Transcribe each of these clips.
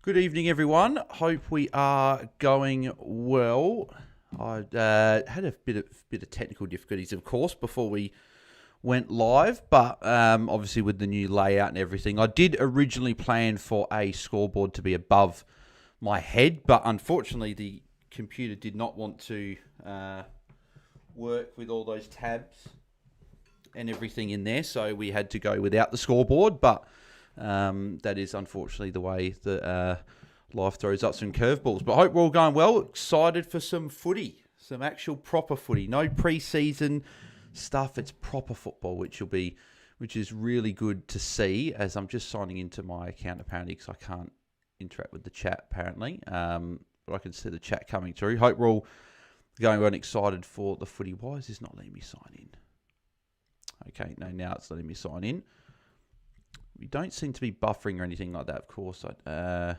Good evening, everyone. Hope we are going well. I had a bit of technical difficulties, of course, before we went live, but obviously with the new layout and everything, I did originally plan for a scoreboard to be above my head, but unfortunately the computer did not want to work with all those tabs and everything in there, so we had to go without the scoreboard, but that is unfortunately the way that life throws up some curveballs. But I hope we're all going well. Excited for some footy, some actual proper footy. No pre-season stuff. It's proper football, which is really good to see. As I'm just signing into my account apparently because I can't interact with the chat apparently, but I can see the chat coming through. Hope we're all going well and excited for the footy. Why is this not letting me sign in? Okay, no, now it's letting me sign in. We don't seem to be buffering or anything like that, of course. I'd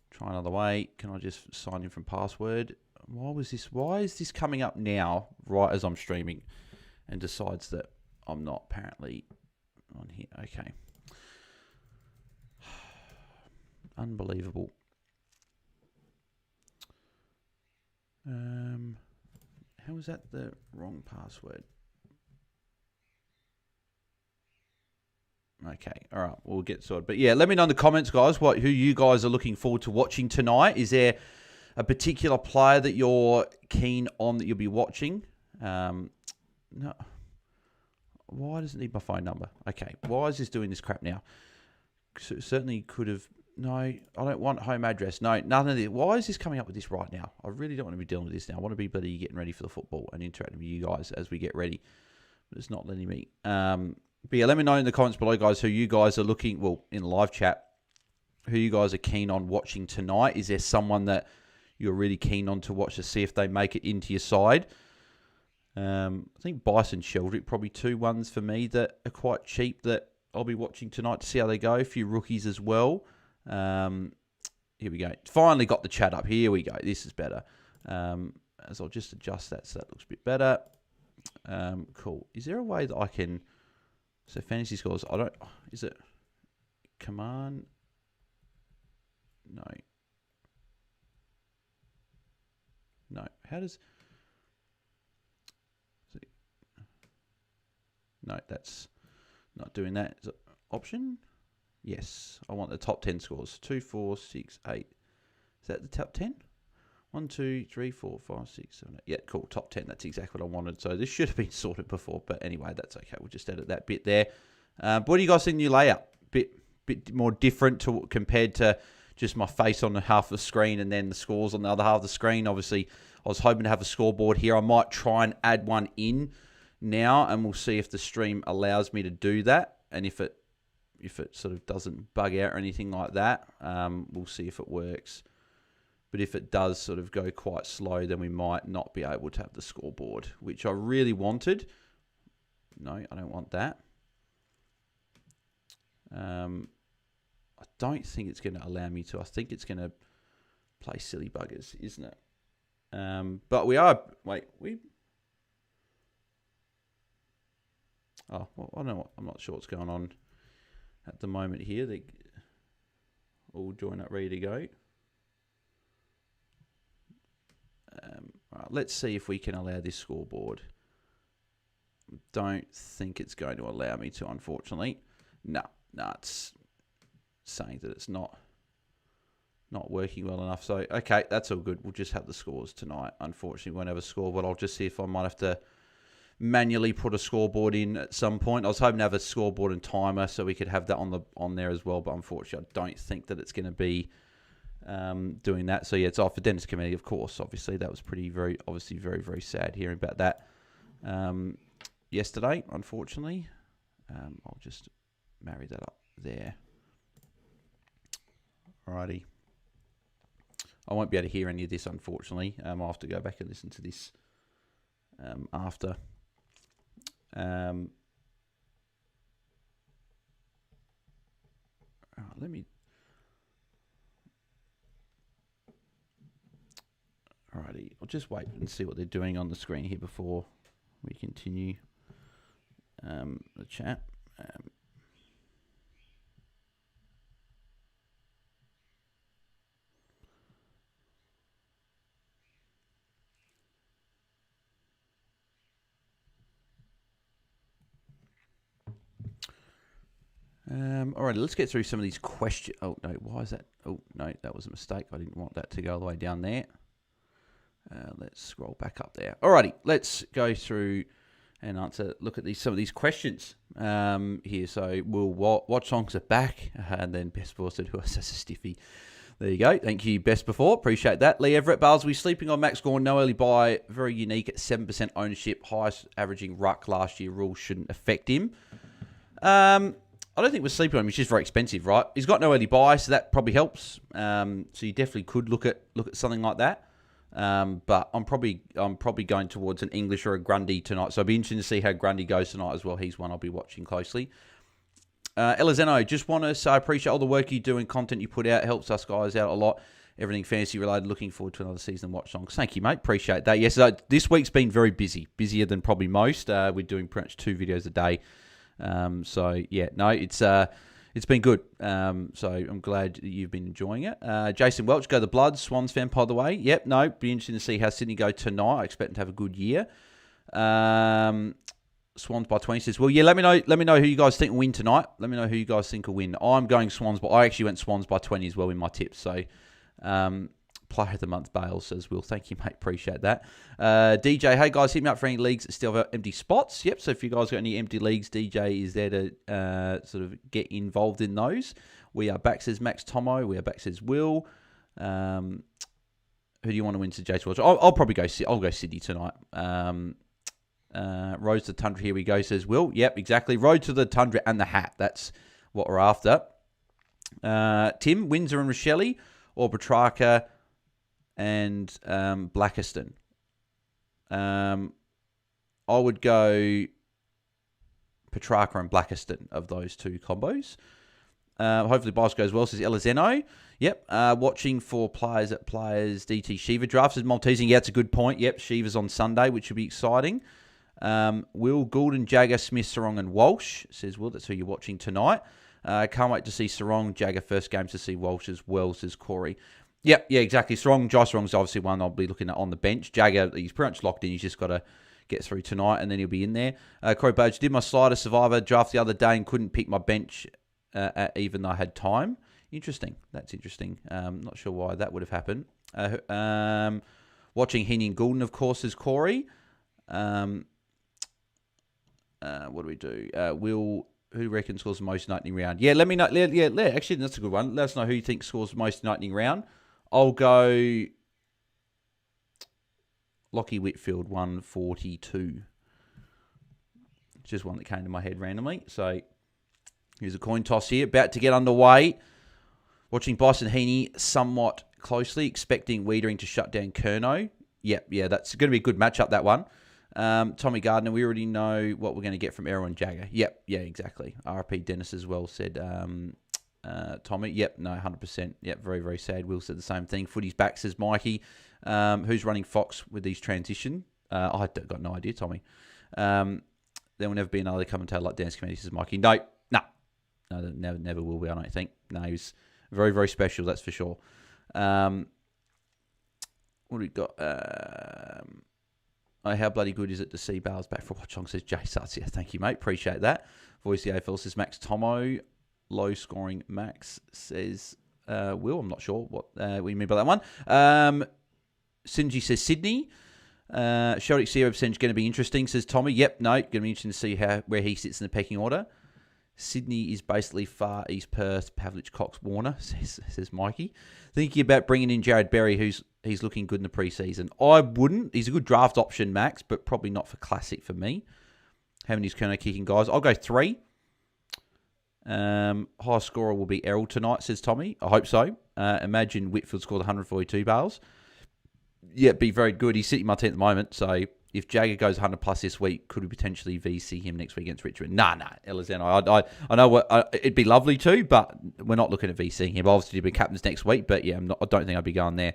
try another way. Can I just sign in from password? Why is this coming up now, right as I'm streaming, and decides that I'm not apparently on here? Okay. Unbelievable. How is that the wrong password? Okay, all right, we'll get sorted. But yeah, let me know in the comments, guys, who you guys are looking forward to watching tonight. Is there a particular player that you're keen on that you'll be watching? No. Why does it need my phone number? Okay, why is this doing this crap now? Certainly could have... No, I don't want home address. No, none of this. Why is this coming up with this right now? I really don't want to be dealing with this now. I want to be bloody getting ready for the football and interacting with you guys as we get ready. But it's not letting me... But yeah, let me know in the comments below, guys, who you guys are looking, well, in live chat, who you guys are keen on watching tonight. Is there someone that you're really keen on to watch to see if they make it into your side? I think Bison Sheldrick, probably two ones for me that are quite cheap that I'll be watching tonight to see how they go. A few rookies as well. Here we go. Finally got the chat up. Here we go. This is better. As I'll just adjust that so that looks a bit better. Cool. Is there a way that I can... So fantasy scores, is it command? No. How does, no, that's not doing that. Is it option? Yes, I want the top 10 scores. 2, 4, 6, 8. Is that the top 10? 1, 2, 3, 4, 5, 6, 7, 8. Yeah, cool. Top 10. That's exactly what I wanted. So this should have been sorted before. But anyway, that's okay. We'll just edit that bit there. But what do you guys think of the new layout? Bit more different compared to just my face on the half of the screen and then the scores on the other half of the screen. Obviously, I was hoping to have a scoreboard here. I might try and add one in now, and we'll see if the stream allows me to do that. And if it sort of doesn't bug out or anything like that, we'll see if it works. But if it does sort of go quite slow, then we might not be able to have the scoreboard, which I really wanted. No, I don't want that. I don't think it's going to allow me to. I think it's going to play silly buggers, isn't it? But we are... Wait, we... Oh, well, I don't know. I'm not sure what's going on at the moment here. They all join up ready to go. Right, let's see if we can allow this scoreboard. Don't think it's going to allow me to, unfortunately. No, it's saying that it's not working well enough. So, okay, that's all good. We'll just have the scores tonight. Unfortunately, we won't have a score, but I'll just see if I might have to manually put a scoreboard in at some point. I was hoping to have a scoreboard and timer so we could have that on there as well, but unfortunately, I don't think that it's going to be doing that. So yeah, it's off for Dennis Committee, of course. Obviously, that was very, very sad hearing about that yesterday. Unfortunately, I'll just marry that up there. Alrighty. I won't be able to hear any of this, unfortunately. I'll have to go back and listen to this after. Let me... Alrighty, I'll just wait and see what they're doing on the screen here before we continue the chat. All right, let's get through some of these questions. Oh, no, why is that? Oh, no, that was a mistake. I didn't want that to go all the way down there. Let's scroll back up there. All righty, let's go through and look at some of these questions here. So, Watchalongs are back, and then Best Before said, who else has a stiffy? There you go. Thank you, Best Before. Appreciate that. Lee Everett, Bailsby sleeping on Max Gorn, no early buy, very unique at 7% ownership, highest averaging ruck last year. Rules shouldn't affect him. I don't think we're sleeping on him. He's just very expensive, right? He's got no early buy, so that probably helps. So you definitely could look at something like that. But I'm probably going towards an English or a Grundy tonight. So I'll be interested to see how Grundy goes tonight as well. He's one I'll be watching closely. Elizeno, just want to say I appreciate all the work you do and content you put out. It helps us guys out a lot. Everything fantasy related. Looking forward to another season of Watchalongs. Thank you, mate. Appreciate that. Yes, this week's been very busy. Busier than probably most. We're doing pretty much 2 videos a day. So yeah, no, it's been good. So I'm glad that you've been enjoying it. Jason Welch, go the Bloods. Swans fan, by the way. Yep, no, be interesting to see how Sydney go tonight. I expect them to have a good year. Swans by 20 says, well, yeah, let me know who you guys think will win tonight. Let me know who you guys think will win. I'm going Swans, but I actually went Swans by 20 as well in my tips. So, Player of the Month, Bales says, well, thank you, mate. Appreciate that. DJ, hey, guys, hit me up for any leagues that still have empty spots. Yep, so if you guys got any empty leagues, DJ is there to sort of get involved in those. We are back, says Max Tomo. We are back, says Will. Who do you want to win, says Jason Welch? I'll probably go Sydney tonight. Road to the Tundra, here we go, says Will. Yep, exactly. Road to the Tundra and the hat. That's what we're after. Tim, Windsor and Rochelle, or Petrarca and Blackiston. I would go Petrarca and Blackiston of those 2 combos. Hopefully Boss goes well, says Elizeno. Yep. Watching for players at BAILSDT Shiva drafts. Says Maltesing. Yeah, it's a good point. Yep, Shiva's on Sunday, which will be exciting. Will, Goulden, Jagger, Smith, Sarong, and Walsh. Says Will, that's who you're watching tonight. Can't wait to see Sarong, Jagger first game to see Walsh as well, says Corey. Yep, yeah, exactly. Josh Sarong's obviously one I'll be looking at on the bench. Jagger, he's pretty much locked in. He's just got to get through tonight, and then he'll be in there. Corey Burge, did my slider survivor draft the other day and couldn't pick my bench even though I had time. Interesting. That's interesting. Not sure why that would have happened. Watching Heaney and Goulden, of course, is Corey. What do we do? Will, who reckons scores the most in opening round? Yeah, let me know. Yeah, actually, that's a good one. Let us know who you think scores the most in opening round. I'll go Lockie Whitfield, 142. Just one that came to my head randomly. So here's a coin toss here. About to get underway. Watching Bryson Heaney somewhat closely. Expecting Wiedering to shut down Curnow. Yeah, that's going to be a good matchup, that one. Tommy Gardner, we already know what we're going to get from Errol and Jagger. Yep, yeah, exactly. RP Dennis as well said Tommy. Yep, no, 100%. Yep, very, very sad. Will said the same thing. Footy's back, says Mikey. Who's running Fox with these transition? I've got no idea, Tommy. There will never be another commentator like Dance Committee, says Mikey. No, never will be, I don't think. No, he's very, very special, that's for sure. What do we got? How bloody good is it to see Bales back for Watchalong, says Jay Suts. Yeah, thank you, mate. Appreciate that. Voice the AFL, says Max Tomo. Low scoring Max, says Will. I'm not sure what you mean by that one. Sinji says Sydney. Jordox 0% is going to be interesting, says Tommy. Yep, no, going to be interesting to see where he sits in the pecking order. Sydney is basically Far East Perth, Pavlich, Cox, Warner, says Mikey. Thinking about bringing in Jared Berry, he's looking good in the preseason. I wouldn't. He's a good draft option, Max, but probably not for classic for me. Having his corner kicking guys. I'll go 3. High scorer will be Errol tonight, says Tommy. I hope so. Imagine Whitfield scored 142 Bales. Yeah, be very good. He's sitting my team at the moment, so if Jagger goes 100 plus this week, could we potentially VC him next week against Richmond? Nah, Elizano. I know it'd be lovely to, but we're not looking at VCing him. Obviously, he'll be captains next week, but yeah, I don't think I'd be going there.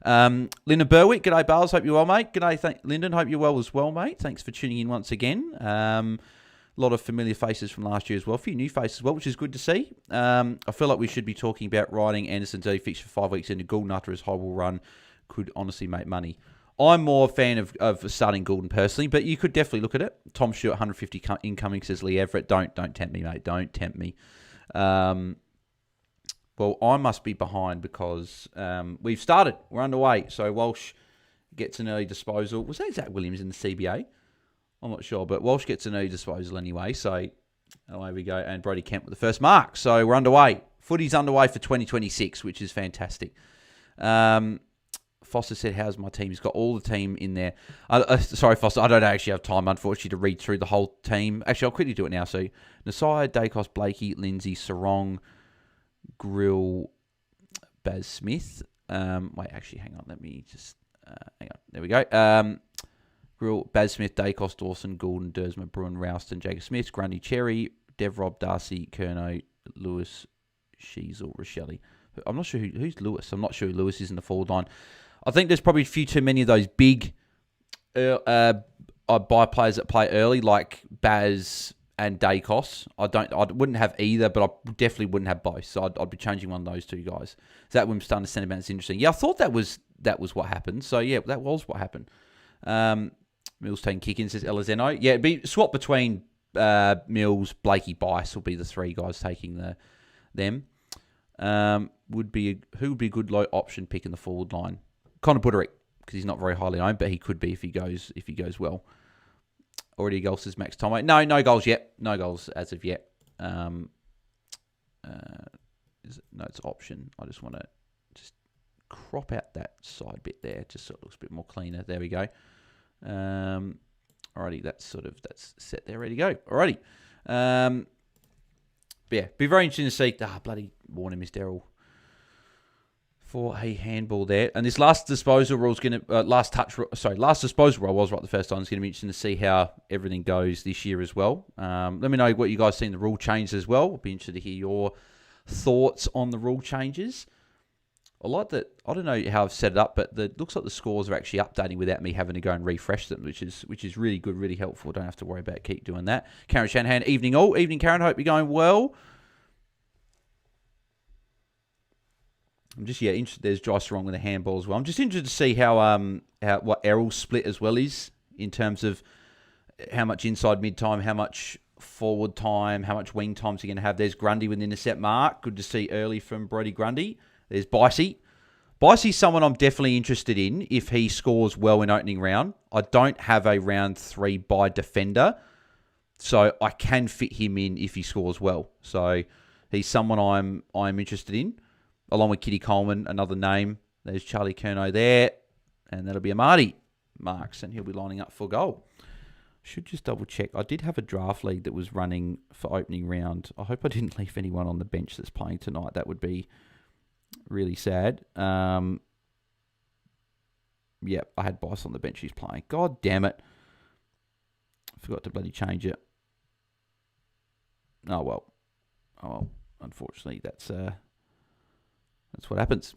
Lyndon Berwick, g'day Bales, hope you're well, mate. G'day, Lyndon, hope you're well as well, mate. Thanks for tuning in once again. A lot of familiar faces from last year as well. A few new faces as well, which is good to see. I feel like we should be talking about riding Anderson's early fixture for 5 weeks into Goulden after his high will run could honestly make money. I'm more a fan of starting Goulden personally, but you could definitely look at it. Tom Stewart, 150 incoming, says Lee Everett. Don't tempt me, mate. Don't tempt me. Well, I must be behind because we've started. We're underway. So Walsh gets an early disposal. Was that Zach Williams in the CBA? I'm not sure, but Walsh gets an early disposal anyway. So away we go. And Brody Kemp with the first mark. So we're underway. Footy's underway for 2026, which is fantastic. Foster said, how's my team? He's got all the team in there. Sorry, Foster, I don't actually have time, unfortunately, to read through the whole team. Actually, I'll quickly do it now. So Nasai, Dacos, Blakey, Lindsay, Sarong, Grill, Baz Smith. Wait, actually, hang on. Let me just... hang on. There we go. Grill, Baz Smith, Dacos, Dawson, Goulden, Dersma, Bruin, Rouston, Jacob Smith, Grundy, Cherry, Dev, Rob, Darcy, Kerno, Lewis, Sheasel, Rochelle. I'm not sure who's Lewis. I'm not sure who Lewis is in the forward line. I think there's probably a few too many of those big buy players that play early, like Baz and Dacos. I wouldn't have either, but I definitely wouldn't have both. So I'd be changing one of those two guys. Zach Williams starting to centre bounce is interesting. Yeah, I thought that was what happened. So yeah, that was what happened. Mills taking kick-in, says Elizeno. Yeah, it'd be swap between Mills, Blakey, Bice will be the three guys taking them. Who would be a good low option pick in the forward line? Connor Buderick, because he's not very highly owned, but he could be if he goes well. Already a goal, says Max Tomo. No goals yet. No goals as of yet. It's option. I just want to just crop out that side bit there, just so it looks a bit more cleaner. There we go. Alrighty, that's set there, ready to go. Alrighty. But yeah, be very interesting to see. Bloody warning, Miss Darryl, for a handball there. And this last disposal rule is going to last disposal rule was right the first time. It's going to be interesting to see how everything goes this year as well. Let me know what you guys see in the rule changes as well. I'll be interested to hear your thoughts on the rule changes. I like that. I don't know how I've set it up, but it looks like the scores are actually updating without me having to go and refresh them, which is really good, really helpful. Don't have to worry about keep doing that. Karen Shanahan, evening all. Evening, Karen. Hope you're going well. I'm just interested. There's Joyce Wrong with a handball as well. I'm just interested to see how what Errol's split as well is in terms of how much inside mid time, how much forward time, how much wing times you're going to have. There's Grundy with an intercept mark. Good to see early from Brody Grundy. There's Bicey. Bicey's someone I'm definitely interested in if he scores well in opening round. I don't have a round 3 by defender, so I can fit him in if he scores well. So he's someone I'm interested in, along with Kitty Coleman, another name. There's Charlie Curnow there, and that'll be a Marty Marks, and he'll be lining up for goal. Should just double check. I did have a draft league that was running for opening round. I hope I didn't leave anyone on the bench that's playing tonight. That would be really sad. I had Bice on the bench. He's playing. God damn it. Forgot to bloody change it. Oh well. Unfortunately, that's what happens.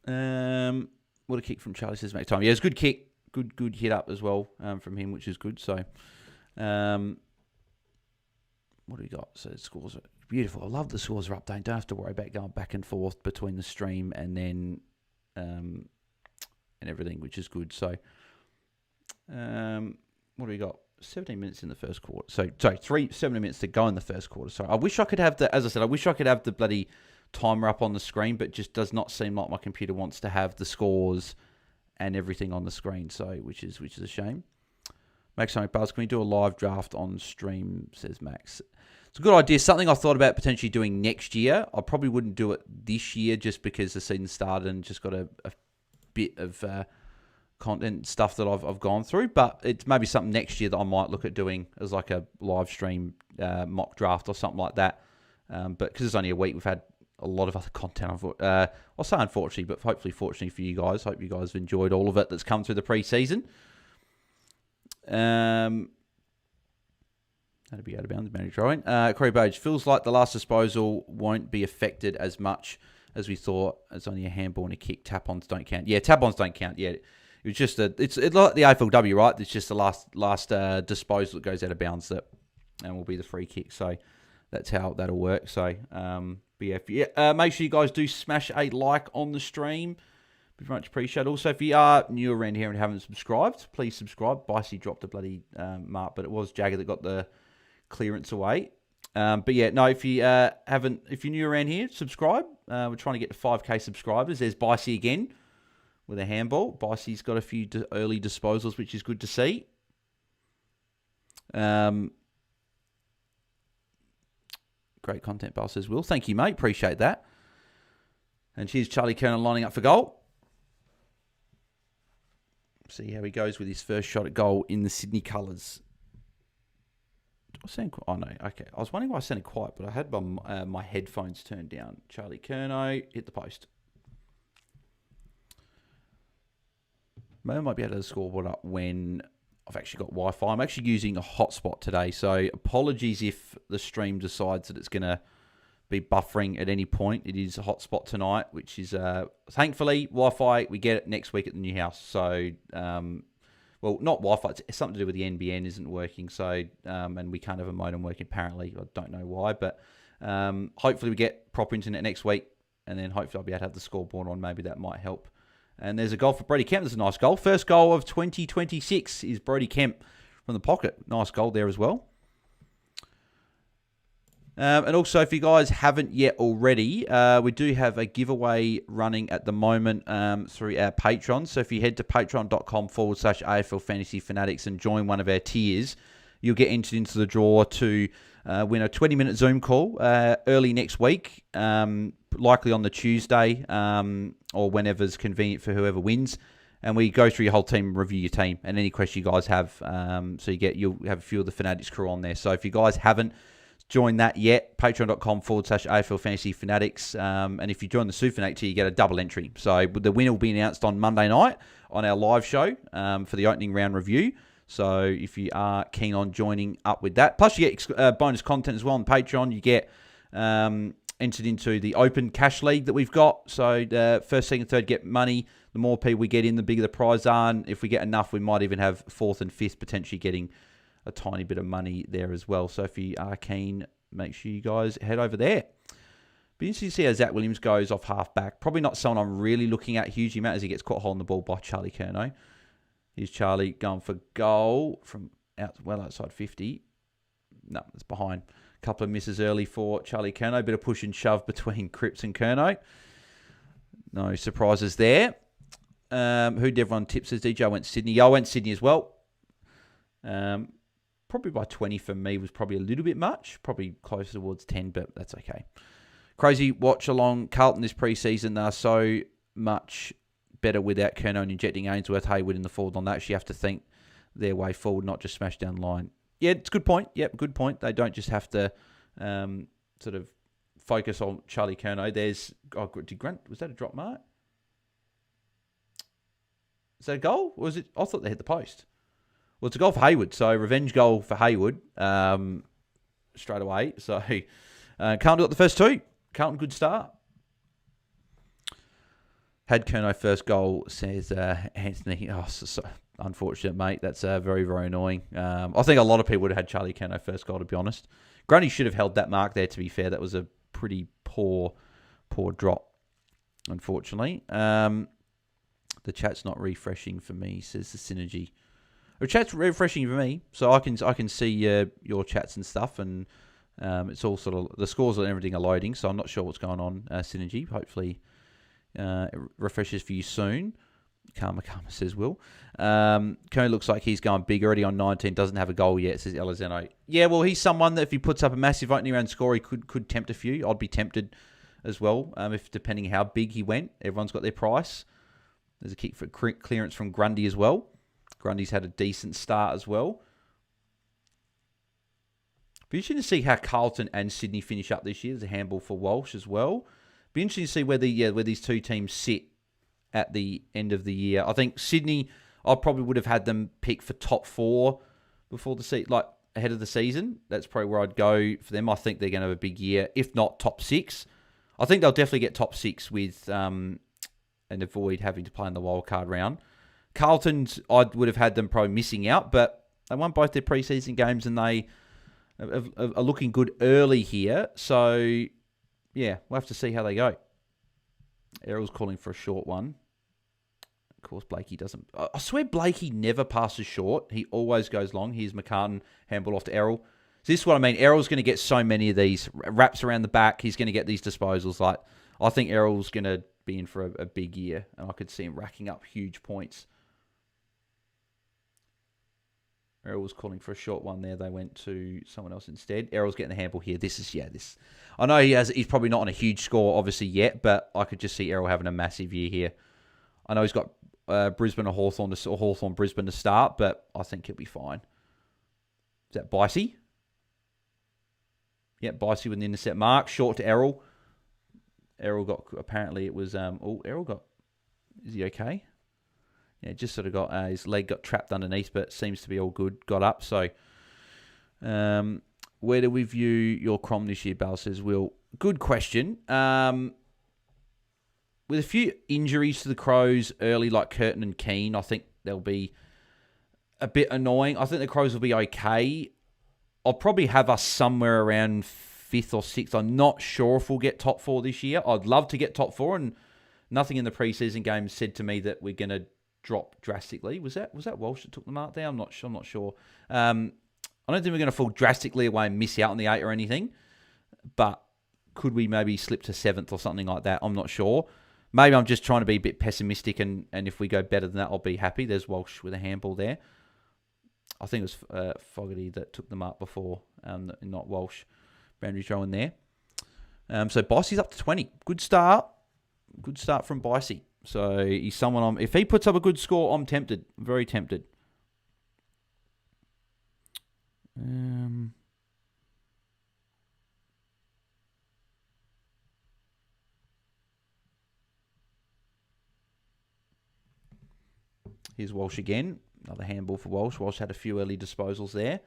What a kick from Charlie, says make time. Yeah, it's a good kick. Good hit up as well from him, which is good. So, what do we got? So the scores are beautiful. I love the scores are updating. Don't have to worry about going back and forth between the stream and then and everything, which is good. So, what do we got? 17 minutes in the first quarter. So, sorry, 7 minutes to go in the first quarter. So, I wish I could have the, as I said, I wish I could have the bloody timer up on the screen, but it just does not seem like my computer wants to have the scores and everything on the screen. So, which is a shame. Max Buzz, can we do a live draft on stream? Says Max. It's a good idea. Something I thought about potentially doing next year. I probably wouldn't do it this year just because the season started and just got a bit of content stuff that I've gone through. But it's maybe something next year that I might look at doing as like a live stream mock draft or something like that. But because it's only a week, we've had a lot of other content. I'll say unfortunately, but hopefully fortunately for you guys. Hope you guys have enjoyed all of it that's come through the pre-season. That'd be out of bounds, Mary Trowan. Corey Bage, feels like the last disposal won't be affected as much as we thought. It's only a handball and a kick. Tap-ons don't count. Yeah, tap-ons don't count. Yeah, it's just it's like the AFLW, right? It's just the last disposal that goes out of bounds and will be the free kick. So that's how that'll work. So make sure you guys do smash a like on the stream. Be very much appreciated. Also, if you are new around here and haven't subscribed, please subscribe. Bicey dropped a bloody mark, but it was Jagger that got the clearance away. But yeah, no, if you if you're new around here, subscribe. We're trying to get to 5k subscribers. There's Bicey again with a handball. Bicey's got a few early disposals, which is good to see. Great content, Bal says Will. Thank you, mate. Appreciate that. And here's Charlie Kerner lining up for goal. See how he goes with his first shot at goal in the Sydney colours. Oh, no. Okay. I was wondering why I sounded quiet, but I had my headphones turned down. Charlie Kerno, hit the post. Maybe I might be able to scoreboard up when I've actually got Wi-Fi. I'm actually using a hotspot today, so apologies if the stream decides that it's going to be buffering at any point. It is a hotspot tonight, which is, thankfully, Wi-Fi, we get it next week at the new house. So, well, not Wi-Fi, it's something to do with the NBN isn't working, so, and we can't have a modem working apparently. I don't know why, but hopefully we get proper internet next week, and then hopefully I'll be able to have the scoreboard on. Maybe that might help. And there's a goal for Brody Kemp. There's a nice goal. First goal of 2026 is Brody Kemp from the pocket. Nice goal there as well. And also, if you guys haven't yet already, we do have a giveaway running at the moment through our Patreon. So if you head to patreon.com/AFL Fantasy Fanatics and join one of our tiers, you'll get entered into the draw to win a 20-minute Zoom call early next week, likely on the Tuesday or whenever's convenient for whoever wins. And we go through your whole team, review your team, and any question you guys have. So you'll have a few of the Fanatics crew on there. So if you guys haven't joined that yet, patreon.com/AFL Fantasy Fanatics. And if you join the Super Fanatic tier, you get a double entry. So the winner will be announced on Monday night on our live show for the opening round review. So if you are keen on joining up with that, plus you get bonus content as well on Patreon. You get entered into the open cash league that we've got. So first, second, third get money. The more people we get in, the bigger the prize are. And if we get enough, we might even have fourth and fifth potentially getting a tiny bit of money there as well. So if you are keen, make sure you guys head over there. Be interesting to see how Zach Williams goes off half back. Probably not someone I'm really looking at hugely amount as he gets caught holding the ball by Charlie Kerno. Here's Charlie going for goal from well outside 50. No, it's behind. A couple of misses early for Charlie Kerno. Bit of push and shove between Cripps and Kerno. No surprises there. Who did everyone tip? Says DJ went Sydney. Yeah, I went Sydney as well. Probably by 20 for me was probably a little bit much. Probably closer towards 10, but that's okay. Crazy Watchalong. Carlton this pre-season, they're so much better without Kerno and injecting Ainsworth, Hayward in the forward on that. You have to think their way forward, not just smash down the line. Yeah, it's a good point. Yep, good point. They don't just have to sort of focus on Charlie Kerno. There's, did Grant, was that a drop mark? Is that a goal? Or was it? I thought they hit the post. Well, it's a goal for Hayward, so revenge goal for Hayward straight away. So Carlton got the first two. Carlton, good start. Had Kerno first goal, says Anthony. Oh, so unfortunate, mate. That's very, very annoying. I think a lot of people would have had Charlie Kerno first goal, to be honest. Grundy should have held that mark there, to be fair. That was a pretty poor drop, unfortunately. The chat's not refreshing for me, says the Synergy. The chat's refreshing for me, so I can see your chats and stuff, and it's all sort of the scores and everything are loading. So I'm not sure what's going on, Synergy. Hopefully, it refreshes for you soon. Karma says Will. Kerno looks like he's going big already on 19. Doesn't have a goal yet, says Elizeno. Yeah, well, he's someone that if he puts up a massive opening round score, he could tempt a few. I'd be tempted as well, if depending how big he went. Everyone's got their price. There's a kick for clearance from Grundy as well. Grundy's had a decent start as well. Be interesting to see how Carlton and Sydney finish up this year. There's a handball for Walsh as well. Be interesting to see where these two teams sit at the end of the year. I think Sydney, I probably would have had them pick for top 4 before ahead of the season. That's probably where I'd go for them. I think they're going to have a big year, if not top 6. I think they'll definitely get top 6 with and avoid having to play in the wildcard round. Carlton's, I would have had them probably missing out, but they won both their preseason games and they are looking good early here. So, yeah, we'll have to see how they go. Errol's calling for a short one. Of course, Blakey doesn't. I swear Blakey never passes short. He always goes long. Here's McCartan, handball off to Errol. So this is what I mean. Errol's going to get so many of these wraps around the back. He's going to get these disposals. Like, I think Errol's going to be in for a big year, and I could see him racking up huge points. Errol was calling for a short one there. They went to someone else instead. Errol's getting the handball here. This. I know he's probably not on a huge score, obviously, yet, but I could just see Errol having a massive year here. I know he's got Brisbane or Hawthorn Brisbane to start, but I think he'll be fine. Is that Bicey? Yep, Bicey with an intercept mark. Short to Errol. Errol got, apparently it was, Errol got, is he okay? Yeah, just sort of got, his leg got trapped underneath, but seems to be all good. Got up, so, where do we view your Crom this year, Bell says, Will? Good question. With a few injuries to the Crows early, like Curtin and Keane, I think they'll be a bit annoying. I think the Crows will be okay. I'll probably have us somewhere around 5th or 6th. I'm not sure if we'll get top 4 this year. I'd love to get top 4, and nothing in the preseason game said to me that we're going to drop drastically. Was that Walsh that took the mark there? I'm not sure. I don't think we're going to fall drastically away and miss out on the 8 or anything, but could we maybe slip to 7th or something like that? I'm not sure. Maybe I'm just trying to be a bit pessimistic, and if we go better than that, I'll be happy. There's Walsh with a handball there. I think it was Fogarty that took the mark before, not Walsh. Boundary throw in there. So Bicey's up to 20. Good start. Good start from Bicey. So he's someone if he puts up a good score, I'm tempted. Very tempted. Here's Walsh again. Another handball for Walsh. Walsh had a few early disposals there.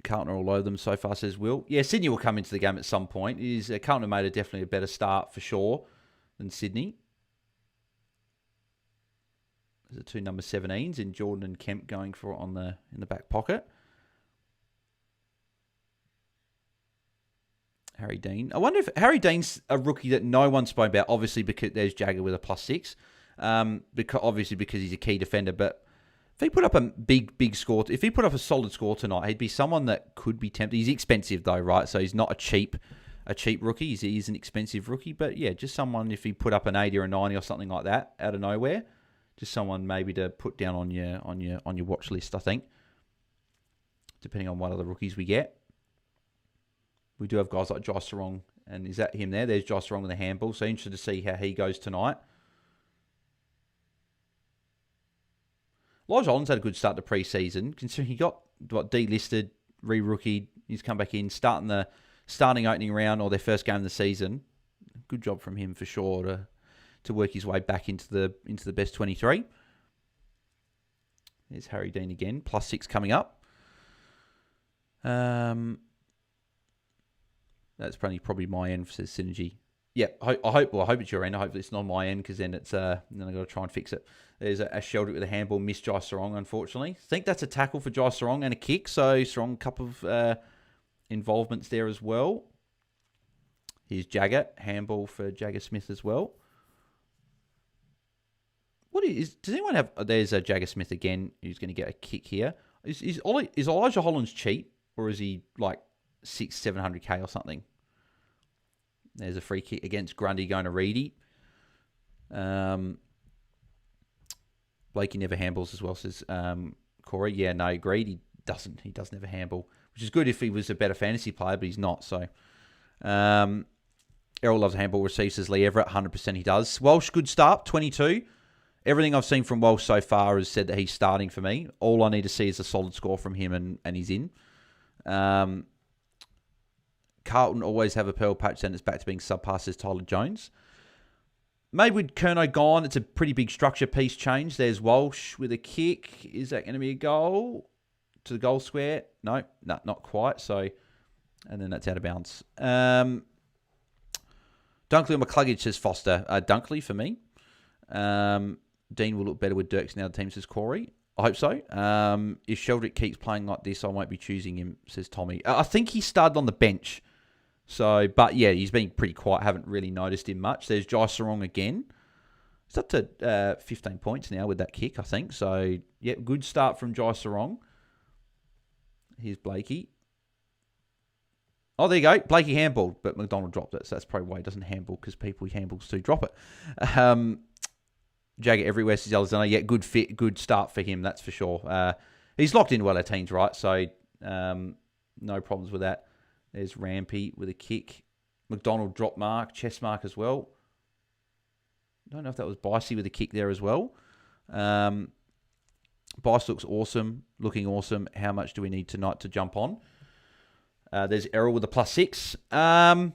Carlton are all over them so far, says Will. Yeah, Sydney will come into the game at some point. Carlton made definitely a better start for sure than Sydney. There's the 2 number 17s in Jordan and Kemp going for it in the back pocket. Harry Dean. I wonder if Harry Dean's a rookie that no one's spoken about, obviously because there's Jagger with a +6. Because he's a key defender, but if he put up a big score, if he put up a solid score tonight, he'd be someone that could be tempted. He's expensive though, right? So he's not a cheap rookie. He's an expensive rookie, but yeah, just someone if he put up an 80 or a 90 or something like that out of nowhere, just someone maybe to put down on your watch list. I think, depending on what other rookies we get, we do have guys like Josh Sarong, and is that him there? There's Josh Sarong with the handball. So interested to see how he goes tonight. Watchalong's had a good start to pre-season, considering he got delisted, re-rookied. He's come back in, starting opening round or their first game of the season. Good job from him for sure to work his way back into the best 23. There's Harry Dean again, +6 coming up. That's probably my end, says Synergy. Yeah, I hope it's your end. I hope it's not my end, because then it's then I've got to try and fix it. There's a Sheldrick with a handball, missed Jai Sarong, unfortunately. I think that's a tackle for Jai Sarong and a kick, so Sarong, a couple of involvements there as well. Here's Jagger, handball for Jagger Smith as well. Does anyone have, there's a Jagger Smith again, who's going to get a kick here. Is Elijah Hollands cheap, or is he like 600-700k or something? There's a free kick against Grundy going to Reedy. Blakey never handballs as well, says Corey. Yeah, no, agreed. He doesn't ever handball, which is good if he was a better fantasy player, but he's not. So, Errol loves a handball, receives, says Lee Everett. 100% he does. Walsh, good start, 22. Everything I've seen from Walsh so far has said that he's starting for me. All I need to see is a solid score from him, and he's in. Carlton always have a pearl patch, then it's back to being subpar, says Tyler Jones. Maybe with Kerno gone, it's a pretty big structure piece change. There's Walsh with a kick. Is that going to be a goal? To the goal square? No, not quite. So, and then that's out of bounds. Dunkley or McCluggage, says Foster. Dunkley for me. Dean will look better with Dirks now, the team, says Corey. I hope so. If Sheldrick keeps playing like this, I won't be choosing him, says Tommy. I think he started on the bench. So, but yeah, he's been pretty quiet. Haven't really noticed him much. There's Jai Sarong again. It's up to 15 points now with that kick, I think. So, yeah, good start from Jai Sarong. Here's Blakey. Oh, there you go. Blakey handballed, but McDonald dropped it. So that's probably why he doesn't handball, because people he handballs to drop it. Jagger everywhere, says Alexander. Yeah, good fit, good start for him, that's for sure. He's locked into well our teams, right? So no problems with that. There's Rampy with a kick. McDonald drop mark, chest mark as well. I don't know if that was Bicey with a kick there as well. Bice looks awesome, looking awesome. How much do we need tonight to jump on? There's Errol with a +6.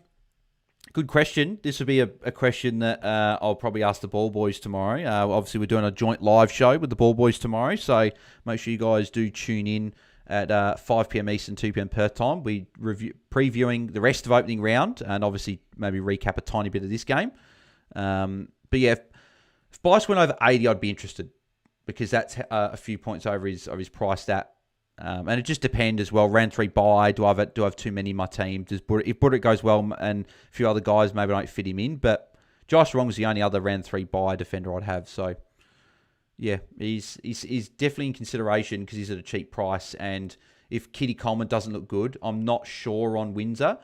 Good question. This would be a question that I'll probably ask the Ball Boys tomorrow. Obviously, we're doing a joint live show with the Ball Boys tomorrow, so make sure you guys do tune in at 5 p.m. Eastern, 2 p.m. Perth time. We previewing the rest of opening round and obviously maybe recap a tiny bit of this game. But yeah, if Bice went over 80, I'd be interested, because that's a few points over his price stat. And it just depends as well. Round 3 bye. Do I have too many in my team? If Buddick goes well and a few other guys maybe don't fit him in. But Josh Wrong was the only other round 3 bye defender I'd have. So yeah, he's definitely in consideration because he's at a cheap price. And if Kitty Coleman doesn't look good, I'm not sure on Windsor.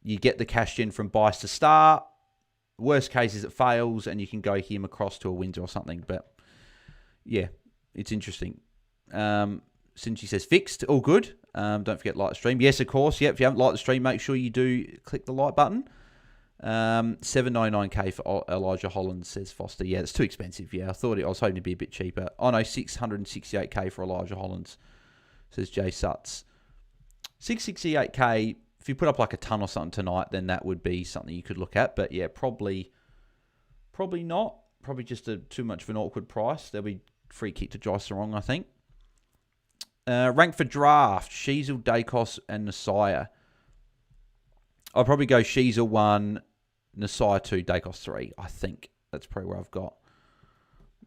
You get the cash in from Bice to start. Worst case is it fails and you can go him across to a Windsor or something. But yeah, it's interesting. Since she says fixed, all good. Don't forget like the stream. Yes, of course. Yep, if you haven't liked the stream, make sure you do click the like button. 799k for Elijah Holland, says Foster. Yeah, it's too expensive. Yeah, I was hoping to be a bit cheaper. Oh no, 668k for Elijah Hollands, says Jay Sutts. 668k. If you put up like a ton or something tonight, then that would be something you could look at. But yeah, probably not. Probably just too much of an awkward price. There'll be free kick to Joyce Sarong, I think. Rank for draft, Sheasel, Dacos, and Nasiah. I'll probably go Sheasel 1, Nasiah 2, Dacos 3. I think that's probably where I've got.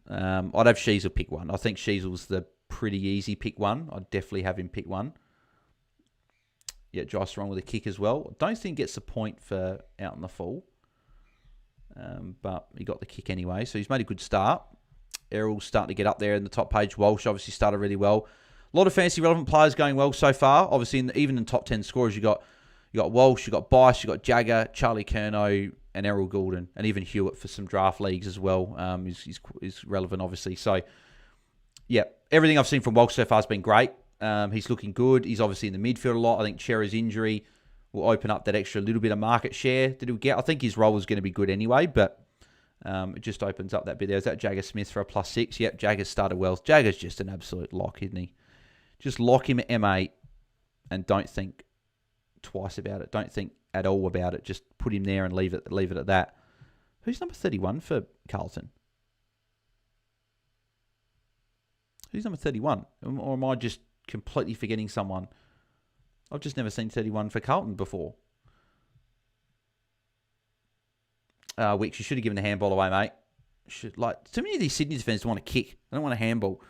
I'd have Sheasel pick 1. I think Sheasel's the pretty easy pick 1. I'd definitely have him pick 1. Yeah, Josh wrong with a kick as well. I don't think he gets a point for out in the full. But he got the kick anyway, so he's made a good start. Errol's starting to get up there in the top page. Walsh obviously started really well. A lot of fantasy relevant players going well so far. Obviously, even in top 10 scorers, you got Walsh, you got Bice, you got Jagger, Charlie Curnow, and Errol Goulden, and even Hewitt for some draft leagues as well. Is relevant, obviously. So, yeah, everything I've seen from Walsh so far has been great. He's looking good. He's obviously in the midfield a lot. I think Cherry's injury will open up that extra little bit of market share that he'll get. I think his role is going to be good anyway, but it just opens up that bit there. Is that Jagger Smith for a +6? Yep, Jagger's started well. Jagger's just an absolute lock, isn't he? Just lock him at M8 and don't think twice about it. Don't think at all about it. Just put him there and leave it at that. Who's number 31 for Carlton? Who's number 31? Or am I just completely forgetting someone? I've just never seen 31 for Carlton before. Wicks, you should have given the handball away, mate. Too many of these Sydney defenders want to kick. They don't want a handball.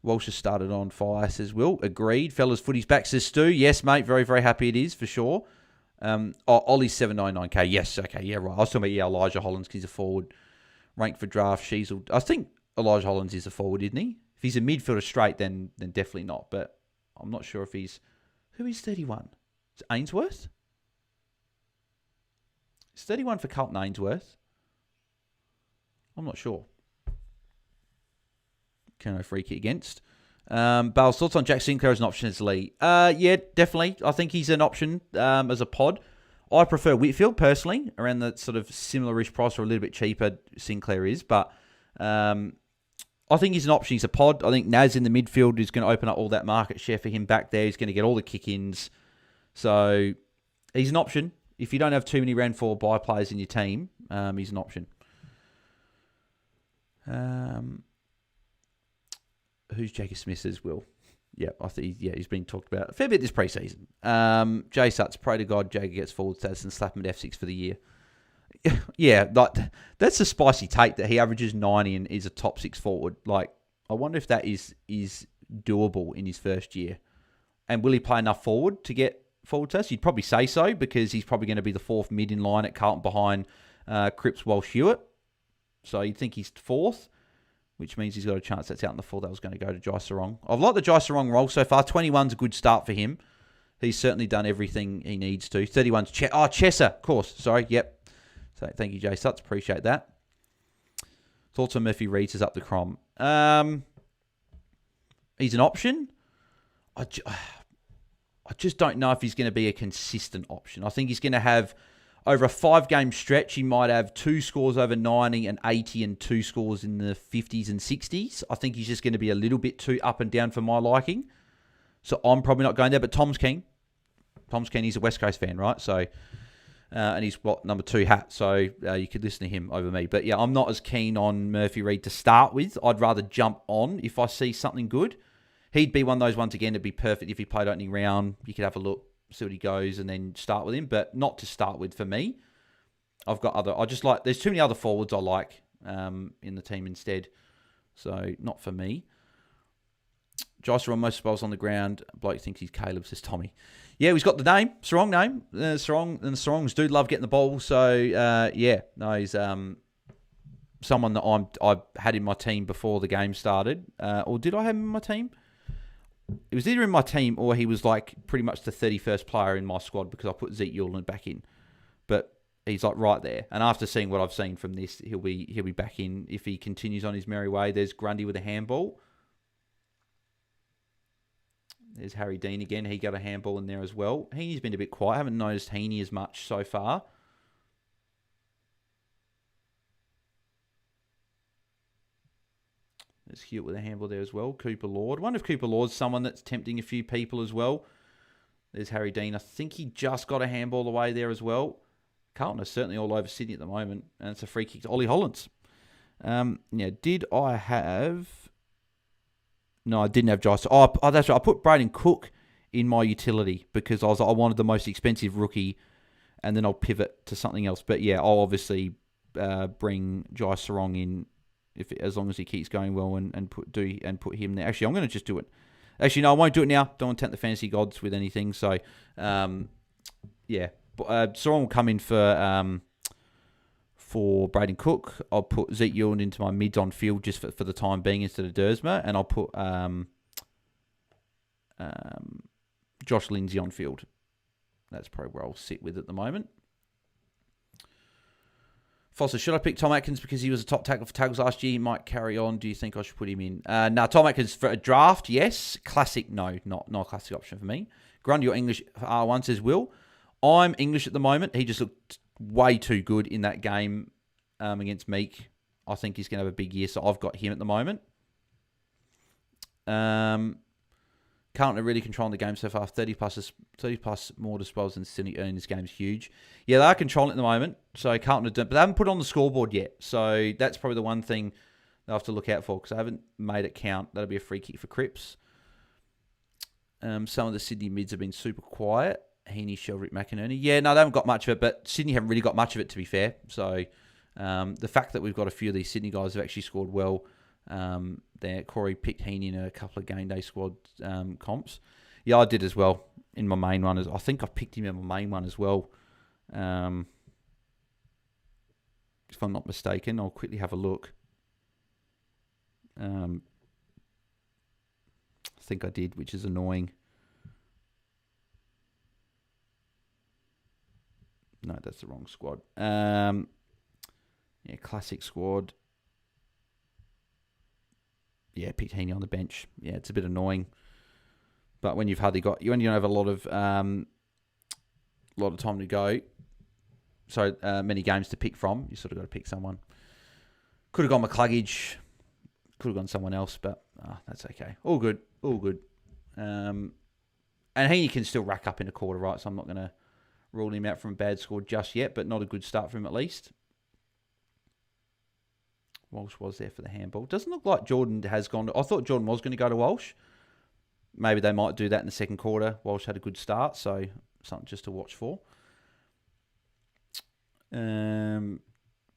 Walsh has started on fire, says Will. Agreed. Fellas, footy's back, says Stu. Yes, mate. Very, very happy it is, for sure. Ollie's 799k. Yes, okay. Yeah, right. I was talking about, Elijah Hollands, because he's a forward. Rank for draft, Sheasel. I think Elijah Hollands is a forward, isn't he? If he's a midfielder straight, then definitely not. But I'm not sure if he's... Who is 31? Is it Ainsworth? Is 31 for Carlton Ainsworth? I'm not sure. Curnow free kick against. Bale's thoughts on Jack Sinclair as an option as Lee? Yeah, definitely. I think he's an option as a pod. I prefer Whitfield, personally, around the sort of similar-ish price or a little bit cheaper Sinclair is. But I think he's an option. He's a pod. I think Naz in the midfield is going to open up all that market share for him back there. He's going to get all the kick-ins. So he's an option. If you don't have too many round 4 bye players in your team, he's an option. Who's Jagger Smith as Will? Yeah, I think he's been talked about a fair bit this preseason. Jay Sutts, pray to God Jagger gets forward status and slap him at F6 for the year. Yeah, that's a spicy take that he averages 90 and is a top 6 forward. Like, I wonder if that is doable in his first year. And will he play enough forward to get forward status? You'd probably say so, because he's probably going to be the 4th mid in line at Carlton behind Cripps, Walsh, Hewitt. So you'd think he's 4th. which means he's got a chance that's out in the full. That was going to go to Jai Sarong. I've liked the Jai Sarong role so far. 21's a good start for him. He's certainly done everything he needs to. 31's Chesser, of course. Sorry, yep. So thank you, Jay Sutts. Appreciate that. Thoughts on Murphy Reeds is up the crom. He's an option. I just don't know if he's going to be a consistent option. I think he's going to have, over a 5-game stretch, he might have 2 scores over 90 and 80 and 2 scores in the 50s and 60s. I think he's just going to be a little bit too up and down for my liking. So I'm probably not going there, but Tom's keen. Tom's keen. He's a West Coast fan, right? So, and he's number 2 hat. So you could listen to him over me. But yeah, I'm not as keen on Murphy Reed to start with. I'd rather jump on if I see something good. He'd be one of those ones, again, it'd be perfect if he played opening round. You could have a look, see what he goes, and then start with him. But not to start with for me. There's too many other forwards I like in the team instead. So not for me. Josh on most balls on the ground. Bloke thinks he's Caleb, says Tommy. Yeah, he's got the name. Sarong name. Sarong, and the Sarongs do love getting the ball. So, he's someone that I had in my team before the game started. Or did I have him in my team? It was either in my team or he was like pretty much the 31st player in my squad because I put Zeke Yuland back in. But he's like right there. And after seeing what I've seen from this, he'll be back in if he continues on his merry way. There's Grundy with a handball. There's Harry Dean again. He got a handball in there as well. Heaney's been a bit quiet. I haven't noticed Heaney as much so far. There's Hewitt with a handball there as well. Cooper Lord. I wonder if Cooper Lord's someone that's tempting a few people as well. There's Harry Dean. I think he just got a handball away there as well. Carlton are certainly all over Sydney at the moment. And it's a free kick to Ollie Hollands. Did I have... No, I didn't have Josh. Oh, that's right. I put Braden Cook in my utility because I wanted the most expensive rookie and then I'll pivot to something else. But yeah, I'll obviously bring Jai Sarong in as long as he keeps going well and put him there. Actually, I'm going to just do it. Actually, no, I won't do it now. Don't want to tempt the fantasy gods with anything. So, Sarong will come in for Braden Cook. I'll put Zeke Yuland into my mids on field just for the time being instead of Dersma, and I'll put Josh Lindsay on field. That's probably where I'll sit with at the moment. Foster, should I pick Tom Atkins because he was a top tackle for tackles last year? He might carry on. Do you think I should put him in? Tom Atkins for a draft, yes. Classic, no. Not a classic option for me. Grundy, your English R1 says, Will. I'm English at the moment. He just looked way too good in that game against Meek. I think he's going to have a big year, so I've got him at the moment. Carlton are really controlling the game so far. 30 plus more disposals than Sydney in this game is huge. Yeah, they are controlling it at the moment. So Carlton are doing, but they haven't put it on the scoreboard yet. So that's probably the one thing they'll have to look out for because they haven't made it count. That'll be a free kick for Cripps. Some of the Sydney mids have been super quiet. Heaney, Sheldrick, McInerney. Yeah, no, they haven't got much of it, but Sydney haven't really got much of it, to be fair. So the fact that we've got a few of these Sydney guys who have actually scored well, there, Corey picked Heaney in a couple of game day squad comps. Yeah, I did as well in my main one. I think I picked him in my main one as well. If I'm not mistaken, I'll quickly have a look. I think I did, which is annoying. No, that's the wrong squad. Classic squad. Yeah, picked Heaney on the bench. Yeah, it's a bit annoying. But when you've hardly got... when you don't have a lot of time to go, so many games to pick from, you sort of got to pick someone. Could have gone McCluggage. Could have gone someone else, but that's okay. All good. And Heaney can still rack up in a quarter, right? So I'm not going to rule him out from a bad score just yet, but not a good start for him at least. Walsh was there for the handball. Doesn't look like Jordan has gone I thought Jordan was going to go to Walsh. Maybe they might do that in the second quarter. Walsh had a good start, so something just to watch for. Where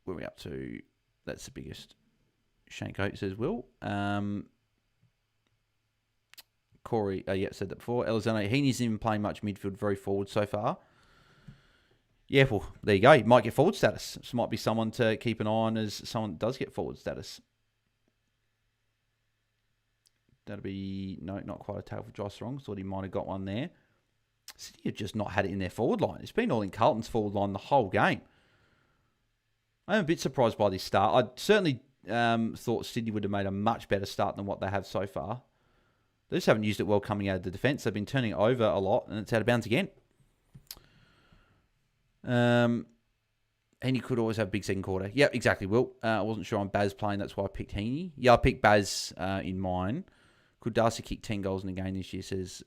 are we up to? That's the biggest. Shank Oates says, Will. Corey, said that before. Elizano, Heaney's even playing much midfield, very forward so far. Yeah, well, there you go. He might get forward status. This might be someone to keep an eye on as someone that does get forward status. That'll be, no, not quite a tail for Jordox. Thought he might have got one there. Sydney have just not had it in their forward line. It's been all in Carlton's forward line the whole game. I'm a bit surprised by this start. I certainly thought Sydney would have made a much better start than what they have so far. They just haven't used it well coming out of the defence. They've been turning it over a lot, and it's out of bounds again. And you could always have a big second quarter. Yep, exactly, Will. I wasn't sure on Baz playing. That's why I picked Heaney. Yeah, I picked Baz in mine. Could Darcy kick 10 goals in a game this year, says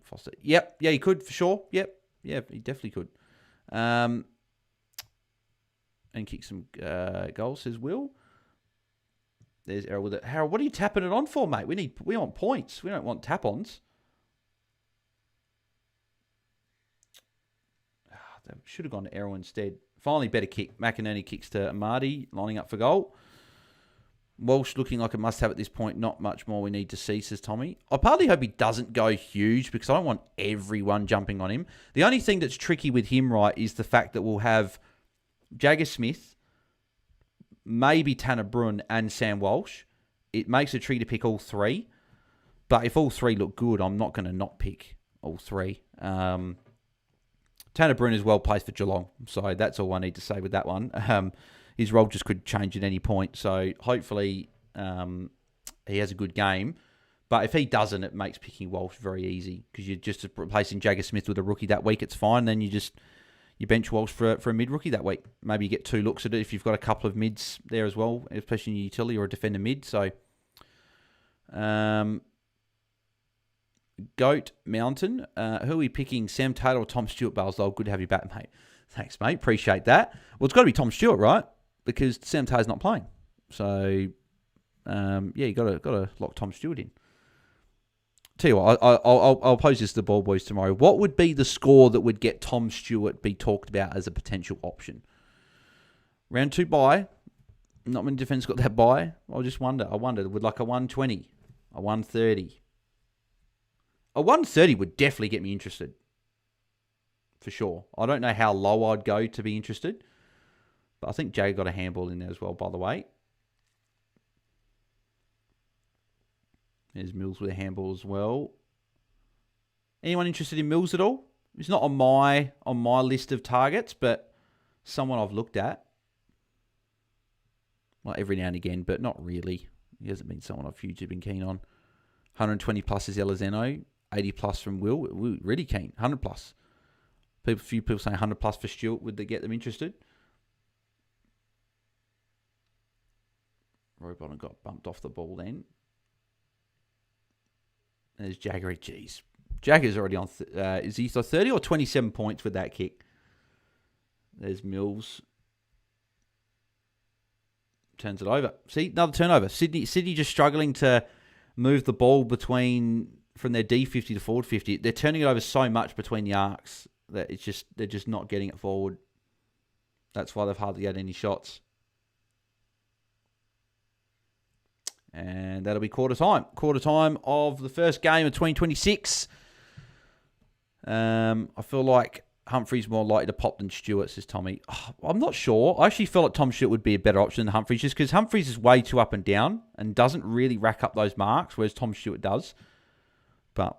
Foster. Yep, yeah, he could, for sure. Yep, yeah, he definitely could. And kick some goals, says Will. There's Errol with it. Harold, what are you tapping it on for, mate? We want points. We don't want tap-ons. They should have gone to Errol instead. Finally, better kick. McInerney kicks to Marty, lining up for goal. Walsh looking like a must-have at this point. Not much more we need to see, says Tommy. I partly hope he doesn't go huge because I don't want everyone jumping on him. The only thing that's tricky with him, right, is the fact that we'll have Jagger Smith, maybe Tanner Bruin and Sam Walsh. It makes it tricky to pick all three. But if all three look good, I'm not going to not pick all three. Tanner Bruin is well placed for Geelong. So that's all I need to say with that one. His role just could change at any point. So hopefully he has a good game. But if he doesn't, it makes picking Walsh very easy. Because you're just replacing Jagger Smith with a rookie that week. It's fine. Then you bench Walsh for a mid-rookie that week. Maybe you get 2 looks at it if you've got a couple of mids there as well. Especially in your utility or a defender mid. So Goat Mountain. Who are we picking? Sam Taylor or Tom Stewart? BAILSDT? Good to have you back, mate. Thanks, mate. Appreciate that. Well, it's got to be Tom Stewart, right? Because Sam Taylor's not playing. So, yeah, you got to lock Tom Stewart in. Tell you what, I'll pose this to the ball boys tomorrow. What would be the score that would get Tom Stewart be talked about as a potential option? Round 2 bye. Not many defenders got that bye. I wondered, would like a 120, a 130. A 130 would definitely get me interested. For sure. I don't know how low I'd go to be interested. But I think Jay got a handball in there as well, by the way. There's Mills with a handball as well. Anyone interested in Mills at all? He's not on my list of targets, but someone I've looked at. Well, every now and again, but not really. He hasn't been someone I've hugely been keen on. 120 plus is Elizeno. 80 plus from Will. We're really keen. 100 plus. A few people saying 100 plus for Stewart. Would they get them interested? Robot got bumped off the ball then. There's Jagger. Jeez. Jagger's already on... is he 30 or 27 points with that kick? There's Mills. Turns it over. See, another turnover. Sydney just struggling to move the ball from their D50 to forward 50. They're turning it over so much between the arcs that they're just not getting it forward. That's why they've hardly had any shots. And that'll be quarter time. Quarter time of the first game of 2026. I feel like Humphrey's more likely to pop than Stewart, says Tommy. Oh, I'm not sure. I actually felt like Tom Stewart would be a better option than Humphreys, just because Humphreys is way too up and down and doesn't really rack up those marks, whereas Tom Stewart does. But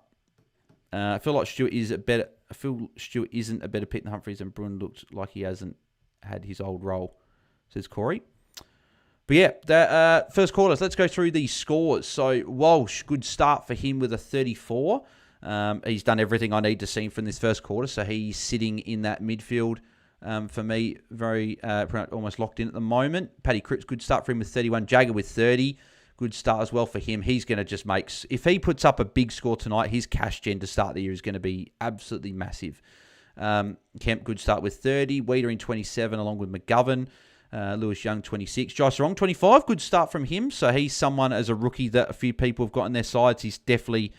I feel like Stewart isn't a better pick than Humphreys, and Bruin looks like he hasn't had his old role, says Corey. But yeah, that first quarter, let's go through these scores. So Walsh, good start for him with a 34. He's done everything I need to see from this first quarter, so he's sitting in that midfield for me, very almost locked in at the moment. Paddy Cripps, good start for him with 31. Jagger with 30, good start as well for him. He's going to just if he puts up a big score tonight, his cash gen to start the year is going to be absolutely massive. Kemp, good start with 30. Wiedering, 27, along with McGovern. Lewis Young, 26. Jordox, 25. Good start from him. So he's someone as a rookie that a few people have got in their sides. He's definitely,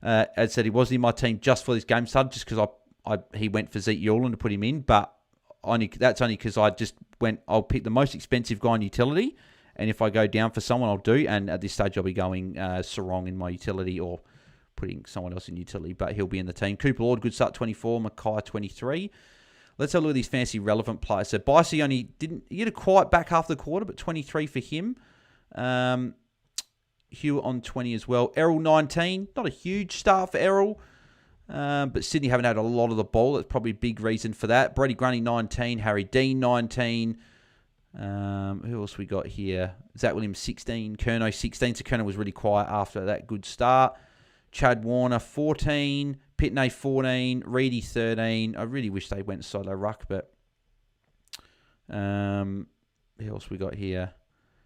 as I said, he wasn't in my team just for this game started, just because he went for Zeke Yulin to put him in. But that's only because I just I'll pick the most expensive guy in utility. And if I go down for someone, I'll do. And at this stage, I'll be going Sarong in my utility or putting someone else in utility. But he'll be in the team. Cooper Lord, good start, 24. Mackay, 23. Let's have a look at these fancy relevant players. So Bicey only didn't get a quite back half the quarter, but 23 for him. Hewitt on 20 as well. Errol 19. Not a huge start for Errol. But Sydney haven't had a lot of the ball. That's probably a big reason for that. Brady Grundy 19. Harry Dean 19. Who else we got here? Zach Williams 16. Kerno 16. So Kerno was really quiet after that good start. Chad Warner 14. Pitney 14. Reedy 13. I really wish they went solo ruck, but who else we got here?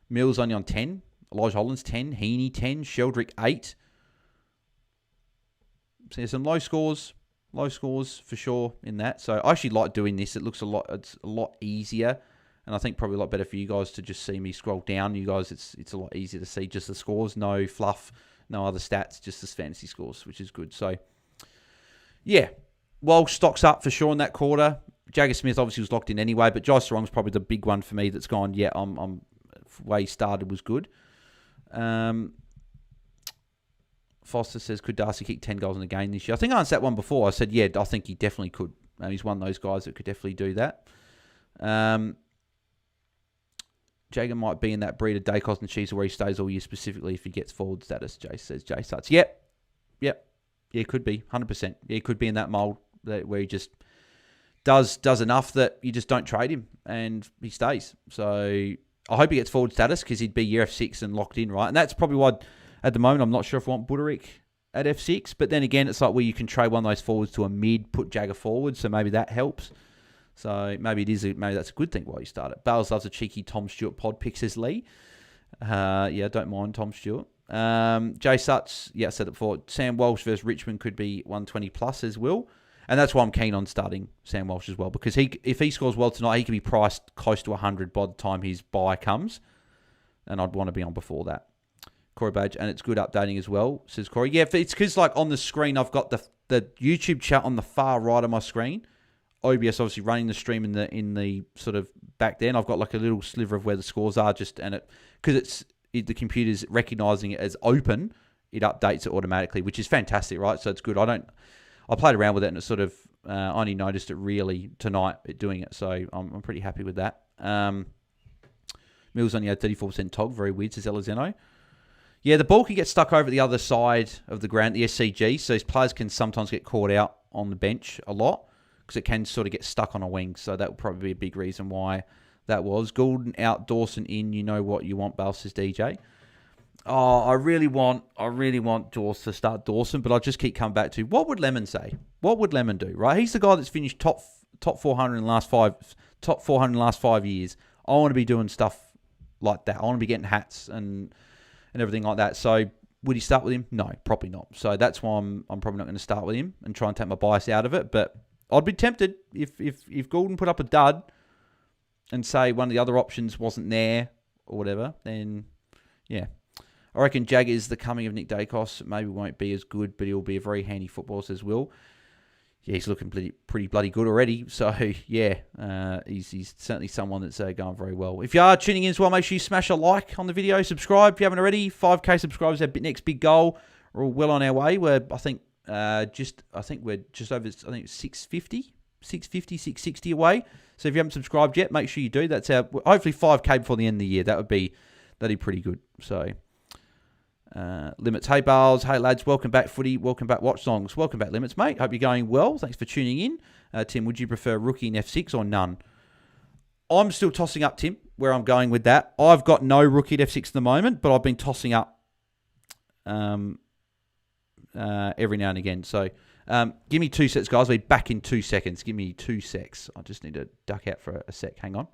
Mills only on 10. Elijah Hollands 10. Heaney 10. Sheldrick 8. So there's some low scores for sure in that. So I actually like doing this. It's a lot easier, and I think probably a lot better for you guys to just see me scroll down. You guys, it's a lot easier to see just the scores, no fluff, no other stats, just the fantasy scores, which is good. So yeah, Walsh stocks up for sure in that quarter. Jagger Smith obviously was locked in anyway, but Josh Sarong's probably the big one for me that's gone. Yeah, I'm way he started was good. Foster says, could Darcy kick 10 goals in a game this year? I think I answered that one before. I said, yeah, I think he definitely could. He's one of those guys that could definitely do that. Jagan might be in that breed of Dacos and Cheese where he stays all year, specifically if he gets forward status, Jay says. Jay starts. Yep. Yeah, could be. 100%. Yeah, he could be in that mould where he just does enough that you just don't trade him and he stays. So I hope he gets forward status because he'd be year F6 and locked in, right? And that's probably why... At the moment, I'm not sure if I want Buderick at F6. But then again, it's like where you can trade one of those forwards to a mid, put Jagger forward. So maybe that helps. So maybe that's a good thing while you start it. Bales loves a cheeky Tom Stewart pod pick, says Lee. Yeah, don't mind Tom Stewart. Jay Sutts, yeah, I said it before. Sam Walsh versus Richmond could be 120 plus as well. And that's why I'm keen on starting Sam Walsh as well. Because if he scores well tonight, he could be priced close to 100 by the time his buy comes. And I'd want to be on before that. Corey Badge, and it's good updating as well, says Corey. Yeah, it's because like on the screen, I've got the YouTube chat on the far right of my screen. OBS obviously running the stream in the sort of back there, and I've got like a little sliver of where the scores are, because the computer's recognizing it as open, it updates it automatically, which is fantastic, right? So it's good. I played around with it, and it sort of I only noticed it really tonight doing it, so I'm pretty happy with that. Mills only had 34% TOG, very weird, says Elizeno. Yeah, the ball can get stuck over the other side of the ground, the SCG, so his players can sometimes get caught out on the bench a lot because it can sort of get stuck on a wing, so that would probably be a big reason why that was. Goulden out, Dawson in, you know what you want, Bale, says DJ. Oh, I really want Dawson to start Dawson, but I'll just keep coming back to, what would Lemon say? What would Lemon do, right? He's the guy that's finished top 400 in the last 5 years. I want to be doing stuff like that. I want to be getting hats and everything like that. So would he start with him? No, probably not. So that's why I'm probably not going to start with him and try and take my bias out of it. But I'd be tempted if Goulden put up a dud and say one of the other options wasn't there or whatever, then yeah. I reckon Jagger's the coming of Nick Dacos. Maybe won't be as good, but he'll be a very handy footballer, says Will. Yeah, he's looking pretty bloody good already. So, yeah, he's certainly someone that's going very well. If you are tuning in as well, make sure you smash a like on the video. Subscribe if you haven't already. 5K subscribers, our next big goal. We're all well on our way. We're, I think we're just over, 650, 660 away. So if you haven't subscribed yet, make sure you do. That's our, hopefully 5K before the end of the year. That'd be pretty good. So... Limits, hey Bales, hey lads, welcome back footy, welcome back Watchalongs, welcome back Limits, mate. Hope you're going well. Thanks for tuning in. Tim, would you prefer rookie in F6 or none? I'm still tossing up, Tim, where I'm going with that. I've got no rookie at F6 at the moment, but I've been tossing up every now and again. So give me 2 seconds, guys. I'll be back in 2 seconds. Give me 2 secs. I just need to duck out for a sec. Hang on.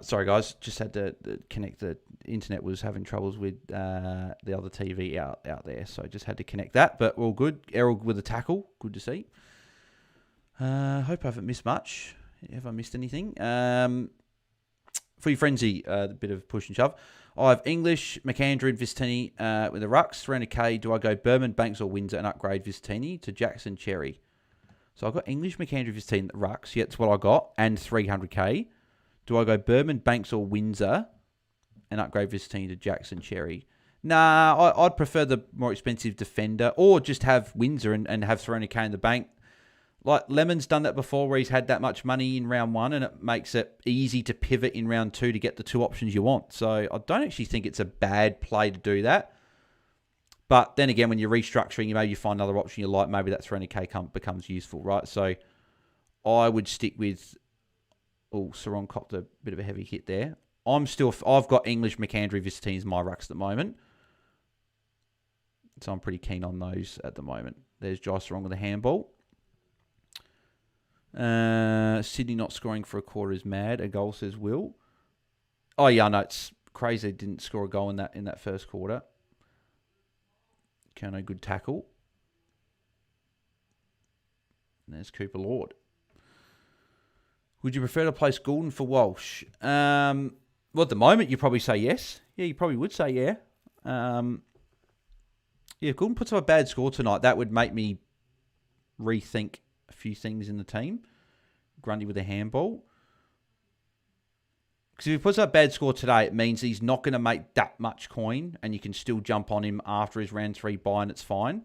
Sorry, guys. Just had to connect. The internet was having troubles with the other TV out there, so just had to connect that. But all good. Errol with a tackle. Good to see. Hope I haven't missed much. Have I missed anything? For your frenzy, a bit of push and shove. I have English, McAndrew, and Vistini with the rucks. 300k. Do I go Berman, Banks, or Windsor and upgrade Vistini to Jackson, Cherry? So I've got English, McAndrew, Vistini, rucks. Yeah, that's what I got. And 300k. Do I go Berman, Banks, or Windsor and upgrade Vistini to Jackson, Cherry? Nah, I'd prefer the more expensive defender, or just have Windsor and have 300k in the bank. Like, Lemon's done that before where he's had that much money in round 1, and it makes it easy to pivot in round 2 to get the 2 options you want. So I don't actually think it's a bad play to do that. But then again, when you're restructuring, maybe you find another option you like, maybe that 300k becomes useful, right? So I would stick with... Oh, Sarong copped a bit of a heavy hit there. I've got English, McAndrew, Vistini as my rucks at the moment. So I'm pretty keen on those at the moment. There's Jai Sarong with a handball. Sydney not scoring for a quarter is mad. A goal, says Will. Oh yeah, no, it's crazy they didn't score a goal in that first quarter. Kerno, good tackle. And there's Cooper Lord. Would you prefer to place Goulden for Walsh? Well, at the moment, you probably say yes. Yeah, you probably would say yeah. If Goulden puts up a bad score tonight, that would make me rethink a few things in the team. Grundy with a handball. Because if he puts up a bad score today, it means he's not going to make that much coin, and you can still jump on him after his round 3 buy, and it's fine.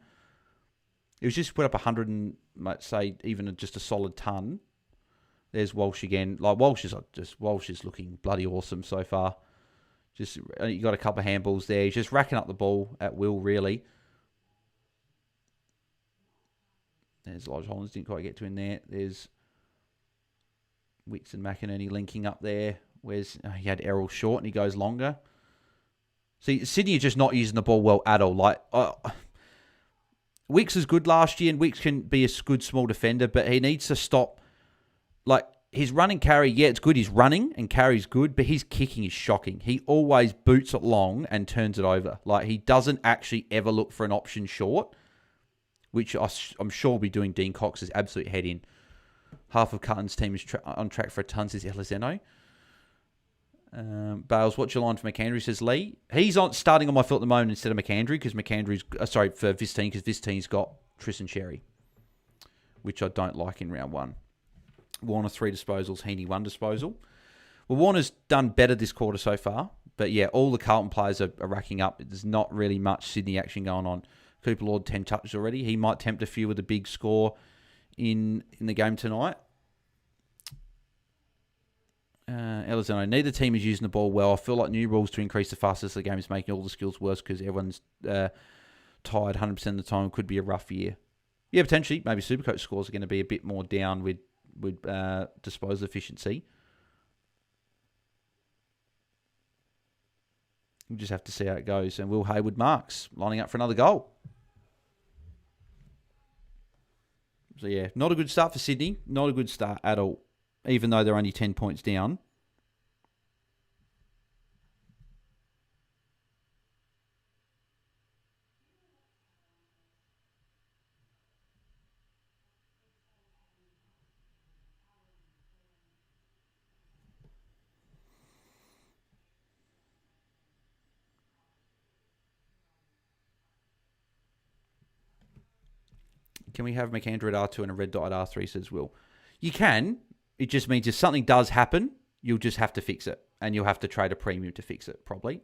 It was just put up 100 and, let's say, even just a solid ton. There's Walsh again. Like, Walsh is looking bloody awesome so far. Just, you got a couple of handballs there. He's just racking up the ball at will, really. There's Lodge Hollins, didn't quite get to in there. There's Wicks and McInerney linking up there. He had Errol short and he goes longer. See, Sydney are just not using the ball well at all. Like, Wicks was good last year, and Wicks can be a good small defender, but he needs to stop. Like, his running carry, yeah, it's good. He's running and carry's good, but his kicking is shocking. He always boots it long and turns it over. Like, he doesn't actually ever look for an option short, which I'm sure will be doing Dean Cox's absolute head in. Half of Cutton's team is on track for a ton, says Elizeno. Bales, what's your line for McAndrew, says Lee. He's starting on my field at the moment instead of McAndrew, because McAndrew's... for Vistine, because Vistine's got Tristan Cherry, which I don't like in round 1. Warner 3 disposals, Heaney 1 disposal. Well, Warner's done better this quarter so far, but yeah, all the Carlton players are racking up. There's not really much Sydney action going on. Cooper Lord 10 touches already. He might tempt a few with a big score in the game tonight. Elizano, neither team is using the ball well. I feel like new rules to increase the fastness of the game is making all the skills worse because everyone's tired 100% of the time. Could be a rough year. Yeah, potentially. Maybe Supercoach scores are going to be a bit more down with disposal efficiency. We'll just have to see how it goes. And Will Hayward marks, lining up for another goal. So yeah, not a good start for Sydney. Not a good start at all, even though they're only 10 points down. Can we have McAndrew at R2 and a red dot at R3, says Will? You can. It just means if something does happen, you'll just have to fix it. And you'll have to trade a premium to fix it, probably.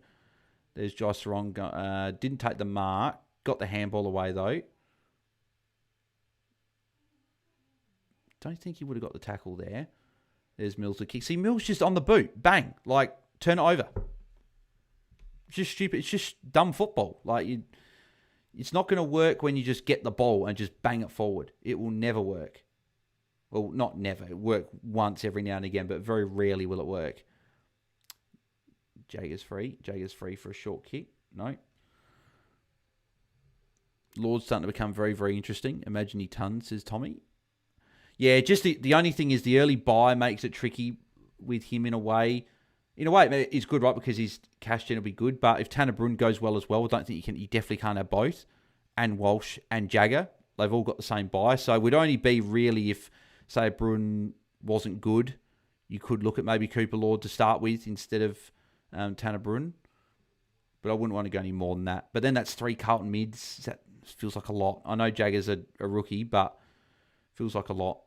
There's Josh Sarong. Didn't take the mark. Got the handball away, though. Don't think he would have got the tackle there. There's Mills to kick. See, Mills just on the boot. Bang. Like, turn it over. It's just stupid. It's just dumb football. Like, it's not going to work when you just get the ball and just bang it forward. It will never work. Well, not never. It work once every now and again, but very rarely will it work. Jager's free. Jager's free for a short kick. No. Lord's starting to become very, very interesting. Imagine he tons, says Tommy. Yeah, just the only thing is the early buy makes it tricky with him in a way. In a way, it's good, right? Because his cash gen will be good. But if Tanner Bruhn goes well as well, I don't think you can. You definitely can't have both. And Walsh and Jagger, they've all got the same buy. So it would only be really if, say, Bruhn wasn't good, you could look at maybe Cooper Lord to start with instead of Tanner Bruhn. But I wouldn't want to go any more than that. But then that's 3 Carlton mids. That feels like a lot. I know Jagger's a rookie, but feels like a lot.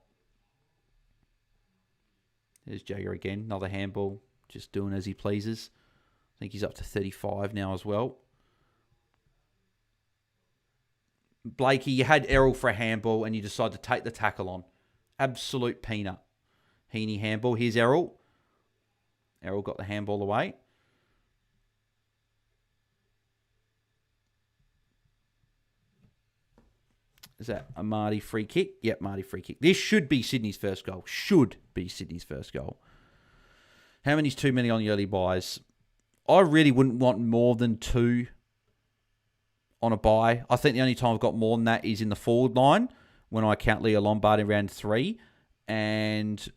There's Jagger again, another handball. Just doing as he pleases. I think he's up to 35 now as well. Blakey, you had Errol for a handball and you decided to take the tackle on. Absolute peanut. Heaney handball. Here's Errol. Errol got the handball away. Is that a Marty free kick? Yep, Marty free kick. This should be Sydney's first goal. Should be Sydney's first goal. How many's too many on the early buys? I really wouldn't want more than 2 on a buy. I think the only time I've got more than that is in the forward line when I count Leo Lombard in round 3 and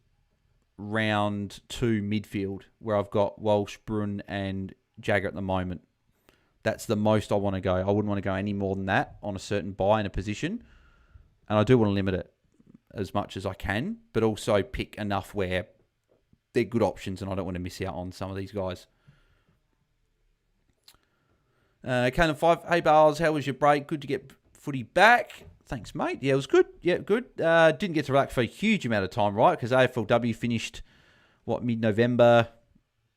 round 2 midfield where I've got Walsh, Bruhn and Jagger at the moment. That's the most I want to go. I wouldn't want to go any more than that on a certain buy in a position. And I do want to limit it as much as I can, but also pick enough where they're good options and I don't want to miss out on some of these guys. Canon 5, hey Bales, how was your break? Good to get footy back. Thanks, mate. Yeah, it was good. Yeah, good. Didn't get to relax for a huge amount of time, right? Because AFLW finished, mid-November,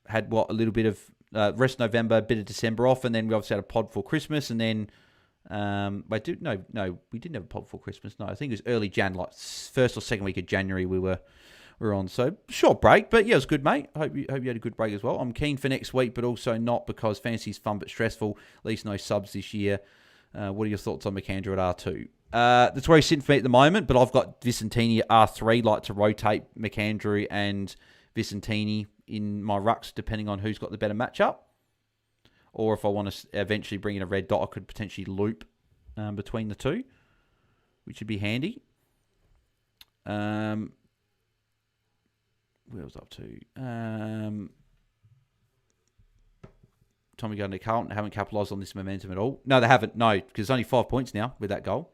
had a little bit of rest of November, a bit of December off, and then we obviously had a pod for Christmas, and then we didn't have a pod for Christmas. No, I think it was early Jan, like first or second week of January we were on. So short break, but yeah, it was good, mate. Hope you had a good break as well. I'm keen for next week, but also not because fantasy's fun but stressful. At least no subs this year. What are your thoughts on McAndrew at R2? That's where he's sitting for me at the moment, but I've got Vicentini at R3, like to rotate McAndrew and Vicentini in my rucks, depending on who's got the better matchup. Or if I want to eventually bring in a red dot, I could potentially loop between the two, which would be handy. Where was I up to? Tommy Gardner Carlton haven't capitalised on this momentum at all. No, they haven't. No, because it's only 5 points now with that goal.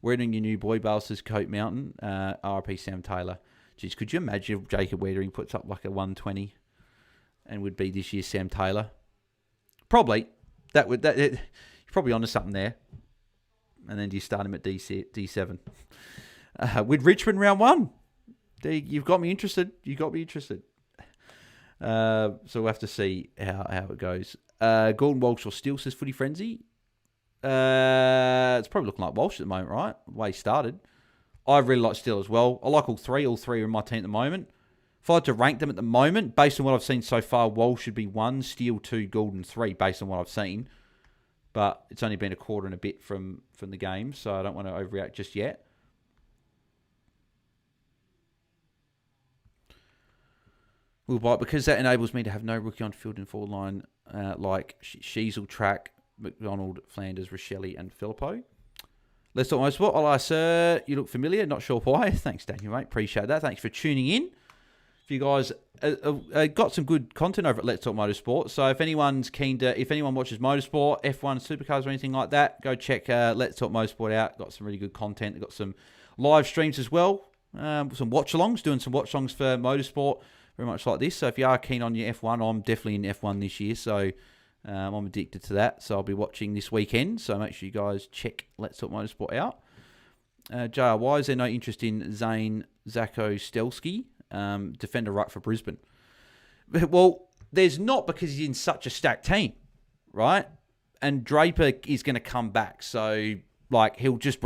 Wearing your new boy, Bals's Coat Mountain. RP Sam Taylor. Jeez, could you imagine if Jacob Wiedering puts up like a 120 and would be this year's Sam Taylor? Probably. You're probably onto something there. And then do you start him at D7? With Richmond round 1. You've got me interested. So we'll have to see how it goes. Gordon Walsh or Steele, says Footy Frenzy. It's probably looking like Walsh at the moment, right? The way he started. I really like Steele as well. I like all three. All three are in my team at the moment. If I had to rank them at the moment, based on what I've seen so far, Walsh should be 1, Steele 2, Gordon 3, based on what I've seen. But it's only been a quarter and a bit from the game, so I don't want to overreact just yet. We'll buy it because that enables me to have no rookie on field and forward line like Sheasel, Track, McDonald, Flanders, Rochelle, and Filippo. Let's talk motorsport. Hello, sir. You look familiar. Not sure why. Thanks, Daniel, mate. Appreciate that. Thanks for tuning in. If you guys got some good content over at Let's Talk Motorsport. So if anyone's keen to, if anyone watches motorsport, F1, supercars, or anything like that, go check Let's Talk Motorsport out. Got some really good content. They've got some live streams as well. Some watch-alongs, doing some watch-alongs for motorsport. Very much like this. So if you are keen on your F1, I'm definitely in F1 this year. So I'm addicted to that. So I'll be watching this weekend. So make sure you guys check Let's Talk Motorsport out. JR, why is there no interest in Zane Zako Stelsky, defender ruck for Brisbane? Well, there's not, because he's in such a stacked team, right? And Draper is going to come back. So like he'll just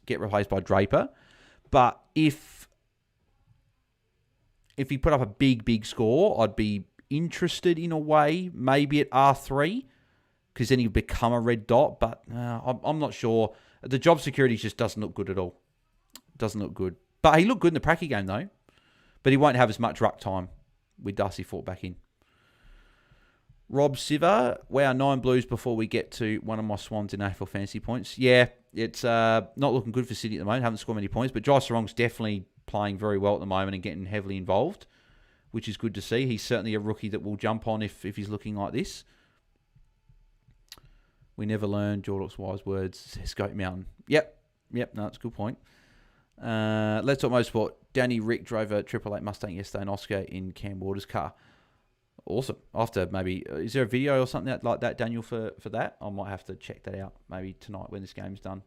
get replaced by Draper. But if he put up a big score, I'd be interested in a way, maybe at R3, because then he'd become a red dot. But I'm not sure. The job security just doesn't look good at all. Doesn't look good. But he looked good in the Pracky game, though. But he won't have as much ruck time with Darcy Fort back in. Rob Siver, wow, 9 blues before we get to one of my swans in AFL Fantasy points. Yeah, it's not looking good for Sydney at the moment. Haven't scored many points, but Jai Sarong's definitely playing very well at the moment and getting heavily involved. which is good to see. He's certainly a rookie that will jump on if he's looking like this. We never learn Jordox wise words, says Goat Mountain. Yep, no, that's a good point. Let's talk motorsport. Danny Rick drove a 888 Mustang yesterday and Oscar in Cam Waters' car. Awesome. After maybe, is there a video or something like that, Daniel, for that? I might have to check that out maybe tonight when this game's done.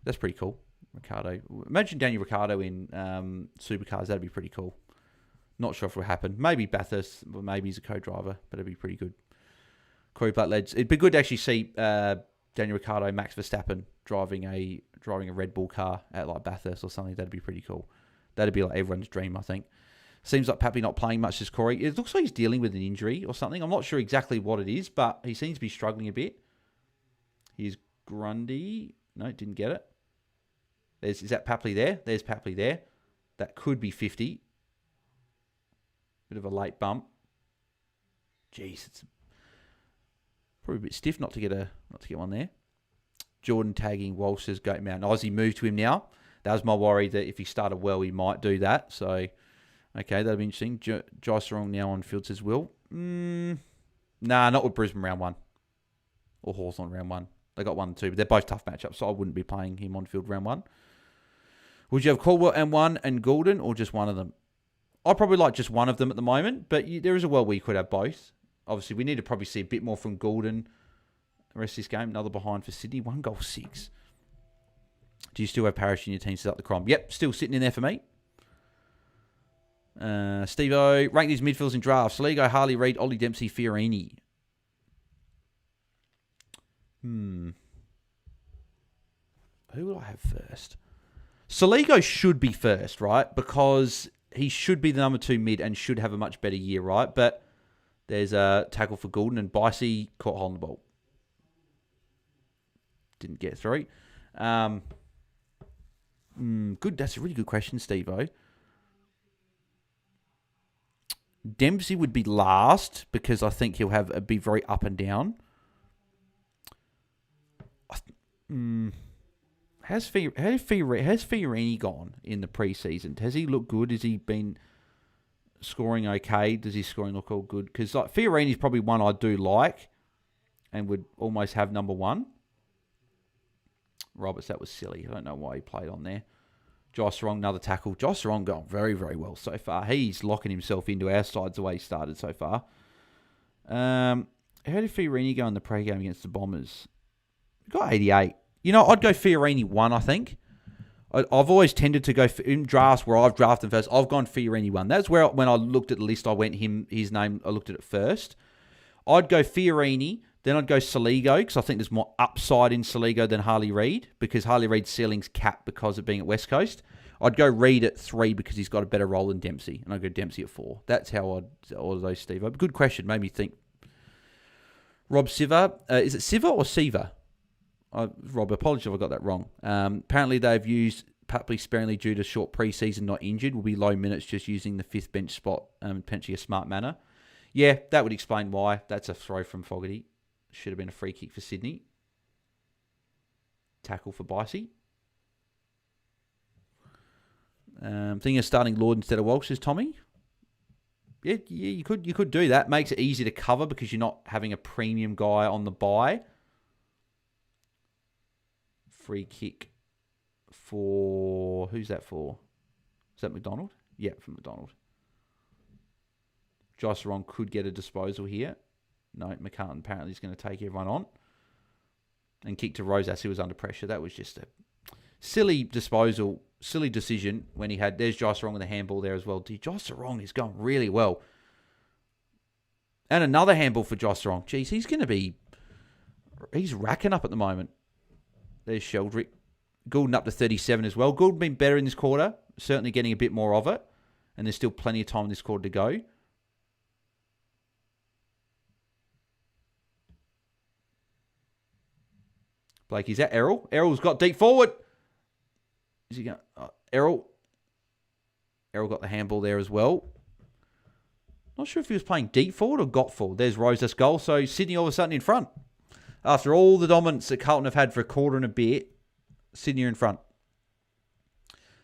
That's pretty cool. Ricardo. Imagine Daniel Ricciardo in supercars. That'd be pretty cool. Not sure if it will happen. Maybe Bathurst, or maybe he's a co-driver, but it'd be pretty good. Corey Blackledge. It'd be good to actually see Daniel Ricciardo, Max Verstappen driving a Red Bull car at like Bathurst or something. That'd be pretty cool. That'd be like everyone's dream, I think. Seems like Pappy not playing much as Corey. It looks like he's dealing with an injury or something. I'm not sure exactly what it is, but he seems to be struggling a bit. Here's Grundy. No, didn't get it. Is that Papley there? There's Papley there. That could be 50. Bit of a late bump. Jeez, it's probably a bit stiff not to get one there. Jordan tagging Walsh's Goat Mountain. Aussie moved to him now. That was my worry that if he started well, he might do that. So, okay, that'll be interesting. Josh Wrong now on field says Will. Nah, not with Brisbane round 1. Or Hawthorn round 1. They got 1 and 2, but they're both tough matchups, so I wouldn't be playing him on field round 1. Would you have Caldwell and 1 and Goulden, or just one of them? I probably like just one of them at the moment, but there is a world where you could have both. Obviously, we need to probably see a bit more from Goulden the rest of this game. Another behind for Sydney. 1 goal, 6. Do you still have Parrish in your team set up the Crom? Yep, still sitting in there for me. Steve-O, rank these midfields in drafts. Saligo, Harley Reid, Ollie Dempsey, Fiorini. Who would I have first? Saligo should be first, right? Because he should be the number 2 mid and should have a much better year, right? But there's a tackle for Goulden and Bicey caught holding the ball. Didn't get through. Good. That's a really good question, Steve-O. Dempsey would be last because I think he'll be very up and down. How's Fiorini gone in the preseason? Has he looked good? Has he been scoring okay? Does his scoring look all good? Because like, Fiorini's probably one I do like and would almost have number 1. Roberts, that was silly. I don't know why he played on there. Josh Sarong, another tackle. Josh Sarong going very, very well so far. He's locking himself into our sides the way he started so far. How did Fiorini go in the pre-game against the Bombers? He got 88. You know, I'd go Fiorini 1, I think. I've always tended to go in drafts where I've drafted first. I've gone Fiorini 1. That's where when I looked at the list, I went his name. I looked at it first. I'd go Fiorini. Then I'd go Saligo because I think there's more upside in Saligo than Harley Reid because Harley Reid's ceiling's capped because of being at West Coast. I'd go Reid at 3 because he's got a better role than Dempsey. And I'd go Dempsey at 4. That's how I'd order those, Steve. Good question. Made me think. Rob Siva. Is it Siva or Siva? Rob, apologies if I got that wrong. Apparently they've used Papley sparingly due to short preseason, not injured. Will be low minutes just using the 5th bench spot potentially a smart manner. Yeah, that would explain why. That's a throw from Fogarty. Should have been a free kick for Sydney. Tackle for Bicey. Thinking of starting Lord instead of Walsh, says Tommy. Yeah, you could do that. Makes it easy to cover because you're not having a premium guy on the bye. Free kick for... Who's that for? Is that McDonald? Yeah, from McDonald. Josh Sarong could get a disposal here. No, McCartan apparently is going to take everyone on. And kick to Rosas, who was under pressure. That was just a silly disposal, silly decision when he had... There's Josh Sarong with a handball there as well. Josh Sarong is going really well. And another handball for Josh Sarong. Jeez, he's going to be... He's racking up at the moment. There's Sheldrick. Goulden up to 37 as well. Goulden been better in this quarter. Certainly getting a bit more of it. And there's still plenty of time in this quarter to go. Blake, is that Errol? Errol's got deep forward. Is he going? Errol got the handball there as well. Not sure if he was playing deep forward or got forward. There's Rosas' goal. So Sydney all of a sudden in front. After all the dominance that Carlton have had for a quarter and a bit, Sydney are in front.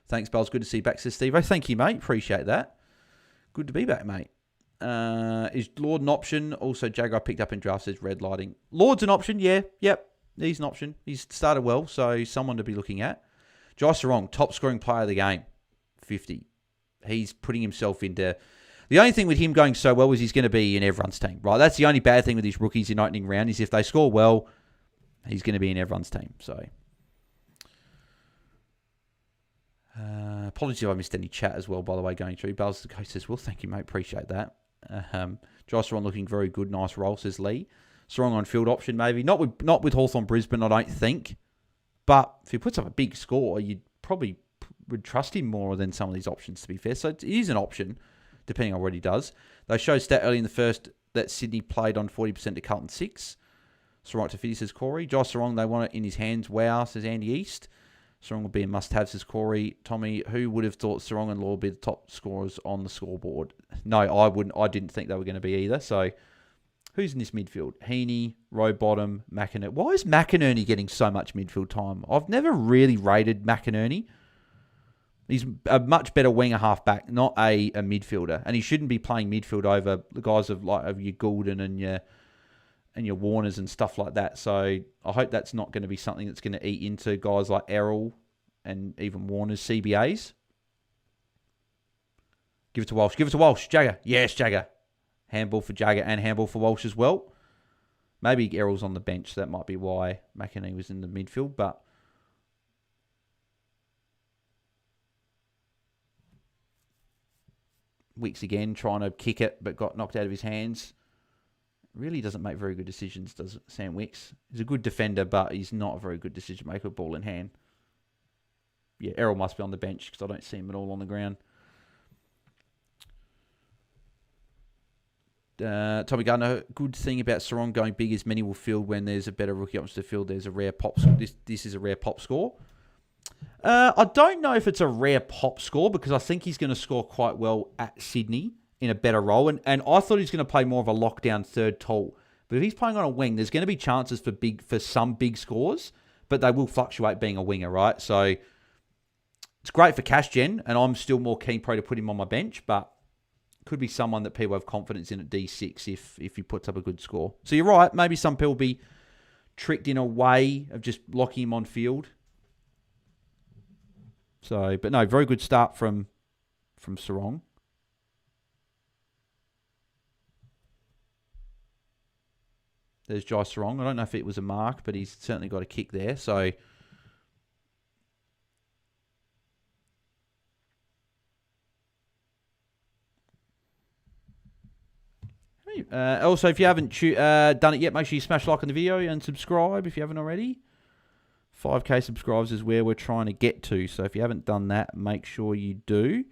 Thanks, Bells. Good to see you back, says Steve. Thank you, mate. Appreciate that. Good to be back, mate. Is Lord an option? Also, Jagger I picked up in draft says red lighting. Lord's an option, yeah. Yep, he's an option. He's started well, so someone to be looking at. Josh Sarong, top scoring player of the game, 50. He's putting himself into... The only thing with him going so well is he's going to be in everyone's team, right? That's the only bad thing with these rookies in opening round is if they score well, he's going to be in everyone's team. So, apologies if I missed any chat as well, by the way, going through. BAILSDT says, well, thank you, mate. Appreciate that. Josh Sarong looking very good. Nice roll, says Lee. Sarong on field option, maybe. Not with Hawthorn Brisbane, I don't think. But if he puts up a big score, you probably would trust him more than some of these options, to be fair. So it is an option, depending on what he does. They showed stat early in the first that Sydney played on 40% to Carlton 6. Sarong to 50, says Corey. Josh Sarong, they want it in his hands. Wow, says Andy East. Sarong will be a must-have, says Corey. Tommy, who would have thought Sarong and Law would be the top scorers on the scoreboard? No, I wouldn't. I didn't think they were going to be either. So, who's in this midfield? Heaney, Rowbottom, McInerney. Why is McInerney getting so much midfield time? I've never really rated McInerney. He's a much better winger halfback, not a midfielder. And he shouldn't be playing midfield over the guys of your Goulden and your Warners and stuff like that. So I hope that's not going to be something that's going to eat into guys like Errol and even Warner's CBAs. Give it to Walsh. Give it to Walsh. Jagger. Yes, Jagger. Handball for Jagger and handball for Walsh as well. Maybe Errol's on the bench. So that might be why McInerney was in the midfield. But Wicks again trying to kick it but got knocked out of his hands. Really doesn't make very good decisions, does Sam Wicks? He's a good defender, but he's not a very good decision maker with ball in hand. Yeah, Errol must be on the bench because I don't see him at all on the ground. Tommy Gardner, good thing about Sarong going big is many will field when there's a better rookie option to field. There's a rare pop score. This is a rare pop score. I don't know if it's a rare pop score because I think he's going to score quite well at Sydney in a better role. And I thought he was going to play more of a lockdown third tall. But if he's playing on a wing, there's going to be chances for some big scores, but they will fluctuate being a winger, right? So it's great for cash gen, and I'm still more keen probably to put him on my bench, but could be someone that people have confidence in at D6 if he puts up a good score. So you're right, maybe some people will be tricked in a way of just locking him on field. So, but no, very good start from Sarong. There's Josh Sarong. I don't know if it was a mark, but he's certainly got a kick there. So, also, if you haven't done it yet, make sure you smash like on the video and subscribe if you haven't already. 5K subscribers is where we're trying to get to. So if you haven't done that, make sure you do.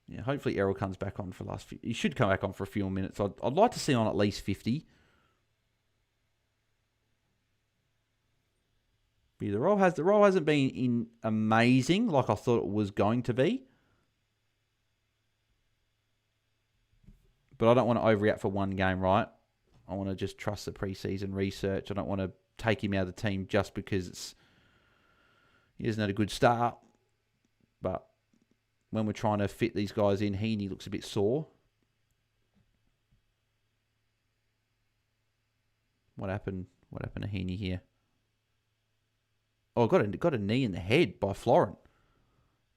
Yeah, hopefully Errol comes back on for the last few. He should come back on for a few more minutes. I'd like to see on at least 50. But the role hasn't been amazing like I thought it was going to be. But I don't want to overreact for one game, right? I want to just trust the preseason research. I don't want to take him out of the team just because he hasn't had a good start. But when we're trying to fit these guys in, Heaney looks a bit sore. What happened? What happened to Heaney here? Oh, got a knee in the head by Florent.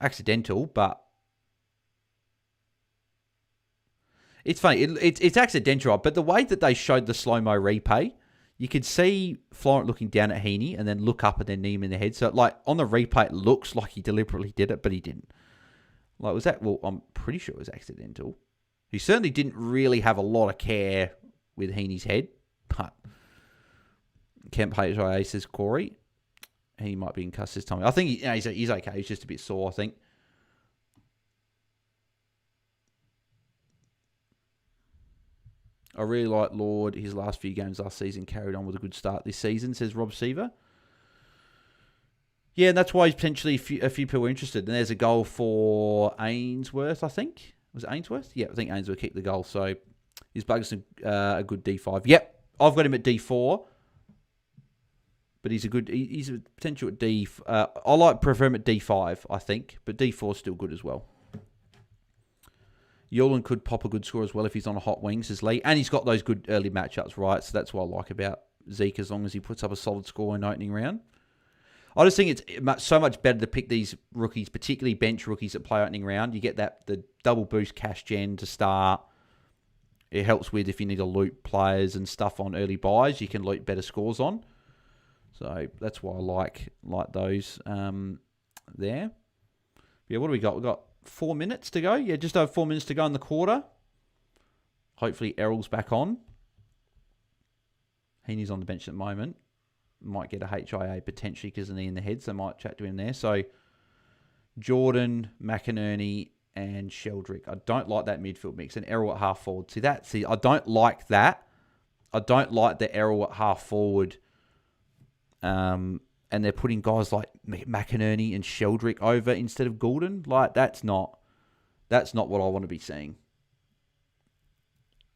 Accidental, but it's funny. It's accidental, but the way that they showed the slow-mo replay, you could see Florent looking down at Heaney and then look up and then knee him in the head. So, like, on the replay, it looks like he deliberately did it, but he didn't. Like, was that... Well, I'm pretty sure it was accidental. He certainly didn't really have a lot of care with Heaney's head, but Kemp HIA says Corey. He might be in cuss this time. I think he's okay. He's just a bit sore, I think. I really like Lord. His last few games last season carried on with a good start this season, says Rob Seaver. Yeah, and that's why he's potentially a few people are interested. And there's a goal for Ainsworth, I think. Was it Ainsworth? Yeah, I think Ainsworth kicked the goal. So his Bugs a good D5. Yep. I've got him at D4, but he's a potential at D. I prefer him at D5, I think, but D4 is still good as well. Yolan could pop a good score as well if he's on a hot wing, says Lee. And he's got those good early matchups, right? So that's what I like about Zeke, as long as he puts up a solid score in opening round. I just think it's so much better to pick these rookies, particularly bench rookies that play opening round. You get the double boost cash gen to start. It helps with if you need to loot players and stuff on early buys, you can loot better scores on. So that's why I like those there. Yeah, what do we got? We've got 4 minutes to go. Yeah, just over 4 minutes to go in the quarter. Hopefully Errol's back on. Heaney's on the bench at the moment. Might get a HIA potentially because of the knee in the head, so might chat to him there. So Jordan, McInerney, and Sheldrick. I don't like that midfield mix. And Errol at half forward. See, I don't like that. I don't like the Errol at half forward. And they're putting guys like McInerney and Sheldrick over instead of Goulden. Like, that's not what I want to be seeing.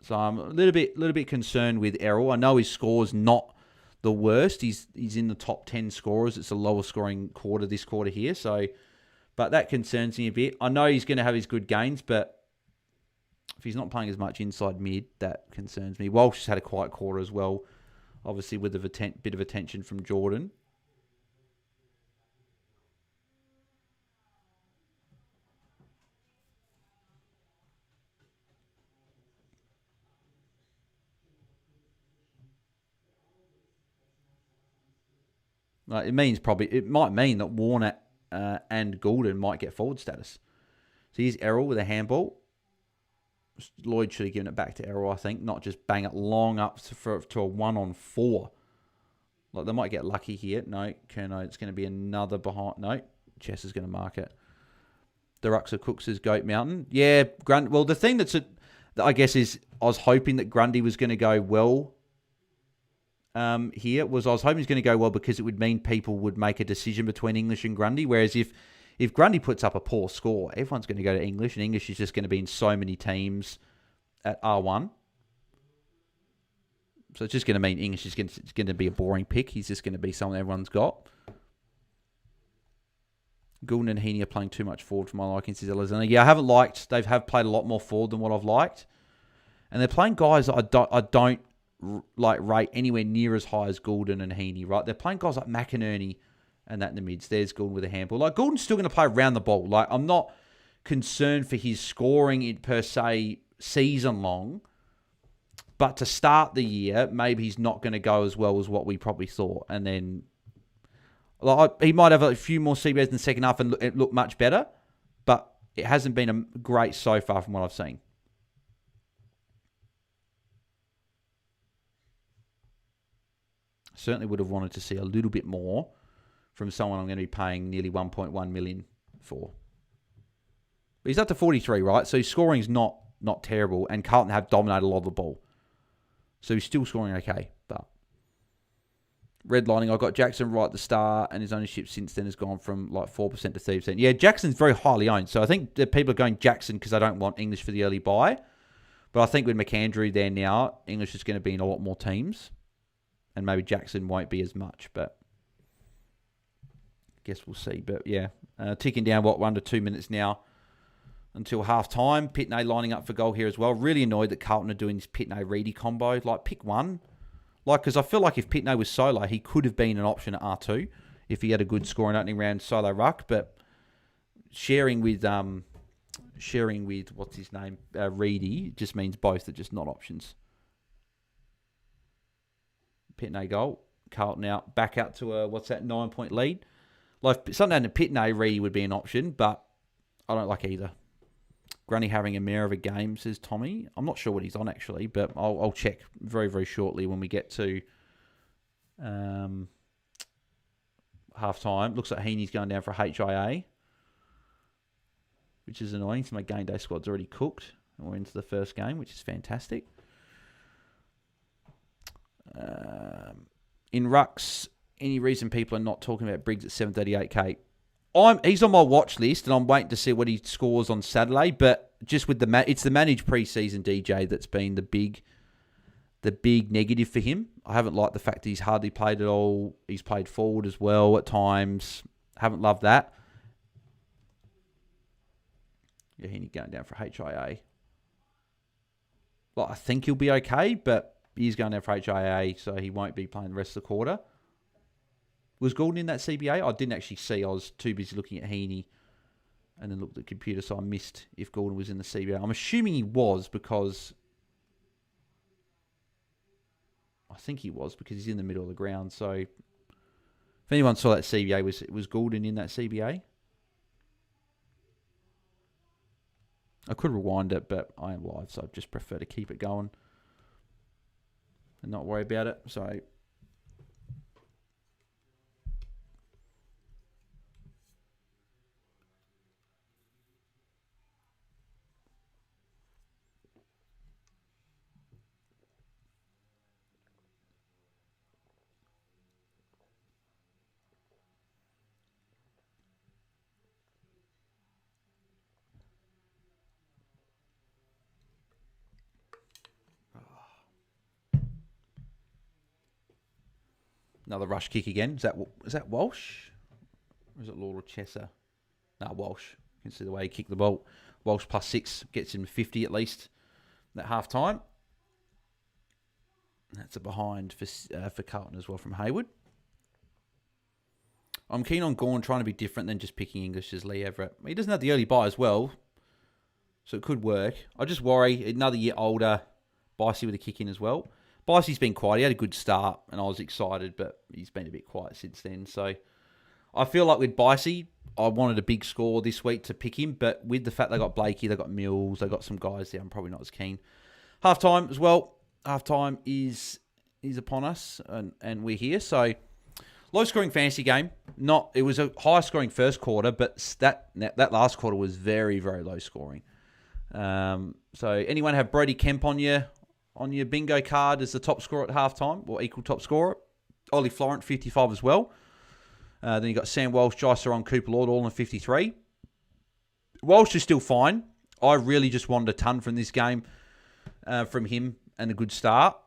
So I'm a little bit concerned with Errol. I know his score's not the worst. He's in the top 10 scorers. It's the lowest scoring quarter this quarter here. So, but that concerns me a bit. I know he's going to have his good gains, but if he's not playing as much inside mid, that concerns me. Walsh has had a quiet quarter as well, obviously with a bit of attention from Jordan. It might mean that Warner and Goulden might get forward status. So here's Errol with a handball. Lloyd should have given it back to Errol, I think, not just bang it long up to a 1-on-4. Like, they might get lucky here. No, Kerno, it's going to be another behind. No, Chess is going to mark it. Deruxa Cooks is Goat Mountain. Yeah, well, the thing that I guess is I was hoping that Grundy was going to go well here. I was hoping he was going to go well because it would mean people would make a decision between English and Grundy. Whereas if Grundy puts up a poor score, everyone's going to go to English, and English is just going to be in so many teams at R1. So it's just going to mean English is going to be a boring pick. He's just going to be someone everyone's got. Goulden and Heaney are playing too much forward for my liking, says Alexander. Yeah, I haven't liked. They have played a lot more forward than what I've liked, and they're playing guys that I don't like rate anywhere near as high as Goulden and Heaney. Right? They're playing guys like McInerney and that in the mids. There's Goulden with a handball. Like, Goulden's still going to play around the ball. Like, I'm not concerned for his scoring per se season long. But to start the year, maybe he's not going to go as well as what we probably thought. And then he might have a few more CBAs in the second half and look much better. But it hasn't been great so far from what I've seen. Certainly would have wanted to see a little bit more from someone I'm going to be paying nearly 1.1 million for. But he's up to 43, right? So his scoring's not terrible. And Carlton have dominated a lot of the ball. So he's still scoring okay, but redlining, I got Jackson right at the start, and his ownership since then has gone from like 4% to 30%. Yeah, Jackson's very highly owned, so I think that people are going Jackson because they don't want English for the early buy. But I think with McAndrew there now, English is going to be in a lot more teams, and maybe Jackson won't be as much, but I guess we'll see. But yeah, ticking down, under 2 minutes now until half-time. Pitney lining up for goal here as well. Really annoyed that Carlton are doing this Pitney-Reedy combo. Like, pick one. Like, because I feel like if Pitney was solo, he could have been an option at R2 if he had a good score in opening round solo ruck. But sharing with what's his name, Reedy, just means both are just not options. Pitney goal. Carlton out. Back out to a, 9-point lead. Like, something to Pitney, Reedy would be an option, but I don't like either. Grundy having a mare of a game, says Tommy. I'm not sure what he's on, actually, but I'll check very, very shortly when we get to half-time. Looks like Heaney's going down for a HIA, which is annoying. So my game day squad's already cooked, and we're into the first game, which is fantastic. In rucks, any reason people are not talking about Briggs at 738k? He's on my watch list, and I'm waiting to see what he scores on Saturday. But just with it's the managed preseason DJ that's been the big the big negative for him. I haven't liked the fact that he's hardly played at all. He's played forward as well at times. Haven't loved that. Yeah, he's going down for HIA. Well, I think he'll be okay, but he's going down for HIA, so he won't be playing the rest of the quarter. Was Gordon in that CBA? I didn't actually see. I was too busy looking at Heaney and then looked at the computer, so I missed if Gordon was in the CBA. I'm assuming he was because... I think he was because he's in the middle of the ground. So if anyone saw that CBA, was Gordon in that CBA? I could rewind it, but I am live, so I just prefer to keep it going and not worry about it. So another rush kick again. Is that Walsh? Or is it Laura Chesser? No, Walsh. You can see the way he kicked the ball. Walsh +6 gets him 50 at least at half time. That's a behind for Carlton as well from Hayward. I'm keen on Gawn trying to be different than just picking English as Lee Everett. He doesn't have the early buy as well, so it could work. I just worry, another year older, Bicey with a kick in as well. Bicey's been quiet. He had a good start, and I was excited, but he's been a bit quiet since then. So I feel like with Bicey, I wanted a big score this week to pick him, but with the fact they got Blakey, they got Mills, they got some guys there, I'm probably not as keen. Half-time as well. Half-time is upon us, and we're here. So low-scoring fantasy game. It was a high-scoring first quarter, but that last quarter was very, very low-scoring. So anyone have Brody Kemp on your bingo card as the top scorer at halftime, or equal top scorer? Ollie Florent, 55 as well. Then you got Sam Walsh, Jai Sarong, Cooper Lord, all in 53. Walsh is still fine. I really just wanted a ton from this game, from him, and a good start.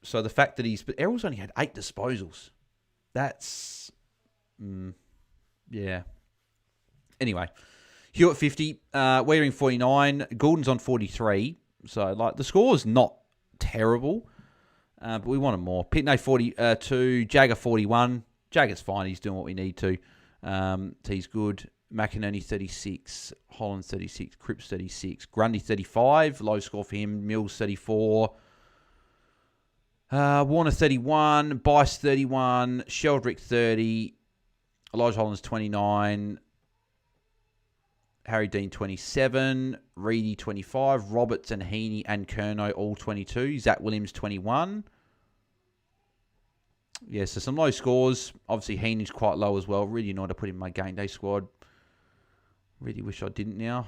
So the fact that but Errol's only had 8 disposals. That's, yeah. Anyway, Hewitt 50, Wearing 49, Gordon's on 43. So like the score's not terrible, but we wanted more. Pitney 42, Jagger 41. Jagger's fine. He's doing what we need to. He's good. McInerney 36, Holland 36, Cripps 36, Grundy 35. Low score for him. Mills 34. Warner 31, Bice 31, Sheldrick 30, Elijah Hollands 29, Harry Dean 27, Reedy 25, Roberts and Heaney and Kerno all 22, Zach Williams 21. Yeah, so some low scores. Obviously Heaney's quite low as well. Really annoyed to put him in my game day squad. Really wish I didn't now.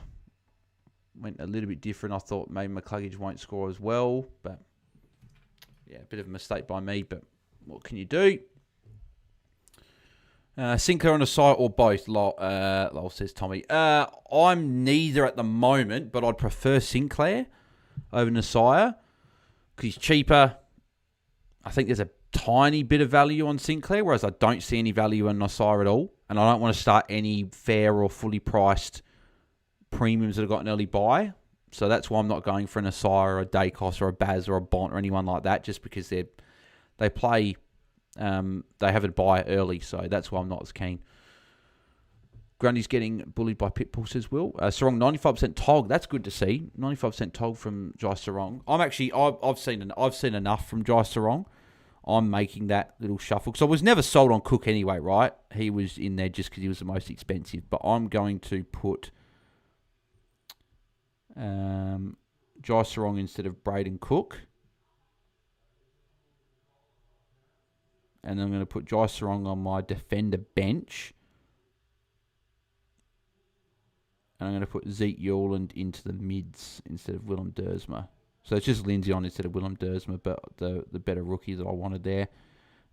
Went a little bit different. I thought maybe McCluggage won't score as well, but yeah, a bit of a mistake by me, but what can you do? Sinclair on the site or both? Lol says Tommy. I'm neither at the moment, but I'd prefer Sinclair over Nasiah because he's cheaper. I think there's a tiny bit of value on Sinclair, whereas I don't see any value in Nasiah at all. And I don't want to start any fair or fully priced premiums that have got an early buy. So that's why I'm not going for an Asai or a Dacos or a Baz or a Bont or anyone like that, just because they play, they have a buy early, so that's why I'm not as keen. Grundy's getting bullied by Pitbull, says Will. Sarong, 95% tog. That's good to see. 95% tog from Jai Sarong. I've seen enough from Jai Sarong. I'm making that little shuffle. Because I was never sold on Cook anyway, right? He was in there just because he was the most expensive. But I'm going to put Jai Sarong instead of Braden Cook. And I'm going to put Jai Sarong on my defender bench. And I'm going to put Zeke Yewland into the mids instead of Willem Dersma. So it's just Lindsay on instead of Willem Dersma, but the better rookie that I wanted there.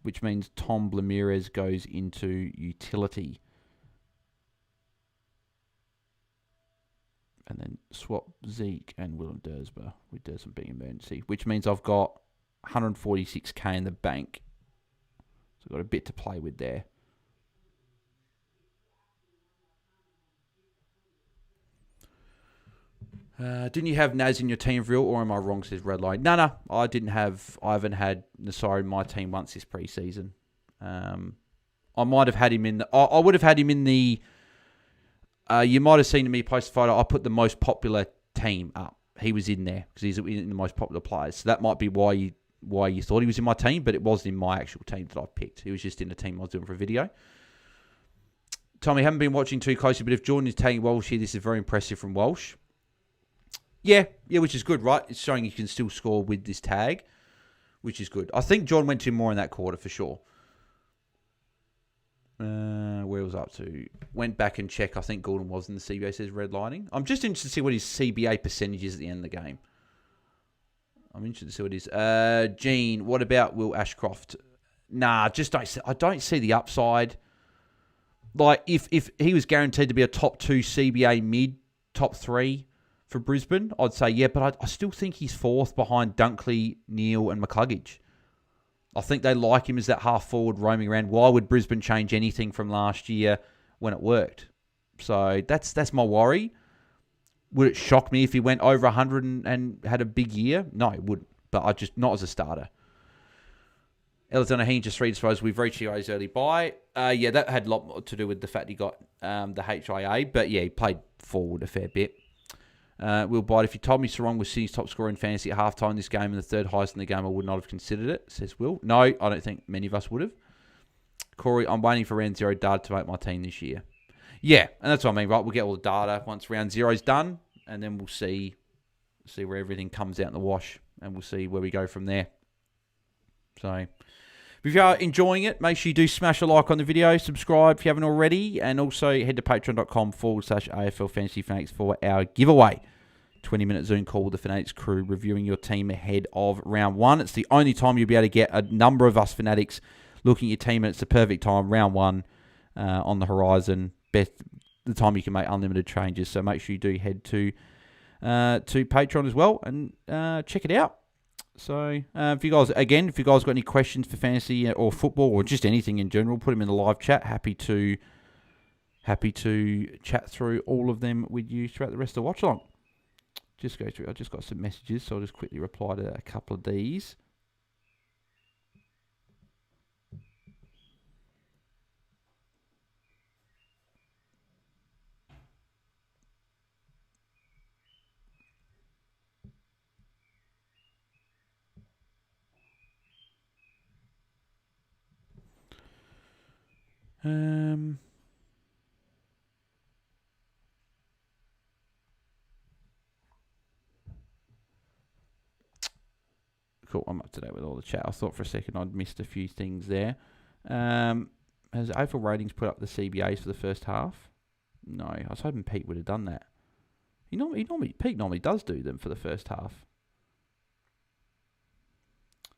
Which means Tom Blamirez goes into utility. And then swap Zeke and Willem Dersma with Dersma being emergency. Which means I've got 146k in the bank. So got a bit to play with there. Didn't you have Naz in your team for real, or am I wrong, says Redline? No, I haven't had Nassar in my team once this preseason. I might have had him in I would have had him in the... you might have seen me post a photo. I put the most popular team up. He was in there because he's in the most popular players. So that might be why you thought he was in my team, but it wasn't in my actual team that I picked. He was just in the team I was doing for a video. Tommy, haven't been watching too closely, but if Jordan is taking Walsh here, this is very impressive from Walsh. Yeah, which is good, right? It's showing you can still score with this tag, which is good. I think John went 2 more in that quarter for sure. Where was I up to? Went back and checked. I think Gordon was in the CBA, says redlining. I'm just interested to see what his CBA percentage is at the end of the game. I'm interested to see what it is. Gene, what about Will Ashcroft? Nah, I don't see the upside. Like, if he was guaranteed to be a top 2 CBA mid, top 3 for Brisbane, I'd say yeah, but I still think he's 4th behind Dunkley, Neal and McCluggage. I think they like him as that half forward roaming around. Why would Brisbane change anything from last year when it worked? So that's my worry. Would it shock me if he went over 100 and had a big year? No, it wouldn't. But not as a starter. Alexander Heen just reads, suppose we've reached his early buy. Yeah, that had a lot more to do with the fact he got the HIA. But yeah, he played forward a fair bit. Will Bite, if you told me Sarong was Sydney's top scorer in fantasy at halftime this game and the 3rd highest in the game, I would not have considered it, says Will. No, I don't think many of us would have. Corey, I'm waiting for round 0 data to make my team this year. Yeah, and that's what I mean, right? We'll get all the data once round 0's done, and then we'll see where everything comes out in the wash, and we'll see where we go from there. So, if you are enjoying it, make sure you do smash a like on the video, subscribe if you haven't already, and also head to patreon.com/AFL Fantasy Fanatics for our giveaway. 20-minute Zoom call with the Fanatics crew reviewing your team ahead of round 1. It's the only time you'll be able to get a number of us Fanatics looking at your team, and it's the perfect time, round 1 on the horizon. The time you can make unlimited changes. So make sure you do head to Patreon as well and check it out. So if you guys got any questions for fantasy or football or just anything in general, put them in the live chat. Happy to chat through all of them with you throughout the rest of Watchalong. Just go through. I just got some messages, so I'll just quickly reply to a couple of these. Cool, I'm up to date with all the chat. I thought for a second I'd missed a few things there. Has AFL Ratings put up the CBAs for the first half? No, I was hoping Pete would have done that. Pete normally does do them for the first half.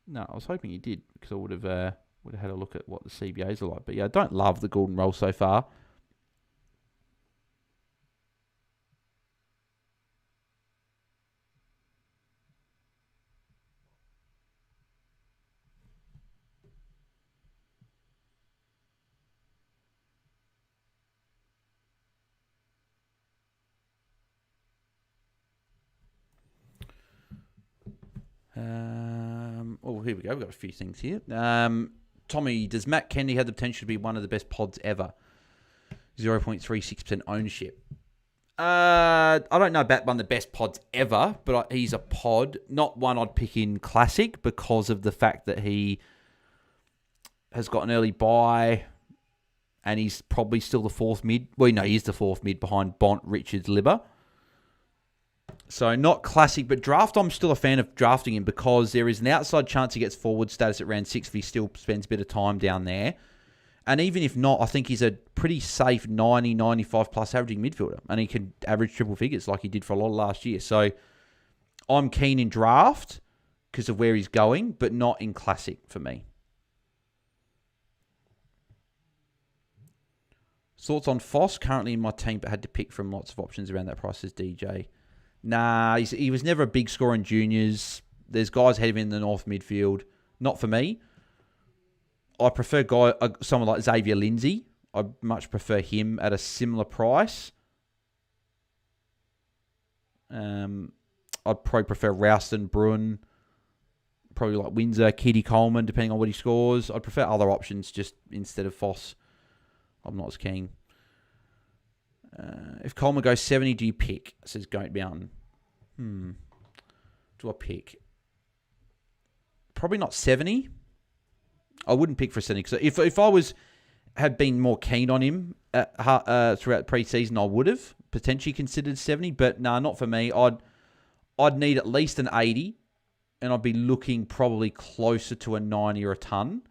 No, I was hoping he did because I would have had a look at what the CBAs are like. But yeah, I don't love the golden roll so far. Here we go. We've got a few things here. Tommy, does Matt Kennedy have the potential to be one of the best pods ever? 0.36% ownership. I don't know about one of the best pods ever, but he's a pod. Not one I'd pick in Classic because of the fact that he has got an early buy and he's probably still the 4th mid. Well, no, he's the 4th mid behind Bont, Richards, Libber. So not Classic, but draft, I'm still a fan of drafting him because there is an outside chance he gets forward status at round 6 if he still spends a bit of time down there. And even if not, I think he's a pretty safe 90, 95 plus averaging midfielder. And he can average triple figures like he did for a lot of last year. So I'm keen in draft because of where he's going, but not in Classic for me. Thoughts on Foss? Currently in my team, but had to pick from lots of options around that price as DJ. Nah, he was never a big scorer in juniors. There's guys ahead of him in the North midfield. Not for me. I prefer someone like Xavier Lindsay. I much prefer him at a similar price. I'd probably prefer Rouston, Bruin, probably like Windsor, Kitty Coleman, depending on what he scores. I'd prefer other options just instead of Foss. I'm not as keen. If Coleman goes 70, do you pick? Says Goat Mountain. Do I pick? Probably not 70. I wouldn't pick for 70 because if I had been more keen on him throughout the preseason, I would have potentially considered 70. But no, not for me. I'd need at least an 80, and I'd be looking probably closer to a 90 or a ton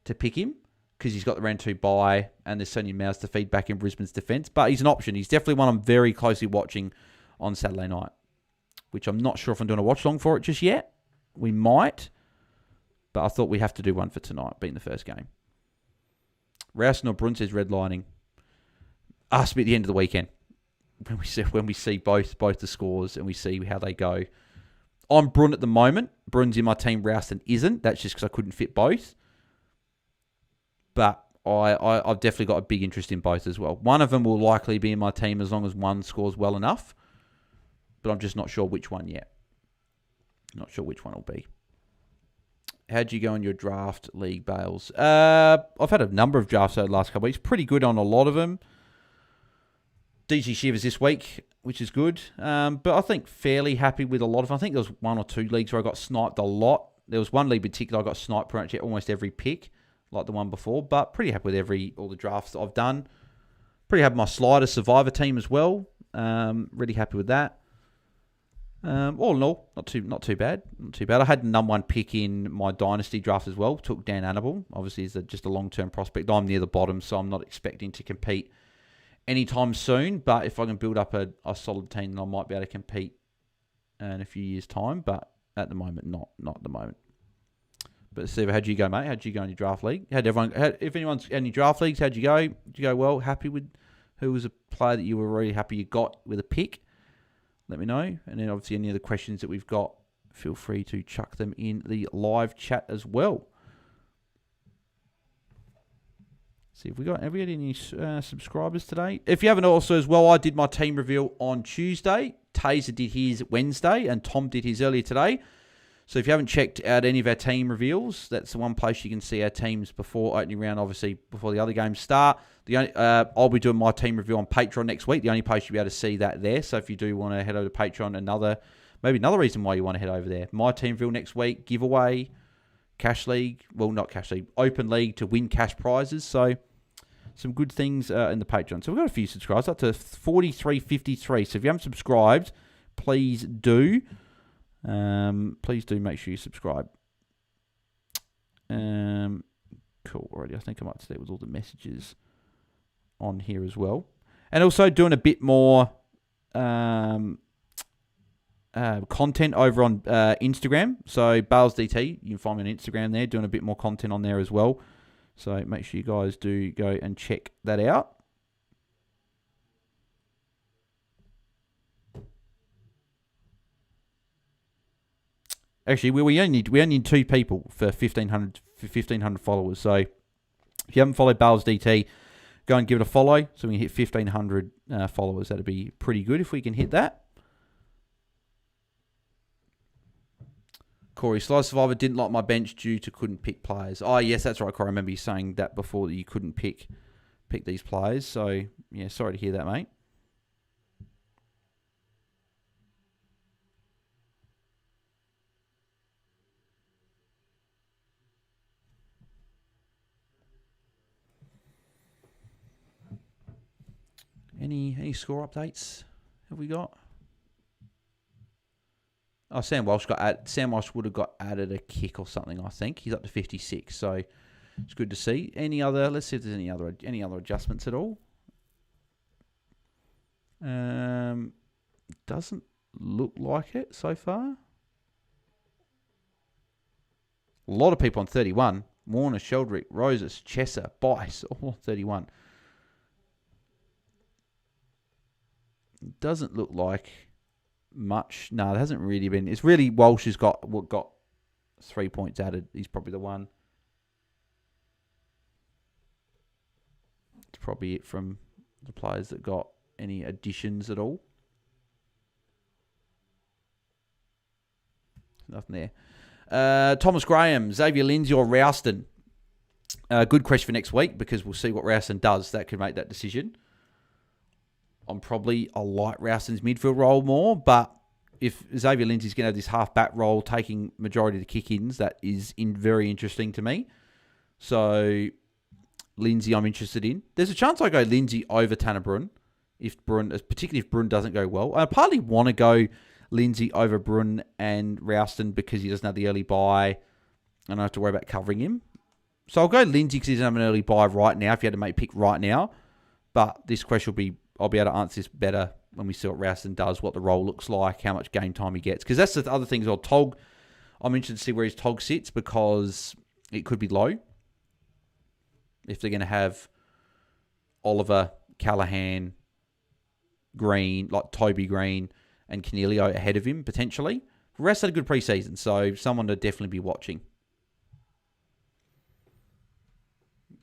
to pick him because he's got the round 2 bye and there's so many mouths to feed back in Brisbane's defence. But he's an option. He's definitely one I'm very closely watching on Saturday night, which I'm not sure if I'm doing a watch-along for it just yet. We might, but I thought we have to do one for tonight, being the first game. Rouston or Brun says redlining. Ask me at the end of the weekend when we see both the scores and we see how they go. I'm Brun at the moment. Brun's in my team. Rouston isn't. That's just because I couldn't fit both. But I've definitely got a big interest in both as well. One of them will likely be in my team as long as one scores well enough. But I'm just not sure which one yet. Not sure which one will be. How'd you go in your draft league, Bales? I've had a number of drafts over the last couple of weeks. Pretty good on a lot of them. DG Shivers this week, which is good. But I think fairly happy with a lot of them. I think there was 1 or 2 leagues where I got sniped a lot. There was one league in particular I got sniped pretty much almost every pick, like the one before. But pretty happy with all the drafts that I've done. Pretty happy with my slider survivor team as well. Really happy with that. All in all, not too bad. Not too bad. I had the number 1 pick in my dynasty draft as well. Took Dan Annable. Obviously, he's just a long-term prospect. I'm near the bottom, so I'm not expecting to compete anytime soon. But if I can build up a solid team, then I might be able to compete in a few years' time. But at the moment, not at the moment. But Steve, how'd you go, mate? How'd you go in your draft league? If anyone's in any draft leagues, how'd you go? Did you go well? Happy with who was a player that you were really happy you got with a pick? Let me know. And then obviously any other questions that we've got, feel free to chuck them in the live chat as well. See if we had any subscribers today. If you haven't also as well, I did my team reveal on Tuesday. Taezer did his Wednesday and Tom did his earlier today. So if you haven't checked out any of our team reveals, that's the one place you can see our teams before opening round, obviously before the other games start. I'll be doing my team review on Patreon next week. The only place you'll be able to see that there. So if you do want to head over to Patreon, maybe another reason why you want to head over there. My team reveal next week, giveaway, cash league. Well, not cash league, open league to win cash prizes. So some good things in the Patreon. So we've got a few subscribers, up to 43.53. So if you haven't subscribed, please do. Please do make sure you subscribe. Cool. Already, I think I'm up to date with all the messages on here as well. And also doing a bit more content over on Instagram. So BAILSDT, you can find me on Instagram there, doing a bit more content on there as well. So make sure you guys do go and check that out. Actually, we only need 2 people for 1,500 followers. So if you haven't followed BAILSDT, go and give it a follow so we can hit 1,500 followers. That'd be pretty good if we can hit that. Corey, Slice Survivor didn't like my bench due to couldn't pick players. Oh, yes, that's right, Corey. I remember you saying that before, that you couldn't pick these players. So, yeah, sorry to hear that, mate. Any score updates have we got? Oh, Sam Walsh would have got added a kick or something, I think. He's up to 56, so it's good to see. Let's see if there's any other adjustments at all. Doesn't look like it so far. A lot of people on 31. Warner, Sheldrick, Roses, Chesser, Bice, all on 31. Doesn't look like much. No, there hasn't really been. It's really Walsh has got 3 points added. He's probably the one. It's probably it from the players that got any additions at all. Nothing there. Thomas Graham, Xavier Lindsay or Rouston? Good question for next week because we'll see what Rouston does. That could make that decision. I like Rouston's midfield role more, but if Xavier Lindsay's going to have this half-back role taking majority of the kick-ins, that is very interesting to me. So, Lindsay I'm interested in. There's a chance I go Lindsay over Tanner Brun, particularly if Brun doesn't go well. I partly want to go Lindsay over Brun and Rouston because he doesn't have the early bye and I don't have to worry about covering him. So I'll go Lindsay because he doesn't have an early bye right now if you had to make a pick right now. But this question I'll be able to answer this better when we see what Rouston does, what the role looks like, how much game time he gets. Because that's the other thing as well. Tog, I'm interested to see where his Tog sits because it could be low. If they're going to have Oliver, Callahan, Green, like Toby Green and Canelio ahead of him, potentially. The rest had a good preseason, so someone to definitely be watching.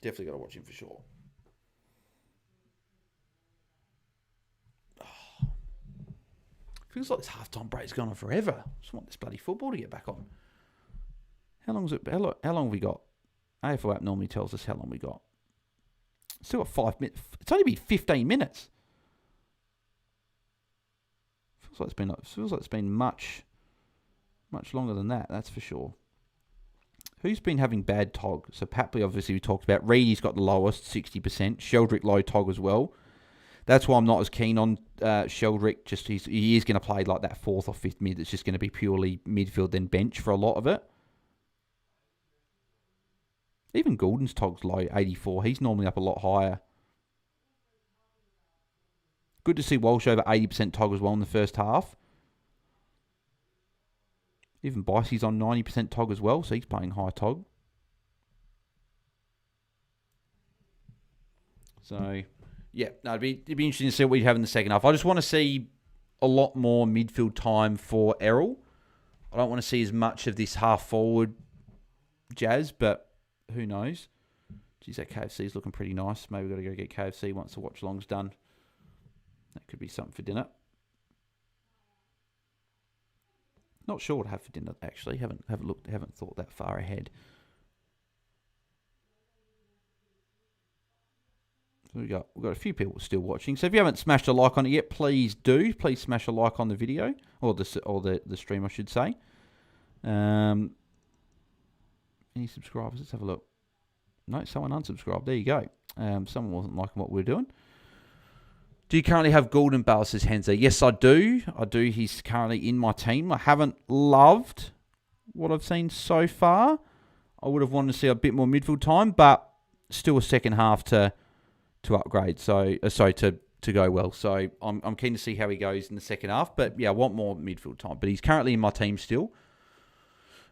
Definitely got to watch him for sure. Feels like this halftime break's gone on forever. I just want this bloody football to get back on. How long have we got? AFL app normally tells us how long we got. Still got 5 minutes. It's only been 15 minutes. Feels like it's been much longer than that. That's for sure. Who's been having bad Tog? So Papley, obviously, we talked about. Reedy's got the lowest, 60%. Sheldrick low Tog as well. That's why I'm not as keen on Sheldrick. Just he is going to play like that 4th or 5th mid. It's just going to be purely midfield then bench for a lot of it. Even Goulden's Tog's low, 84. He's normally up a lot higher. Good to see Walsh over 80% Tog as well in the first half. Even Bicey's on 90% Tog as well, so he's playing high Tog. So, yeah, no, it'd be interesting to see what we have in the second half. I just want to see a lot more midfield time for Errol. I don't want to see as much of this half-forward jazz, but who knows? Geez, that KFC's looking pretty nice. Maybe we've got to go get KFC once the watch-along's done. That could be something for dinner. Not sure what to have for dinner, actually. Haven't thought that far ahead. So we've got a few people still watching. So if you haven't smashed a like on it yet, please do. Please smash a like on the video or the stream, I should say. Any subscribers? Let's have a look. No, someone unsubscribed. There you go. Someone wasn't liking what we're doing. Do you currently have Goulden Bale, says Henzer? Yes, I do. He's currently in my team. I haven't loved what I've seen so far. I would have wanted to see a bit more midfield time, but still a second half to upgrade. So, to go well. So I'm keen to see how he goes in the second half. But yeah, I want more midfield time. But he's currently in my team still.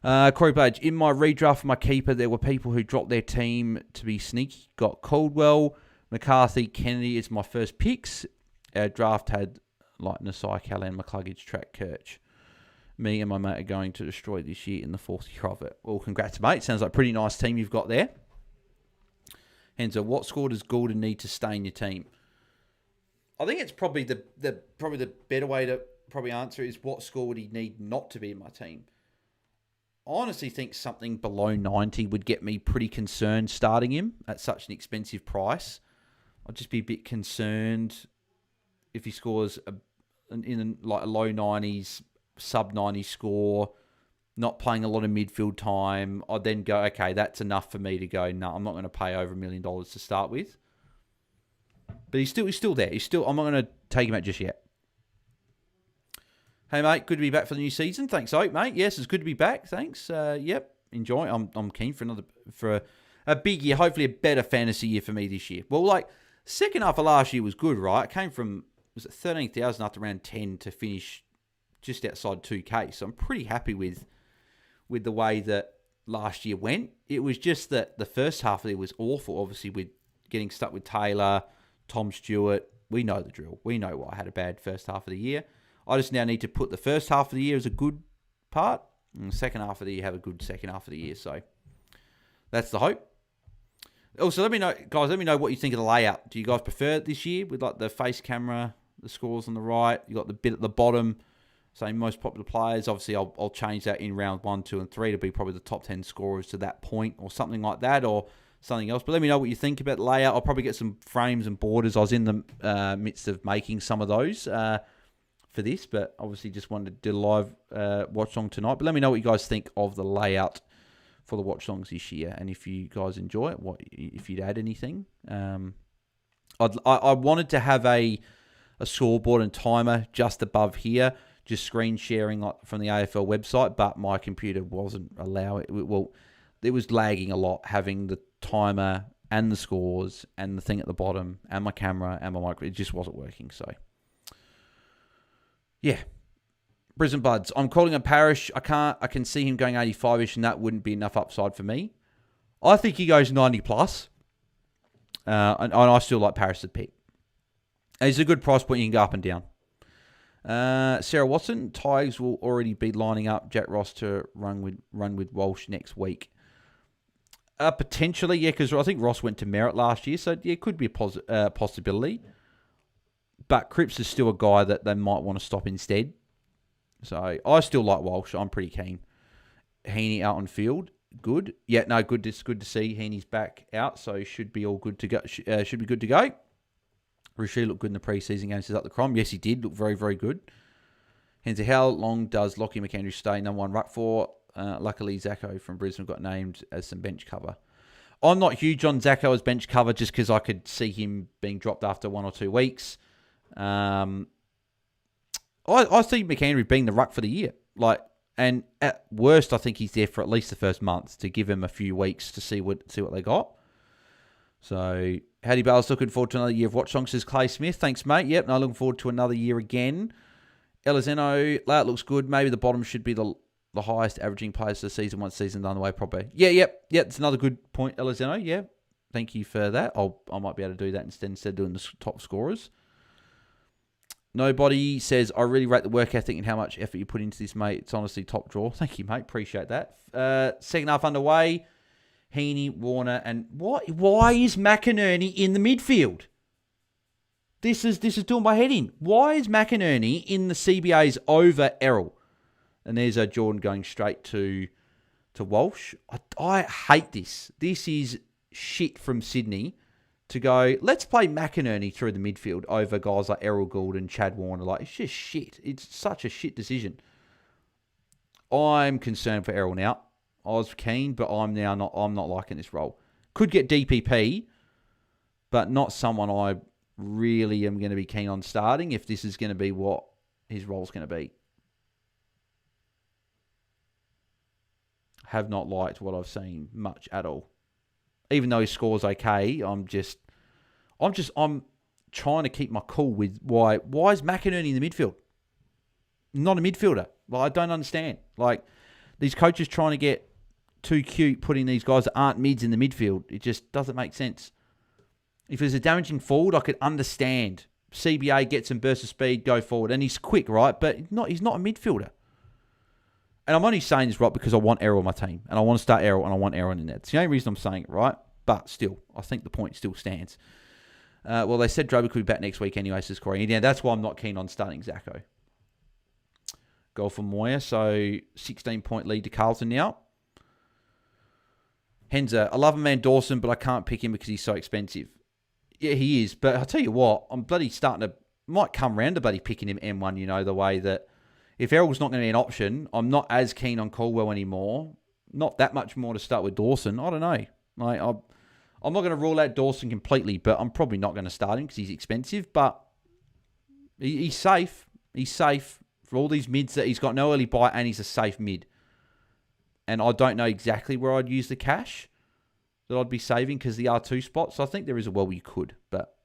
Corey Page, in my redraft for my keeper, there were people who dropped their team to be sneaky. Got Caldwell, McCarthy, Kennedy is my first picks. Our draft had like Nasai, Callan, McCluggage, Track, Kirch. Me and my mate are going to destroy this year in the fourth year of it. Well, congrats, mate. Sounds like a pretty nice team you've got there. Henzo, what score does Goulden need to stay in your team? I think it's probably the better way to probably answer is what score would he need not to be in my team? I honestly think something below 90 would get me pretty concerned starting him at such an expensive price. I'd just be a bit concerned if he scores in a low 90s, sub 90 score, not playing a lot of midfield time. I'd then go, okay, that's enough for me to go, no, I'm not going to pay over $1 million to start with. But he's still there. I'm not going to take him out just yet. Hey, mate, good to be back for the new season. Thanks, Oak, mate. Yes, it's good to be back. Thanks. Yep, enjoy. I'm keen for a big year, hopefully a better fantasy year for me this year. Well, like, second half of last year was good, right? It came from, was it 13,000 after round 10 to finish just outside 2K. So I'm pretty happy with the way that last year went. It was just that the first half of it was awful, obviously, with getting stuck with Taylor, Tom Stewart. We know the drill. We know why I had a bad first half of the year. I just now need to put the first half of the year as a good part, and the second half of the year have a good second half of the year. So that's the hope. Also, let me know, guys, what you think of the layout. Do you guys prefer it this year with like the face camera, the scores on the right? You got the bit at the bottom, saying most popular players. Obviously, I'll change that in round 1, 2, and 3 to be probably the top 10 scorers to that point or something like that, or something else. But let me know what you think about the layout. I'll probably get some frames and borders. I was in the midst of making some of those for this, but obviously just wanted to do a live watch along tonight. But let me know what you guys think of the layout for the watch alongs this year, and if you guys enjoy it, if you'd add anything. I wanted to have a scoreboard and timer just above here, just screen sharing from the AFL website, but my computer wasn't allowing it. Well, it was lagging a lot, having the timer and the scores and the thing at the bottom and my camera and my micro. It just wasn't working. So, yeah. Brisbane Buds. I'm calling a Parish. I can see him going 85-ish, and that wouldn't be enough upside for me. I think he goes 90 plus. And I still like Parish to pick. It's a good price point. You can go up and down. Sarah Watson. Tigers will already be lining up Jack Ross to run with Walsh next week. Potentially, yeah, because I think Ross went to Merritt last year, so yeah, it could be a possibility. But Cripps is still a guy that they might want to stop instead. So I still like Walsh. I'm pretty keen. Heaney out on field, good. Yeah, no, good. It's good to see Heaney's back out, so should be all good to go. Should be good to go. Rishi looked good in the preseason games. He's up the crom. Yes, he did look very, very good. Hensley, how long does Lockie McAndrew stay number 1 ruck for? Luckily, Zacco from Brisbane got named as some bench cover. I'm not huge on Zacco as bench cover just because I could see him being dropped after 1 or 2 weeks. I see McAndrew being the ruck for the year. And at worst, I think he's there for at least the first month to give him a few weeks to see what they got. So, Howdy Bale's looking forward to another year of watch along, says Clay Smith. Thanks, mate. Yep, and I'm looking forward to another year again. Elizeno, layout looks good. Maybe the bottom should be the highest averaging players of the season once the season's done the way properly. Yep. It's another good point, Elizeno. Yeah, thank you for that. I might be able to do that instead of doing the top scorers. Nobody says, I really rate the work ethic and how much effort you put into this, mate. It's honestly top draw. Thank you, mate. Appreciate that. Second half underway. Heaney, Warner, and why is McInerney in the midfield? This is doing my head in. Why is McInerney in the CBAs over Errol? And there's a Jordan going straight to Walsh. I hate this. This is shit from Sydney. To go, let's play McInerney through the midfield over guys like Errol Gould and Chad Warner. It's just shit. It's such a shit decision. I'm concerned for Errol now. I was keen, but I'm not liking this role. Could get DPP, but not someone I really am going to be keen on starting if this is going to be what his role's going to be. Have not liked what I've seen much at all. Even though his score's okay, I'm trying to keep my cool with why is McInerney in the midfield? Not a midfielder. I don't understand. These coaches trying to get too cute putting these guys that aren't mids in the midfield. It just doesn't make sense. If there's a damaging forward, I could understand. CBA gets some burst of speed, go forward. And he's quick, right? But he's not a midfielder. And I'm only saying this, right, because I want Errol on my team. And I want to start Errol, and I want Errol in there. It's the only reason I'm saying it, right? But still, I think the point still stands. Well, they said Droby could be back next week anyway, says Corey. Yeah, that's why I'm not keen on starting Zacco. Goal for Moya. So, 16-point lead to Carlton now. Henza, I love a man Dawson, but I can't pick him because he's so expensive. Yeah, he is. But I'll tell you what, I'm bloody starting to... Might come round to bloody picking him M1, the way that... If Errol's not going to be an option, I'm not as keen on Caldwell anymore. Not that much more to start with Dawson. I don't know. I'm not going to rule out Dawson completely, but I'm probably not going to start him because he's expensive. But he's safe. He's safe for all these mids that he's got no early buy, and he's a safe mid. And I don't know exactly where I'd use the cash that I'd be saving because the R2 spot. So I think there is a well you could, but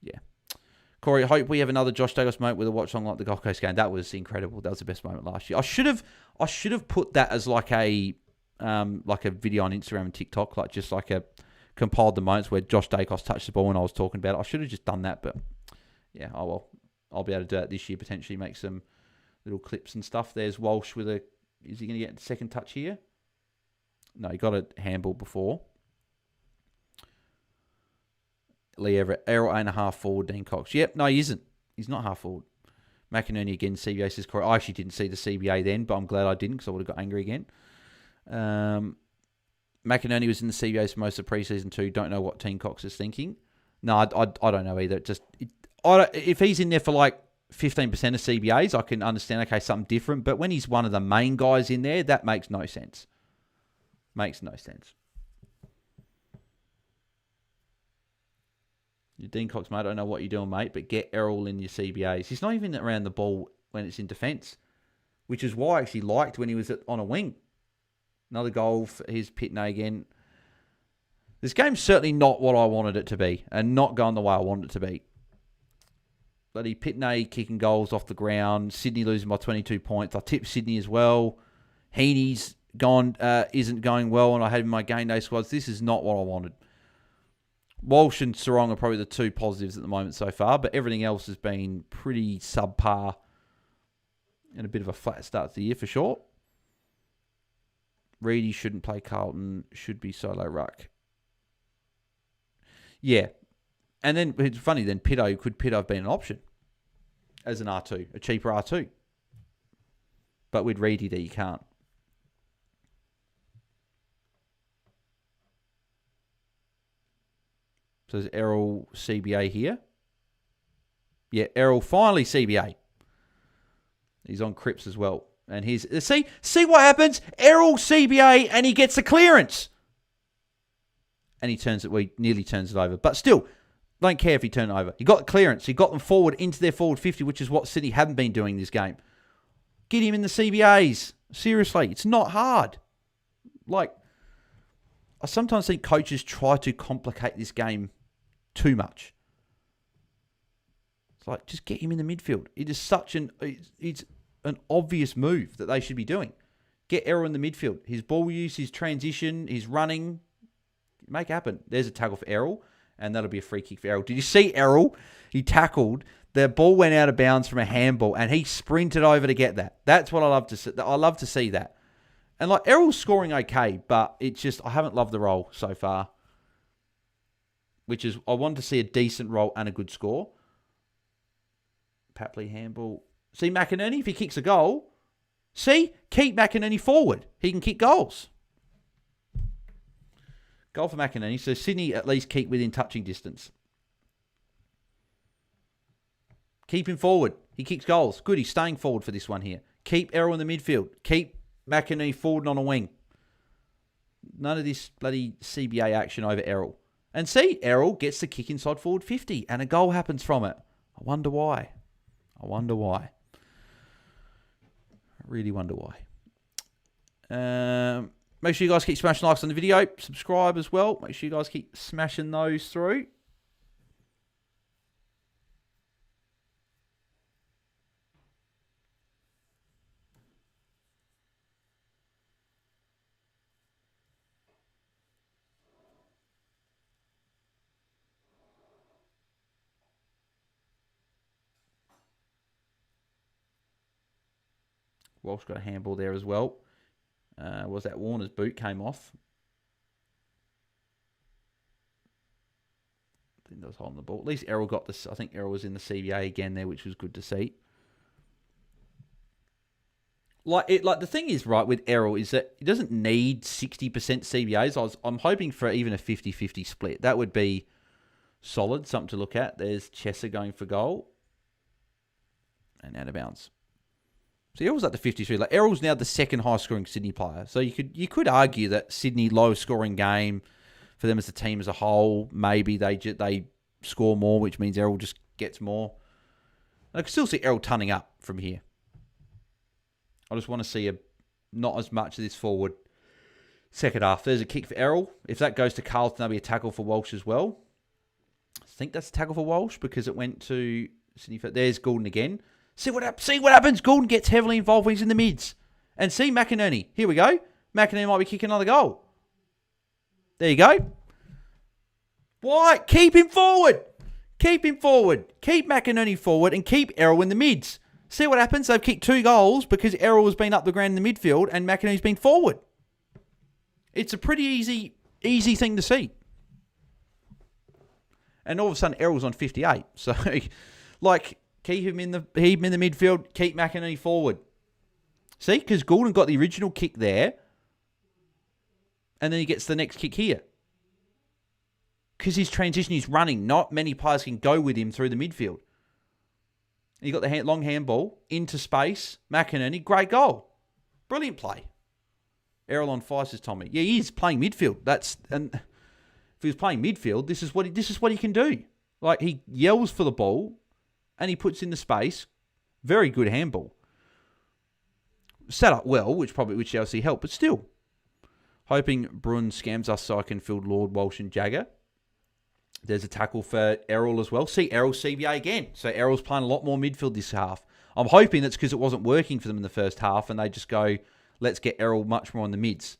yeah. Corey, I hope we have another Josh Davis moment with a watch along like the Gold Coast game. That was incredible. That was the best moment last year. I should have put that as like a video on Instagram and TikTok, compiled the moments where Josh Dacos touched the ball when I was talking about it. I should have just done that, but yeah, oh well. I'll be able to do that this year, potentially make some little clips and stuff. There's Walsh with a... Is he going to get a second touch here? No, he got a handball before. Lee Everett, Errol ain't a half forward, Dean Cox. Yep, no, he isn't. He's not half forward. McInerney again, CBA says correct. I actually didn't see the CBA then, but I'm glad I didn't because I would have got angry again. McInerney was in the CBAs for most of pre-season too. Don't know what Dean Cox is thinking. No, I don't know either. If he's in there for like 15% of CBAs, I can understand, okay, something different. But when he's one of the main guys in there, that makes no sense. Makes no sense. Your Dean Cox, mate, I don't know what you're doing, mate, but get Errol in your CBAs. He's not even around the ball when it's in defence, which is why I actually liked when he was on a wing. Another goal for his Pitney again. This game's certainly not what I wanted it to be and not going the way I wanted it to be. Bloody Pitney kicking goals off the ground. Sydney losing by 22 points. I tipped Sydney as well. Heaney's isn't going well, and I had him in my game day squads. This is not what I wanted. Walsh and Sarong are probably the two positives at the moment so far, but everything else has been pretty subpar and a bit of a flat start to the year for sure. Reedy shouldn't play Carlton, should be solo ruck. Yeah. And then it's funny then, could Pitto have been an option as an R2, a cheaper R2? But with Reedy there, you can't. So there's Errol CBA here. Yeah, Errol finally CBA. He's on Cripps as well. And he's see what happens? Errol CBA and he gets the clearance. And he nearly turns it over. But still, don't care if he turned it over. He got the clearance. He got them forward into their forward 50, which is what City haven't been doing this game. Get him in the CBAs. Seriously, it's not hard. Like, I sometimes think coaches try to complicate this game too much. It's like, just get him in the midfield. It is it's an obvious move that they should be doing. Get Errol in the midfield. His ball use, his transition, his running, make it happen. There's a tackle for Errol, and that'll be a free kick for Errol. Did you see Errol? He tackled. The ball went out of bounds from a handball, and he sprinted over to get that. That's what I love to see. I love to see that. And like Errol's scoring okay, but it's just I haven't loved the role so far. Which is I wanted to see a decent role and a good score. Papley handball. See McInerney, if he kicks a goal, keep McInerney forward. He can kick goals. Goal for McInerney. So Sydney at least keep within touching distance. Keep him forward. He kicks goals. Good, he's staying forward for this one here. Keep Errol in the midfield. Keep McInerney forward on a wing. None of this bloody CBA action over Errol. And see, Errol gets the kick inside forward 50 and a goal happens from it. I wonder why. I really wonder why. Make sure you guys keep smashing likes on the video. Subscribe as well. Make sure you guys keep smashing those through. Walsh got a handball there as well. Was that Warner's boot came off? I think that was holding the ball. At least Errol got this. I think Errol was in the CBA again there, which was good to see. Like the thing is, right, with Errol is that he doesn't need 60% CBAs. I'm hoping for even a 50-50 split. That would be solid, something to look at. There's Chesser going for goal. And out of bounds. So Errol's at the 53. Like Errol's now the second highest scoring Sydney player. So you could argue that Sydney low scoring game for them as a team as a whole. Maybe they score more, which means Errol just gets more. And I can still see Errol tunning up from here. I just want to see not as much of this forward second half. There's a kick for Errol. If that goes to Carlton, that'll be a tackle for Walsh as well. I think that's a tackle for Walsh because it went to Sydney. There's Goulden again. See what happens. Goulden gets heavily involved when he's in the mids. And see McInerney. Here we go. McInerney might be kicking another goal. There you go. Why? Keep him forward. Keep him forward. Keep McInerney forward and keep Errol in the mids. See what happens? They've kicked 2 goals because Errol has been up the ground in the midfield and McInerney's been forward. It's a pretty easy thing to see. And all of a sudden, Errol's on 58. So, like, keep him in the midfield, keep McInerney forward. See? Because Goulden got the original kick there, and then he gets the next kick here. Because his transition is running. Not many players can go with him through the midfield. And you got the long handball into space. McInerney, great goal. Brilliant play. Errol on fire, says Tommy. Yeah, he is playing midfield. And if he was playing midfield, this is what he can do. Like, he yells for the ball and he puts in the space. Very good handball. Set up well, which Chelsea helped, but still. Hoping Bruin scams us so I can field Lord, Walsh and Jagger. There's a tackle for Errol as well. See, Errol CBA again. So Errol's playing a lot more midfield this half. I'm hoping that's because it wasn't working for them in the first half and they just go, let's get Errol much more on the mids.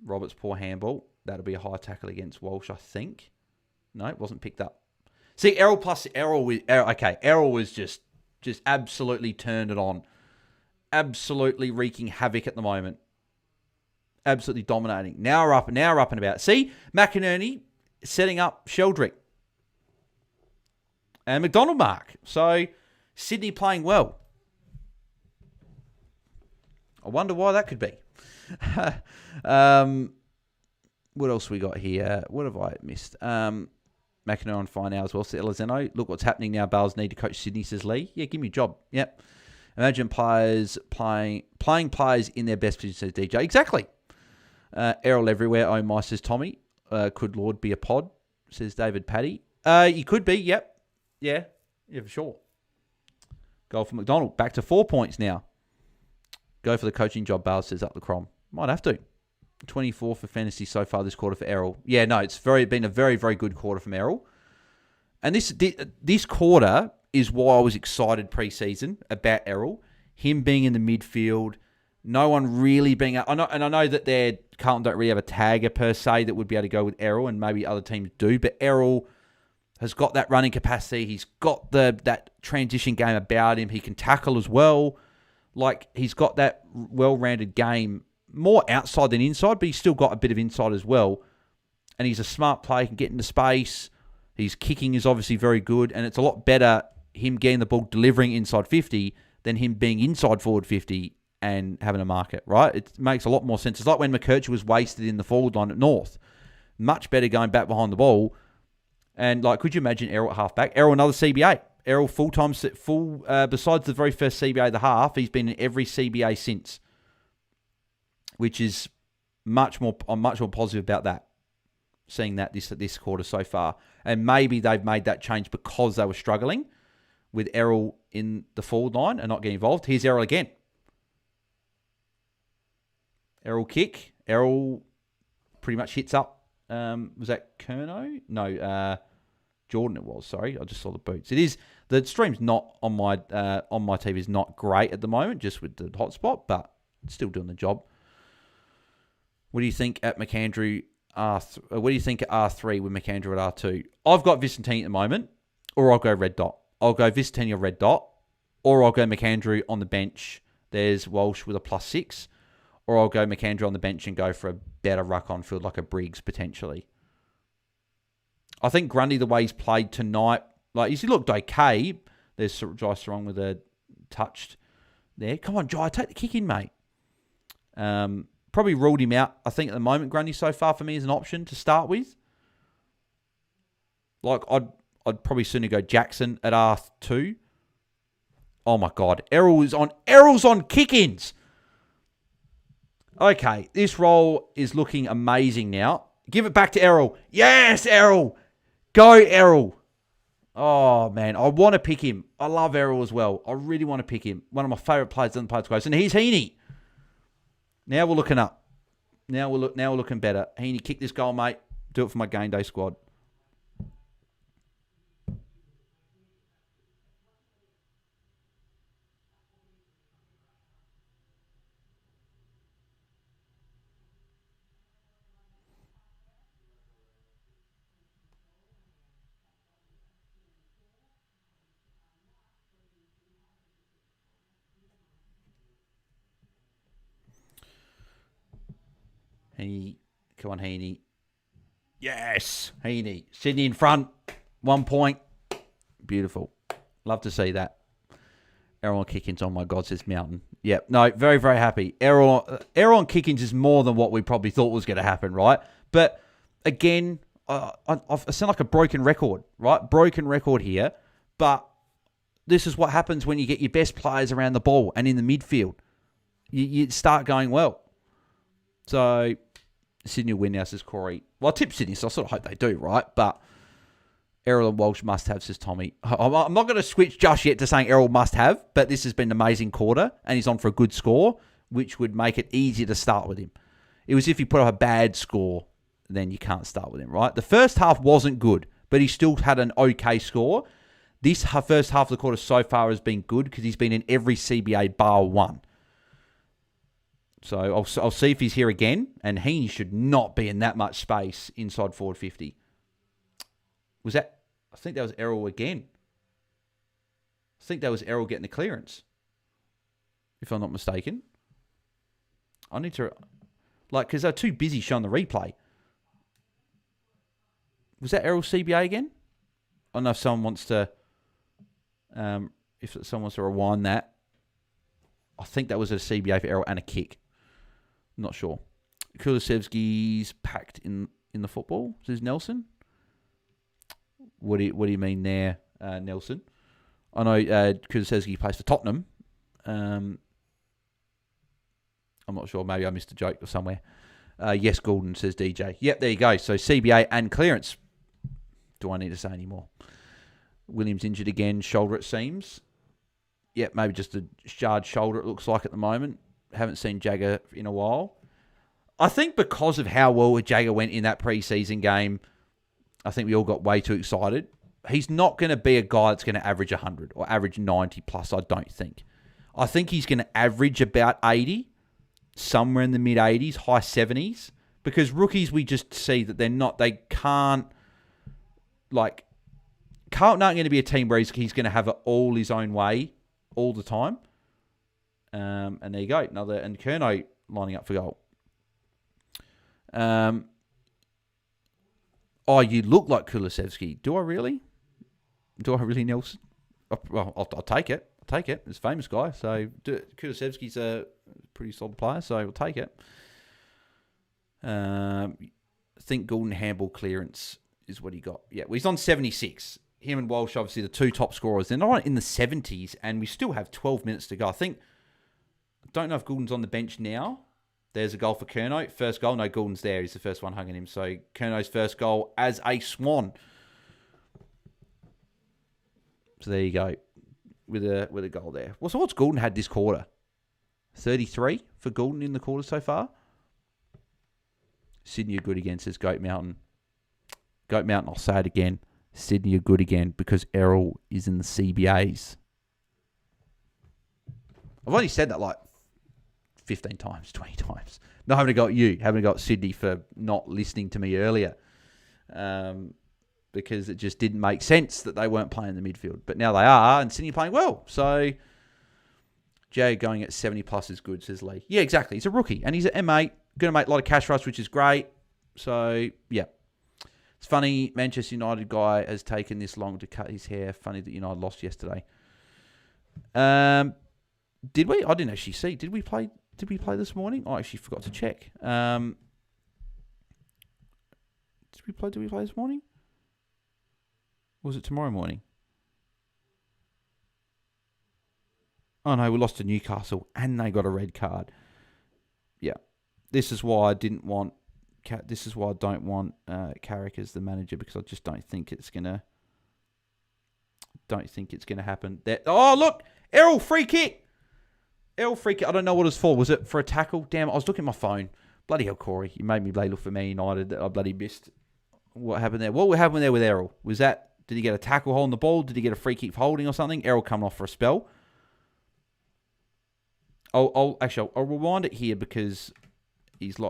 Roberts' poor handball. That'll be a high tackle against Walsh, I think. No, it wasn't picked up. See, Errol was just absolutely turned it on. Absolutely wreaking havoc at the moment. Absolutely dominating. Now we're up and about. See, McInerney setting up Sheldrick. And McDonald mark. So, Sydney playing well. I wonder why that could be. What else we got here? What have I missed? McInerney on fire now as well. So Elizeno, look what's happening now. Bales need to coach Sydney, says Lee. Yeah, give me a job. Yep. Imagine players playing players in their best position, says DJ. Exactly. Errol everywhere. Oh my, says Tommy. Could Lord be a pod? Says David Paddy. You could be. Yep. Yeah, for sure. Goal for McDonald. Back to 4 points now. Go for the coaching job, Bales says up the Crom. Might have to. 24 for fantasy so far this quarter for Errol. Yeah, no, it's been a very, very good quarter from Errol. And this quarter is why I was excited pre-season about Errol. Him being in the midfield, no one really being... I know that Carlton don't really have a tagger per se that would be able to go with Errol, and maybe other teams do, but Errol has got that running capacity. He's got that transition game about him. He can tackle as well. Like, he's got that well-rounded game, more outside than inside, but he's still got a bit of inside as well. And he's a smart player, can get into space. His kicking is obviously very good, and it's a lot better him getting the ball, delivering inside 50, than him being inside forward 50 and having a market, right? It makes a lot more sense. It's like when McKercher was wasted in the forward line at North. Much better going back behind the ball. And, like, could you imagine Errol at halfback? Errol, another CBA. Errol besides the very first CBA of the half, he's been in every CBA since. Which is I'm much more positive about that. Seeing that this quarter so far. And maybe they've made that change because they were struggling with Errol in the forward line and not getting involved. Here's Errol again. Errol kick. Errol pretty much hits up. Was that Kerno? No, Jordan it was. Sorry, I just saw the boots. It is the stream's not on my TV is not great at the moment, just with the hotspot, but it's still doing the job. What do you think at McAndrew what do you think at R3 with McAndrew at R2? I've got Vicentini at the moment, or I'll go red dot. I'll go Vicentini or red dot, or I'll go McAndrew on the bench. There's Walsh with a +6, or I'll go McAndrew on the bench and go for a better ruck on field like a Briggs potentially. I think Grundy, the way he's played tonight, like he looked okay. There's Jai Sarong with a touched there. Come on, Jai, take the kick in, mate. Probably ruled him out, I think, at the moment, Grundy, so far for me as an option to start with. Like, I'd probably sooner go Jackson at R2. Oh, my God. Errol's on kick-ins. Okay, this role is looking amazing now. Give it back to Errol. Yes, Errol. Go, Errol. Oh, man, I want to pick him. I love Errol as well. I really want to pick him. One of my favourite players on the play close. And he's Heaney. Now we're looking up. Now we're looking better. Heaney, kick this goal, mate. Do it for my game day squad. Come on, Heaney. Yes, Heaney. Sydney in front. 1 point. Beautiful. Love to see that. Errol on kick-ins. Oh, my God, says Mountain. Yep. No, very, very happy. Errol on kick-ins is more than what we probably thought was going to happen, right? But, again, I sound like a broken record, right? Broken record here. But this is what happens when you get your best players around the ball and in the midfield. You start going well. So, Sydney will win now, says Corey. Well, I tip Sydney, so I sort of hope they do, right? But Errol and Walsh must have, says Tommy. I'm not going to switch just yet to saying Errol must have, but this has been an amazing quarter, and he's on for a good score, which would make it easier to start with him. It was if you put up a bad score, then you can't start with him, right? The first half wasn't good, but he still had an okay score. This first half of the quarter so far has been good because he's been in every CBA bar one. So I'll see if he's here again, and he should not be in that much space inside forward 50. Was that? I think that was Errol again. I think that was Errol getting the clearance, if I'm not mistaken. I need to, because they're too busy showing the replay. Was that Errol CBA again? I don't know if someone wants to, rewind that. I think that was a CBA for Errol and a kick. I'm not sure. Kulusevski's packed in the football, says Nelson. What do you mean there, Nelson? I know Kulusevski plays for Tottenham. I'm not sure. Maybe I missed a joke or somewhere. Yes, Gordon, says DJ. Yep, there you go. So CBA and clearance. Do I need to say any more? Williams injured again. Shoulder, it seems. Yep, maybe just a shard shoulder, it looks like at the moment. Haven't seen Jagger in a while. I think because of how well Jagger went in that preseason game, I think we all got way too excited. He's not going to be a guy that's going to average 100 or average 90 plus, I don't think. I think he's going to average about 80, somewhere in the mid-80s, high 70s, because rookies, we just see that Carlton aren't going to be a team where he's going to have it all his own way all the time. And there you go. And Kerno lining up for goal. You look like Kulusevski. Do I really? Nelson? Well, I'll take it. It's a famous guy. So Kulusevski's a pretty solid player, so we'll take it. I think Gordon handball clearance is what he got. Yeah, well, he's on 76. Him and Walsh, obviously, the two top scorers. They're not in the 70s, and we still have 12 minutes to go. I don't know if Gordon's on the bench now. There's a goal for Kerno. First goal. No, Gordon's there. He's the first one hugging him. So Kerno's first goal as a Swan. So there you go. With a goal there. Well, so what's Gordon had this quarter? 33 for Gordon in the quarter so far. Sydney are good again, says Goat Mountain. Goat Mountain, I'll say it again. Sydney are good again because Errol is in the CBAs. I've only said that 15 times, 20 times. Not having to go at you, having to go at Sydney for not listening to me earlier. Because it just didn't make sense that they weren't playing in the midfield. But now they are, and Sydney playing well. So, Jay going at 70 plus is good, says Lee. Yeah, exactly. He's a rookie, and he's an M8. Going to make a lot of cash for us, which is great. So, yeah. It's funny, Manchester United guy has taken this long to cut his hair. Funny that United lost yesterday. Did we? I didn't actually see. Did we play this morning? I actually forgot to check. Did we play this morning? Or was it tomorrow morning? Oh no, we lost to Newcastle and they got a red card. Yeah. This is why I don't want Carrick as the manager, because I just don't think it's gonna happen. Oh look! Errol free kick! I don't know what it's for. Was it for a tackle? Damn, I was looking at my phone. Bloody hell, Corey. You made me look for Man United that I bloody missed. What happened there? What happened there with Errol? Did he get a tackle holding the ball? Did he get a free kick for holding or something? Errol coming off for a spell. I'll rewind it here because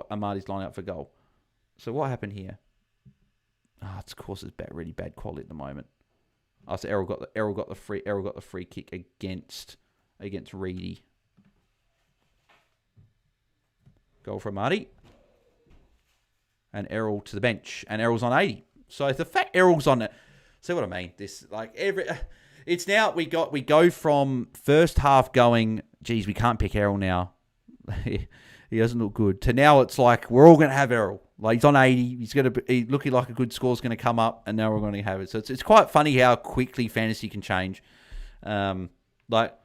Amadi's lining up for goal. So what happened here? Of course, it's really bad quality at the moment. So Errol got the free kick against Reedy. Goal for Amadi. and Errol to the bench, and Errol's on 80. So the fact Errol's on it, see what I mean? This it's now we go from first half going, geez, we can't pick Errol now. He doesn't look good. To now it's like we're all going to have Errol. Like he's on 80. He's looking like a good score's going to come up, and now we're going to have it. So it's quite funny how quickly fantasy can change. Someone mentioned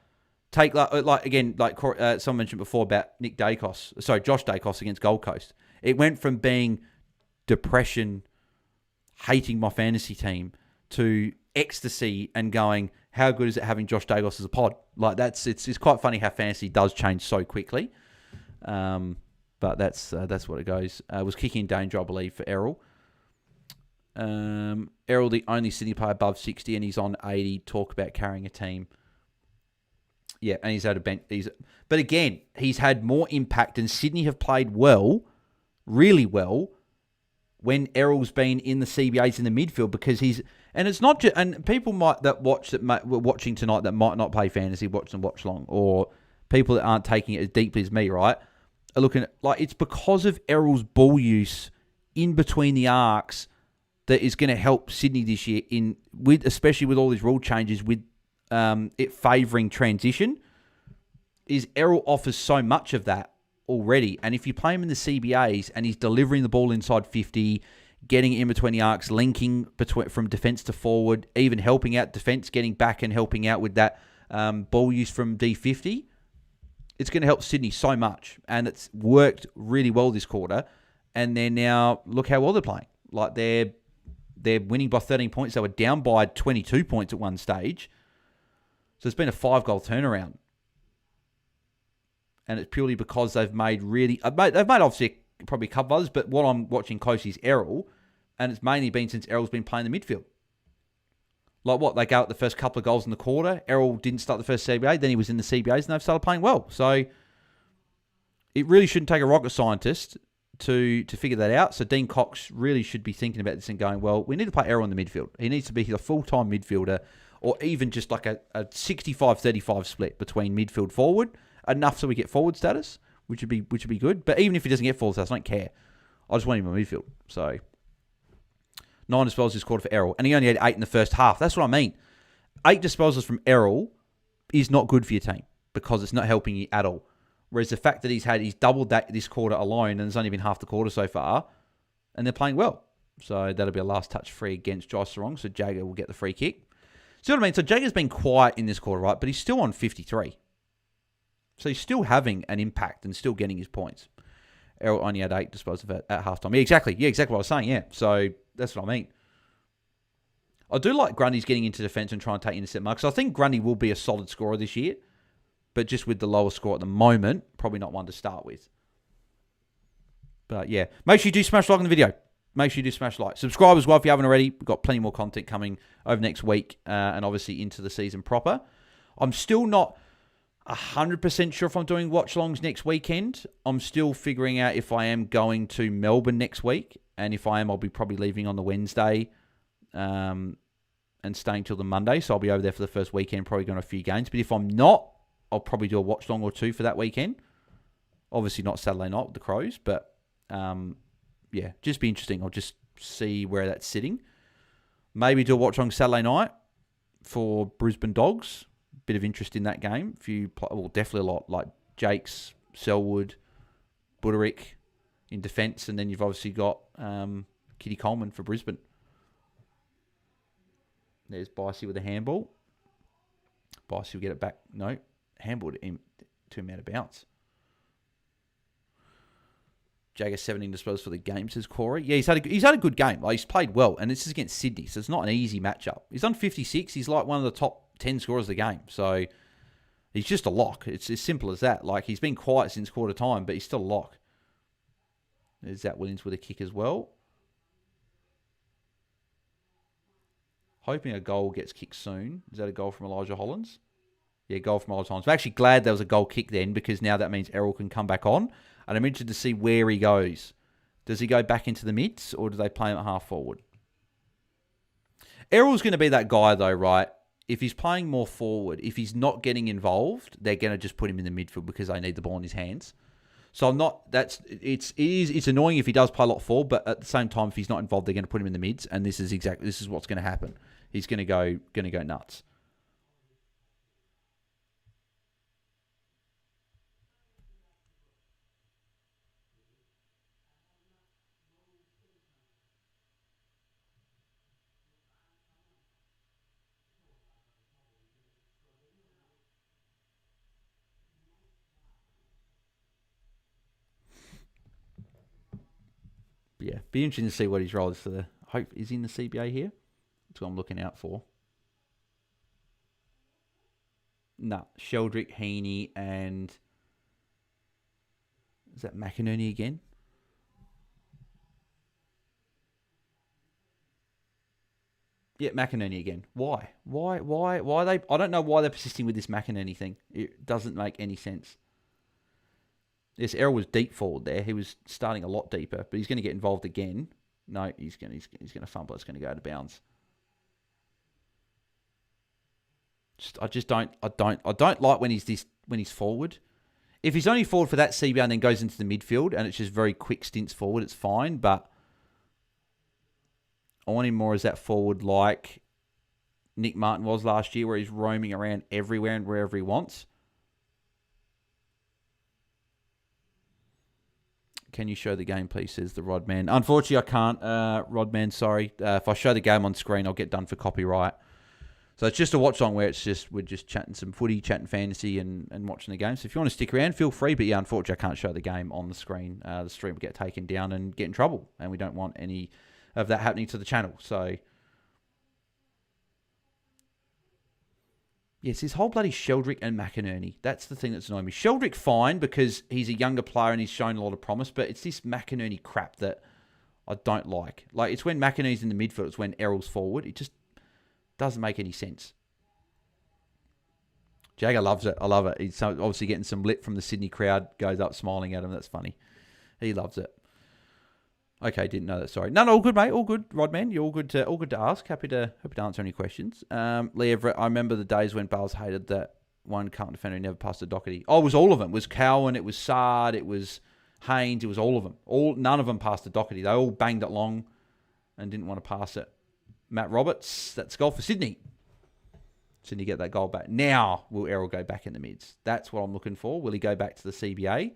before about Josh Dacos against Gold Coast. It went from being depression, hating my fantasy team, to ecstasy and going, how good is it having Josh Dacos as a pod? Like it's quite funny how fantasy does change so quickly. But that's what it goes. Was kicking in danger, I believe, for Errol. Errol, the only Sydney player above 60, and he's on 80. Talk about carrying a team. Yeah, and he's had a bench. But again, he's had more impact, and Sydney have played well, really well, when Errol's been in the CBAs in the midfield, because and it's not just, and people were watching tonight that might not play fantasy, watch long, or people that aren't taking it as deeply as me, right, are looking at, like, it's because of Errol's ball use in between the arcs that is going to help Sydney this year, especially with all these rule changes, with it favouring transition. Is Errol offers so much of that already, and if you play him in the CBAs and he's delivering the ball inside 50, getting in between the arcs, linking from defence to forward, even helping out defence, getting back and helping out with that ball use from D50, it's going to help Sydney so much, and it's worked really well this quarter. And they're now, look how well they're playing. Like they're winning by 13 points. They were down by 22 points at one stage. So it's been a 5-goal turnaround. And it's purely because they've made obviously probably a couple of others, but what I'm watching closely is Errol, and it's mainly been since Errol's been playing the midfield. Like what, they go out the first couple of goals in the quarter. Errol didn't start the first CBA, then he was in the CBAs, and they've started playing well. So it really shouldn't take a rocket scientist to figure that out. So Dean Cox really should be thinking about this and going, well, we need to play Errol in the midfield. He needs to be a full-time midfielder, or even just like a 65-35 split between midfield forward, enough so we get forward status, which would be good. But even if he doesn't get forward status, I don't care. I just want him in midfield. So 9 disposals this quarter for Errol, and he only had 8 in the first half. That's what I mean. 8 disposals from Errol is not good for your team because it's not helping you at all. Whereas the fact that he's doubled that this quarter alone, and it's only been half the quarter so far, and they're playing well. So that'll be a last touch free against Josh Sarong, so Jagger will get the free kick. See what I mean? So Jagger's been quiet in this quarter, right? But he's still on 53. So he's still having an impact and still getting his points. Errol only had 8 disposals at halftime. Yeah, exactly. Yeah, exactly what I was saying. Yeah. So that's what I mean. I do like Grundy's getting into defence and trying to take intercept marks. I think Grundy will be a solid scorer this year, but just with the lower score at the moment, probably not one to start with. But yeah, make sure you do smash like on the video. Make sure you do smash like. Subscribe as well if you haven't already. We've got plenty more content coming over next week and obviously into the season proper. I'm still not 100% sure if I'm doing watch-alongs next weekend. I'm still figuring out if I am going to Melbourne next week. And if I am, I'll be probably leaving on the Wednesday and staying till the Monday. So I'll be over there for the first weekend, probably going to a few games. But if I'm not, I'll probably do a watch-along or two for that weekend. Obviously not Saturday night with the Crows, but yeah, just be interesting. I'll just see where that's sitting. Maybe do a watch-along Saturday night for Brisbane Dogs. Bit of interest in that game. Definitely a lot, like Jakes, Selwood, Buderick in defence, and then you've obviously got Kitty Coleman for Brisbane. There's Bicey with a handball. Bicey will get it back. No, handball to him out of bounds. Jagger 17 disposals for the game, says Corey. Yeah, he's had a good game. Like, he's played well, and this is against Sydney, so it's not an easy matchup. He's on 56. He's like one of the top 10 scorers of the game. So he's just a lock. It's as simple as that. Like, he's been quiet since quarter time, but he's still a lock. There's Zach Williams with a kick as well. Hoping a goal gets kicked soon. Is that a goal from Elijah Hollins? Yeah, goal from Elijah Hollins. I'm actually glad there was a goal kick then, because now that means Errol can come back on. And I'm interested to see where he goes. Does he go back into the mids, or do they play him at half forward? Errol's going to be that guy, though, right? If he's playing more forward, if he's not getting involved, they're going to just put him in the midfield because they need the ball in his hands. So I'm not. It's annoying if he does play a lot forward, but at the same time, if he's not involved, they're going to put him in the mids, and this is what's going to happen. He's going to go nuts. But yeah, be interesting to see what his role is for the. Hope is in the CBA here. That's what I'm looking out for. No, Sheldrick, Heaney, and is that McInerney again? Yeah, McInerney again. Why? Why are they? I don't know why they're persisting with this McInerney thing. It doesn't make any sense. Yes, Errol was deep forward there. He was starting a lot deeper, but he's going to get involved again. No, he's going to fumble. It's going to go out of bounds. I don't like when he's forward. If he's only forward for that CBA and then goes into the midfield and it's just very quick stints forward, it's fine. But I want him more as that forward like Nick Martin was last year, where he's roaming around everywhere and wherever he wants. Can you show the game, please, says the Rodman. Unfortunately, I can't, Rodman, sorry. If I show the game on screen, I'll get done for copyright. So it's just a watch on where we're just chatting some footy, chatting fantasy, and watching the game. So if you want to stick around, feel free. But yeah, unfortunately, I can't show the game on the screen. The stream will get taken down and get in trouble. And we don't want any of that happening to the channel. So yes, this whole bloody Sheldrick and McInerney. That's the thing that's annoying me. Sheldrick, fine, because he's a younger player and he's shown a lot of promise. But it's this McInerney crap that I don't like. Like, it's when McInerney's in the midfield. It's when Errol's forward. It just doesn't make any sense. Jagger loves it. I love it. He's obviously getting some lip from the Sydney crowd. Goes up smiling at him. That's funny. He loves it. Okay, didn't know that. Sorry. No, all good, mate. All good, Rodman. You're all good to ask. Happy to answer any questions. Lee Everett, I remember the days when Bales hated that one Carlton defender who never passed a Doherty. Oh, it was all of them. It was Cowan, it was Sard, it was Haynes, it was all of them. None of them passed a Doherty. They all banged it long and didn't want to pass it. Matt Roberts, that's goal for Sydney. Sydney get that goal back. Now, will Errol go back in the mids? That's what I'm looking for. Will he go back to the CBA?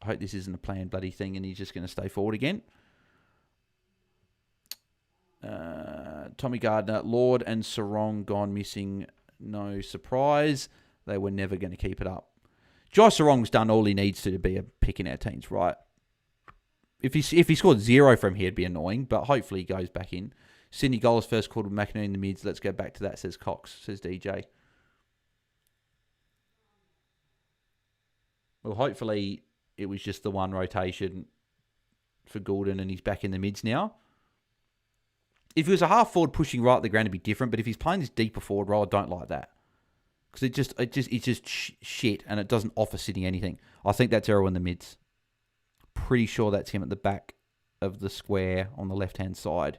I hope this isn't a planned bloody thing and he's just going to stay forward again. Tommy Gardner, Lord and Sarong gone missing. No surprise. They were never going to keep it up. Josh Sarong's done all he needs to be a pick in our teams, right? If he scored 0 from here, it'd be annoying, but hopefully he goes back in. Sydney goal is first called with McInerney in the mids. Let's go back to that, says Cox, says DJ. Well, hopefully it was just the one rotation for Gordon and he's back in the mids now. If he was a half forward pushing right at the ground, it'd be different, but if he's playing this deeper forward role, I don't like that. Because it's just shit and it doesn't offer Sydney anything. I think that's Errol in the mids. Pretty sure that's him at the back of the square on the left-hand side,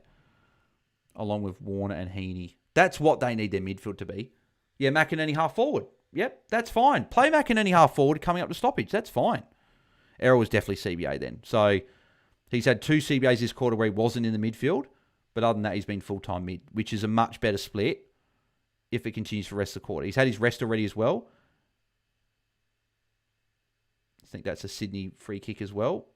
along with Warner and Heaney. That's what they need their midfield to be. Yeah, McInerney half forward. Yep, that's fine. Play McInerney half forward coming up to stoppage. That's fine. Errol was definitely CBA then. So he's had 2 CBAs this quarter where he wasn't in the midfield, but other than that, he's been full-time mid, which is a much better split if it continues for the rest of the quarter. He's had his rest already as well. I think that's a Sydney free kick as well.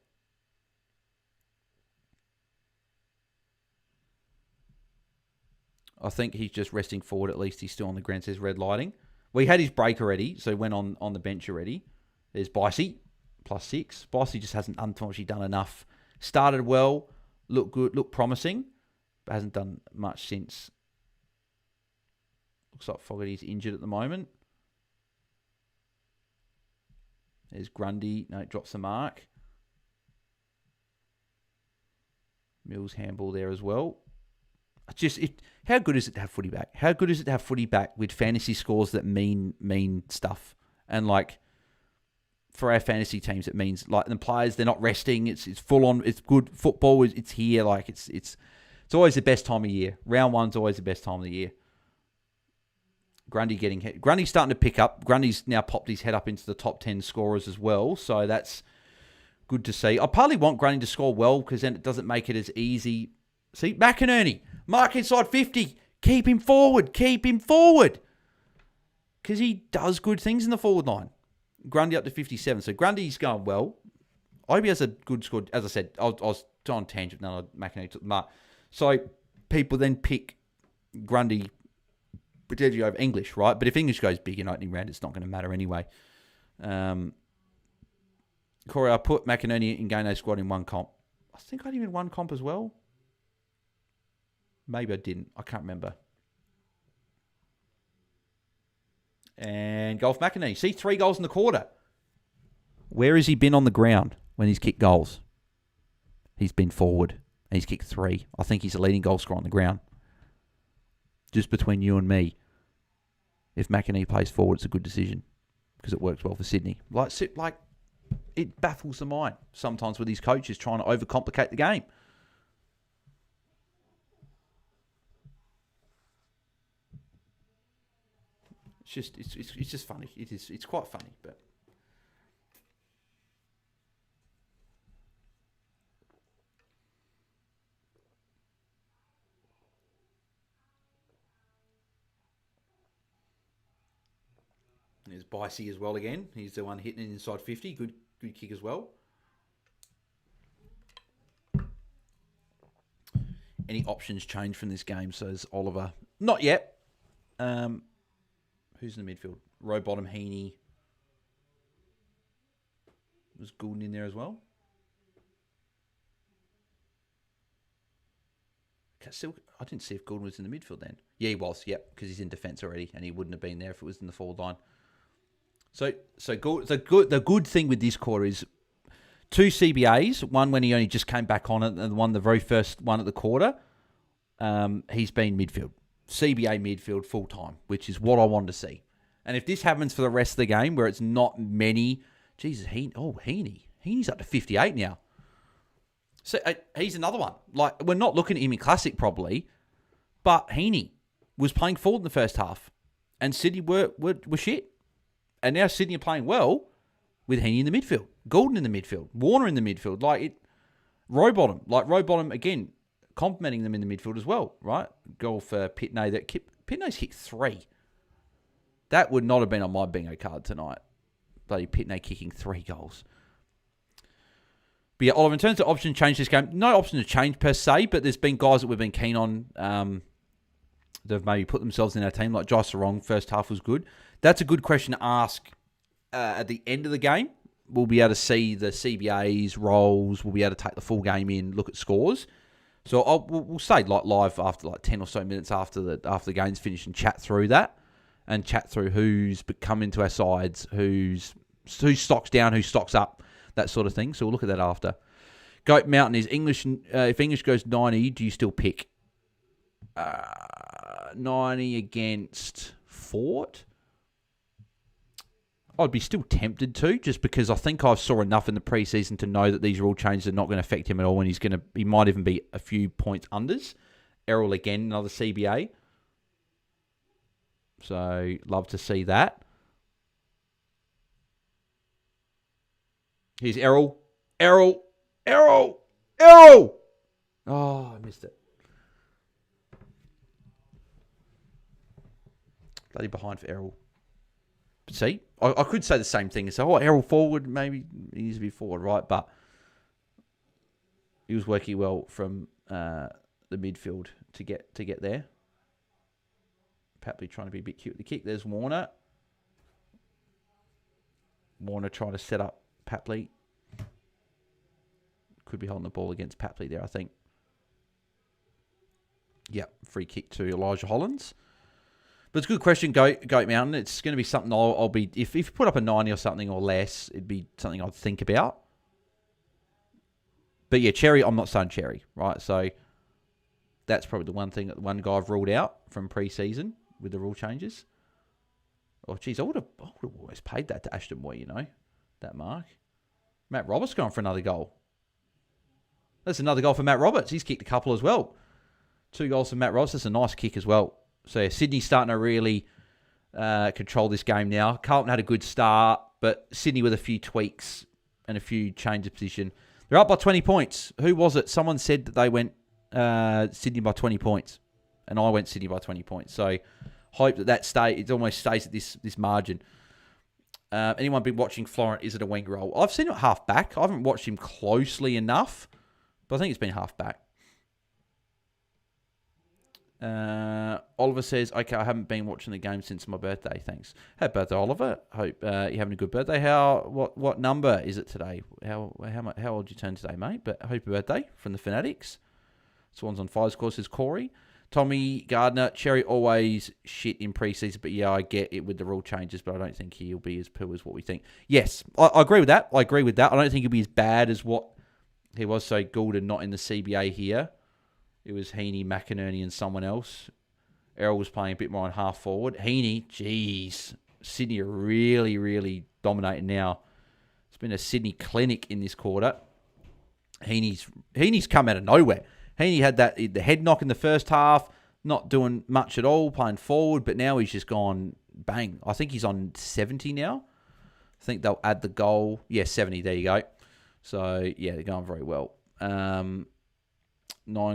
I think he's just resting forward. At least he's still on the ground. Says red lighting. Well, he had his break already, so he went on the bench already. There's Bicey, +6. Bicey just hasn't unfortunately done enough. Started well, looked good, looked promising, but hasn't done much since. Looks like Fogarty's injured at the moment. There's Grundy. No, drops the mark. Mills handball there as well. How good is it to have footy back? How good is it to have footy back with fantasy scores that mean stuff? And like for our fantasy teams, it means like the players, they're not resting. It's full on. It's good football. It's here. Like it's always the best time of year. Round 1's always the best time of the year. Grundy's starting to pick up. Grundy's now popped his head up into the top 10 scorers as well, so that's good to see. I partly want Grundy to score well because then it doesn't make it as easy. See, McInerney, mark inside 50. Keep him forward. Because he does good things in the forward line. Grundy up to 57. So Grundy's going well. I hope he has a good score. As I said, I was on tangent now. McInerney took the mark. So people then pick Grundy potentially over English, right? But if English goes big in opening round, it's not going to matter anyway. Corey, I put McInerney in Gano squad in one comp. I think I did in one comp as well. Maybe I didn't. I can't remember. And Golf McInerney. See, 3 goals in the quarter. Where has he been on the ground when he's kicked goals? He's been forward. And he's kicked 3. I think he's the leading goal scorer on the ground. Just between you and me. If McInerney plays forward, it's a good decision. Because it works well for Sydney. Like, it baffles the mind sometimes with these coaches trying to overcomplicate the game. It's just funny. It's quite funny, but there's Bicey as well again. He's the one hitting it inside 50. Good kick as well. Any options change from this game? Says Oliver. Not yet. Who's in the midfield? Rowbottom, Heaney. Was Goulden in there as well? I didn't see if Goulden was in the midfield then. Yeah, he was. Yep, because he's in defence already, and he wouldn't have been there if it was in the forward line. So the good thing with this quarter is 2 CBAs. One when he only just came back on it, and one the very first one at the quarter. He's been midfield. CBA midfield full time, which is what I wanted to see. And if this happens for the rest of the game, where it's not many, Jesus, Heaney's up to 58 now. So he's another one. Like, we're not looking at him in classic probably, but Heaney was playing forward in the first half, and Sydney were shit. And now Sydney are playing well with Heaney in the midfield, Goulden in the midfield, Warner in the midfield, Rowbottom again. Complimenting them in the midfield as well, right? Goal for Pitney. Pitney's hit 3. That would not have been on my bingo card tonight. Bloody Pitney kicking 3 goals. But yeah, Oliver, in terms of option change this game, no option to change per se, but there's been guys that we've been keen on that have maybe put themselves in our team, like Josh Sarong, first half was good. That's a good question to ask at the end of the game. We'll be able to see the CBAs, roles, we'll be able to take the full game in, look at scores. So we'll stay live after 10 or so minutes after the game's finished and chat through that and chat through who's come into our sides, who stocks down, who stocks up, that sort of thing. So we'll look at that after. Goat Mountain is English. If English goes 90, do you still pick 90 against Fort? I'd be still tempted to, just because I think I saw enough in the preseason to know that these rule changes are not going to affect him at all, and he might even be a few points unders. Errol again, another CBA. So, love to see that. Here's Errol. Errol! Oh, I missed it. Bloody behind for Errol. But see, I could say the same thing and say, Errol forward, maybe he needs to be forward, right? But he was working well from the midfield to get there. Papley trying to be a bit cute with the kick. There's Warner. Warner trying to set up Papley. Could be holding the ball against Papley there, I think. Yep, free kick to Elijah Hollins. But it's a good question, Goat Mountain. It's going to be something I'll be... If you put up a 90 or something or less, it'd be something I'd think about. But yeah, Cherry, I'm not saying Cherry, right? So that's probably the one guy I've ruled out from pre-season with the rule changes. Oh, geez, I would have always paid that to Ashton Boy, that mark. Matt Roberts going for another goal. That's another goal for Matt Roberts. He's kicked a couple as well. 2 goals for Matt Roberts. That's a nice kick as well. So yeah, Sydney's starting to really control this game now. Carlton had a good start, but Sydney with a few tweaks and a few changes of position. They're up by 20 points. Who was it? Someone said that they went Sydney by 20 points, and I went Sydney by 20 points. So hope that it almost stays at this margin. Anyone been watching Florent? Is it a Wenger role? I've seen it half back. I haven't watched him closely enough, but I think it's been half back. Oliver says, okay, I haven't been watching the game since my birthday. Thanks. Happy birthday, Oliver. Hope you're having a good birthday. What number is it today? How old you turn today, mate? But happy birthday from the Fanatics. Swans on Fire's course says Corey. Tommy Gardner, Cherry always shit in preseason, but yeah, I get it with the rule changes, but I don't think he'll be as poo as what we think. Yes, I agree with that. I don't think he'll be as bad as what he was. So Goulden not in the CBA here. It was Heaney, McInerney, and someone else. Errol was playing a bit more on half forward. Heaney, geez, Sydney are really, really dominating now. It's been a Sydney clinic in this quarter. Heaney's come out of nowhere. Heaney had the head knock in the first half, not doing much at all, playing forward, but now he's just gone bang. I think he's on 70 now. I think they'll add the goal. Yeah, 70, there you go. So, yeah, they're going very well. 9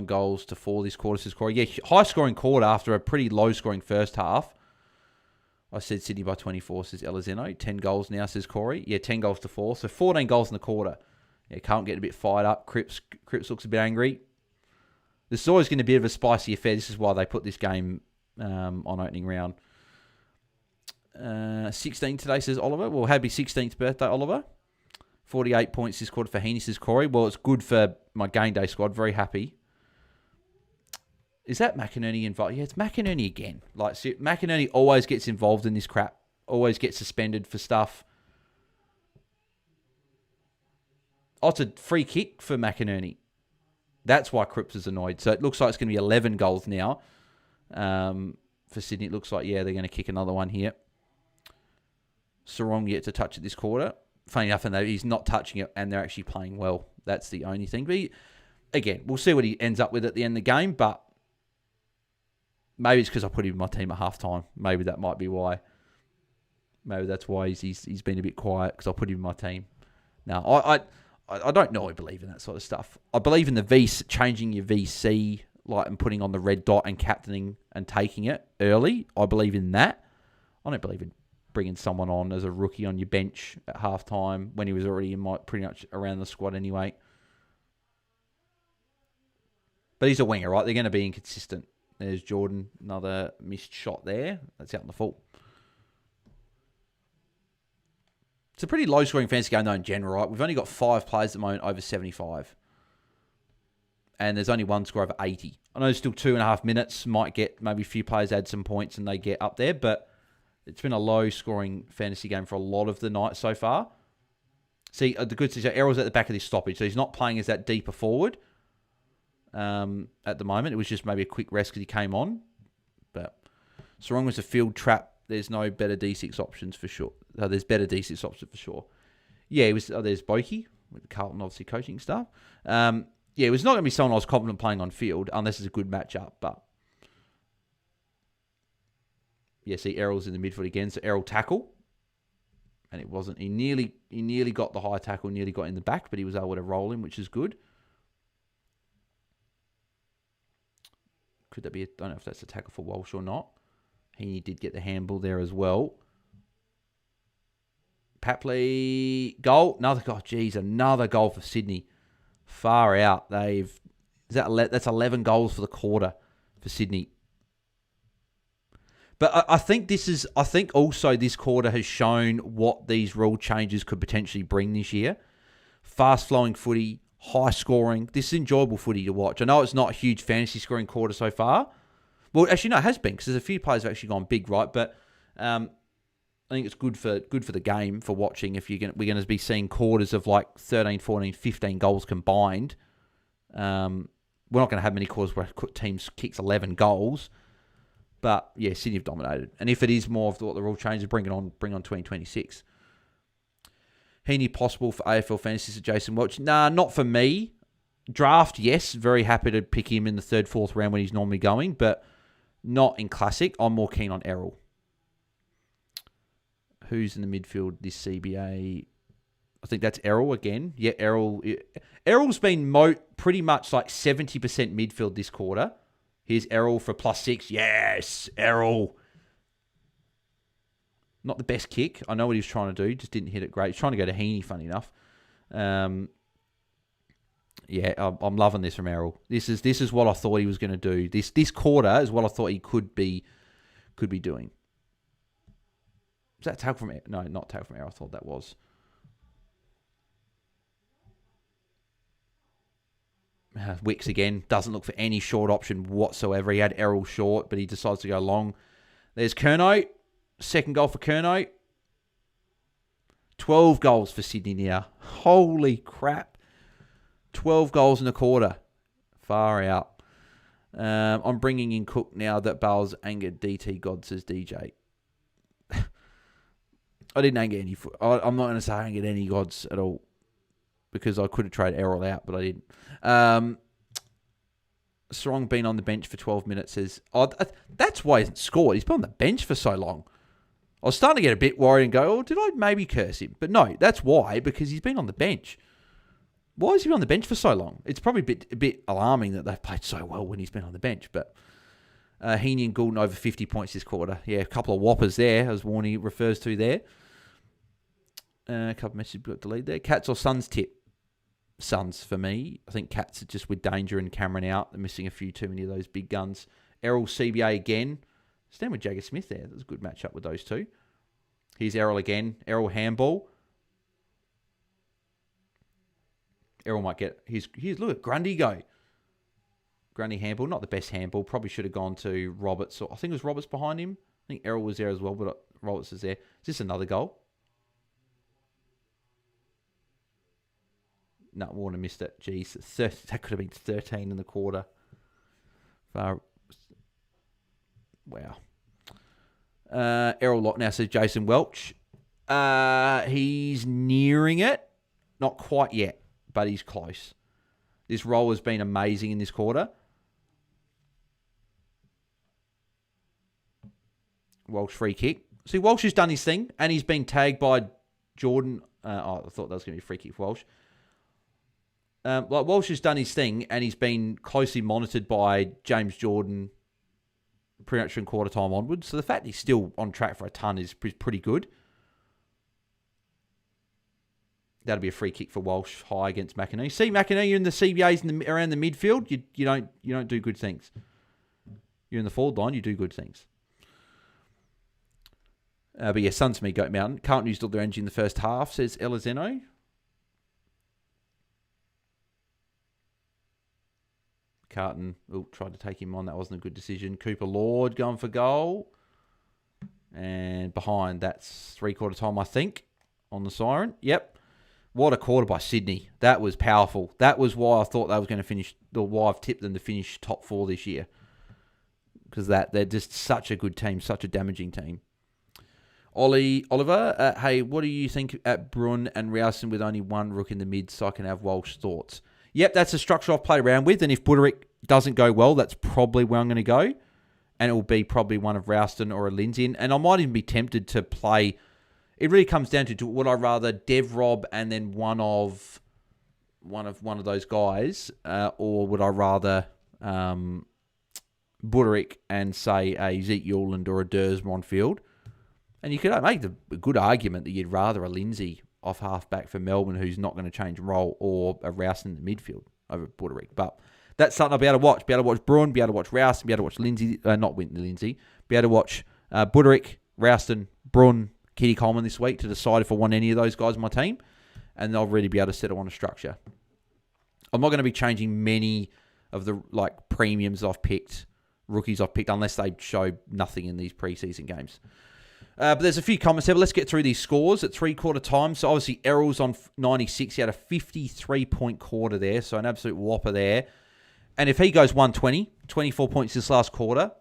goals to 4 this quarter, says Corey. Yeah, high-scoring quarter after a pretty low-scoring first half. I said Sydney by 24, says Elizeno. 10 goals now, says Corey. Yeah, 10 goals to 4. So 14 goals in the quarter. Yeah, Carlton getting a bit fired up. Cripps looks a bit angry. This is always going to be a bit of a spicy affair. This is why they put this game on opening round. 16 today, says Oliver. Well, happy 16th birthday, Oliver. 48 points this quarter for Heaney, says Corey. Well, it's good for my game day squad. Very happy. Is that McInerney involved? Yeah, it's McInerney again. McInerney always gets involved in this crap. Always gets suspended for stuff. Oh, it's a free kick for McInerney. That's why Cripps is annoyed. So it looks like it's going to be 11 goals now for Sydney. It looks like, yeah, they're going to kick another one here. Sarong yet to touch it this quarter. Funny enough, and he's not touching it, and they're actually playing well. That's the only thing. But again, we'll see what he ends up with at the end of the game, but maybe it's because I put him in my team at halftime. Maybe that might be why. Maybe that's why he's been a bit quiet, because I put him in my team. Now, I don't know I believe in that sort of stuff. I believe in the changing your VC, and putting on the red dot and captaining and taking it early. I believe in that. I don't believe in bringing someone on as a rookie on your bench at halftime when he was already pretty much around the squad anyway. But he's a winger, right? They're going to be inconsistent. There's Jordan, another missed shot there. That's out in the full. It's a pretty low-scoring fantasy game, though, in general, right? We've only got 5 players at the moment over 75. And there's only one score over 80. I know there's still 2.5 minutes. Might get maybe a few players add some points and they get up there. But it's been a low-scoring fantasy game for a lot of the night so far. See, the good thing is Errol's at the back of this stoppage. So he's not playing as that deeper forward at the moment. It was just maybe a quick rest because he came on. But Sarong was a field trap. There's no better D6 options for sure. There's better D6 options for sure. Yeah, it was. There's Boakey with Carlton, obviously coaching stuff. Yeah, it was not going to be someone I was confident playing on field unless it's a good matchup. But yeah, see, Errol's in the midfield again. So Errol tackle, and it wasn't. He nearly got the high tackle, nearly got in the back, but he was able to roll him, which is good. Could that be? I don't know if that's a tackle for Walsh or not. He did get the handball there as well. Papley, goal. Another goal. Geez, another goal for Sydney. Far out. That's 11 goals for the quarter for Sydney. But I think also this quarter has shown what these rule changes could potentially bring this year. Fast-flowing footy, high scoring. This is enjoyable footy to watch. I know it's not a huge fantasy scoring quarter so far. Well, actually, no, it has been because there's a few players have actually gone big, right? But I think it's good for the game for watching. If we're going to be seeing quarters of 13, 14, 15 goals combined. We're not going to have many quarters where teams kicks 11 goals. But yeah, Sydney have dominated. And if it is more of what the rule changes, bring on 2026. Heaney possible for AFL Fantasy, so Jason Welch. Nah, not for me. Draft, yes. Very happy to pick him in the 3rd, 4th round when he's normally going. But not in Classic. I'm more keen on Errol. Who's in the midfield this CBA? I think that's Errol again. Yeah, Errol. Errol's been pretty much like 70% midfield this quarter. Here's Errol for +6. Yes, Errol. Not the best kick. I know what he was trying to do. Just didn't hit it great. He's trying to go to Heaney, funny enough. Yeah, I'm loving this from Errol. This is what I thought he was going to do. This quarter is what I thought he could be doing. Is that tackle from Errol? No, not tackle from Errol. I thought that was. Wicks again doesn't look for any short option whatsoever. He had Errol short, but he decides to go long. There's Curnow. Second goal for Curnow. 12 goals for Sydney now. Holy crap. 12 goals in a quarter. Far out. I'm bringing in Cook now that Bales angered DT God, says DJ. I didn't anger any. I'm not going to say I angered any gods at all, because I could have traded Errol out, but I didn't. Strong been on the bench for 12 minutes, says, that's why he hasn't scored. He's been on the bench for so long. I was starting to get a bit worried and go, did I maybe curse him? But no, that's why, because he's been on the bench. Why has he been on the bench for so long? It's probably a bit alarming that they've played so well when he's been on the bench. But Heaney and Goulden over 50 points this quarter. Yeah, a couple of whoppers there, as Warney refers to there. A couple of messages got deleted there. Cats or Suns tip? Suns for me. I think Cats are just with Danger and Cameron out. They're missing a few too many of those big guns. Errol CBA again. Stand with Jagger Smith there. That was a good matchup with those two. Here's Errol again. Errol handball. Errol might get... Here's look at Grundy go. Grundy handball. Not the best handball. Probably should have gone to Roberts. I think it was Roberts behind him. I think Errol was there as well, but Roberts is there. Is this another goal? No, Warner missed it. Jeez, that could have been 13 in the quarter. Wow. Errol Lock now says Jason Welch. He's nearing it. Not quite yet, but he's close. This role has been amazing in this quarter. Welch free kick. See, Welch has done his thing, and he's been tagged by Jordan. I thought that was going to be a free kick for Welch. Walsh has done his thing, and he's been closely monitored by James Jordan pretty much from quarter time onwards. So the fact he's still on track for a ton is pretty good. That'll be a free kick for Walsh high against McInerney. See, McInerney, you're in the CBAs around the midfield. You don't do good things. You're in the forward line. You do good things. But yeah, Suns for me, Goat Mountain. Carlton used all their energy in the first half, says Elizeno. Carlton tried to take him on. That wasn't a good decision. Cooper Lord going for goal. And behind, that's three-quarter time, I think, on the siren. Yep. What a quarter by Sydney. That was powerful. That was why I thought they was going to finish, or why I've tipped them to finish top 4 this year. Because they're just such a good team, such a damaging team. Oliver, hey, what do you think at Brun and Rowson with only one rook in the mid so I can have Walsh thoughts? Yep, that's a structure I've played around with, and if Buderick doesn't go well, that's probably where I'm going to go, and it will be probably one of Rowston or a Lindsay, and I might even be tempted to play. It really comes down to would I rather Dev Rob and then one of those guys, or would I rather Buderick and say a Zeke Yuland or a Dersmont field? And you could make a good argument that you'd rather a Lindsay off half-back for Melbourne who's not going to change role, or a Rouse in the midfield over Buderick. But that's something I'll be able to watch. Be able to watch Bruin, be able to watch Rouse, be able to watch Lindsay, not Lindsay, be able to watch Buderick, Rouston, Bruin, Kitty Coleman this week to decide if I want any of those guys in my team, and they'll really be able to settle on a structure. I'm not going to be changing many of the premiums I've picked, rookies I've picked, unless they show nothing in these preseason games. But there's a few comments here, but let's get through these scores at three-quarter time. So obviously Errol's on 96. He had a 53-point quarter there, so an absolute whopper there. And if he goes 120, 24 points this last quarter,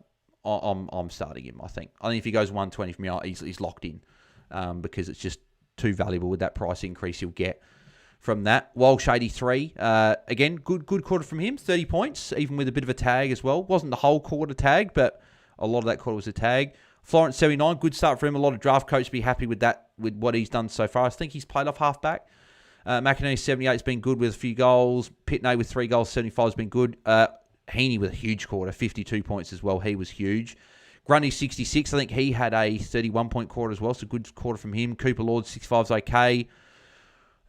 I'm starting him, I think. I think if he goes 120 for me, he's locked in because it's just too valuable with that price increase you'll get from that. Walsh 83. Again, good quarter from him, 30 points, even with a bit of a tag as well. Wasn't the whole quarter tag, but a lot of that quarter was a tag. Florence 79, good start for him. A lot of draft coaches be happy with that, with what he's done so far. I think he's played off halfback. McInerney 78 has been good with a few goals. Pitney with 3 goals, 75 has been good. Heaney with a huge quarter, 52 points as well. He was huge. Grundy 66, I think he had a 31-point quarter as well, so good quarter from him. Cooper Lord 65 is okay.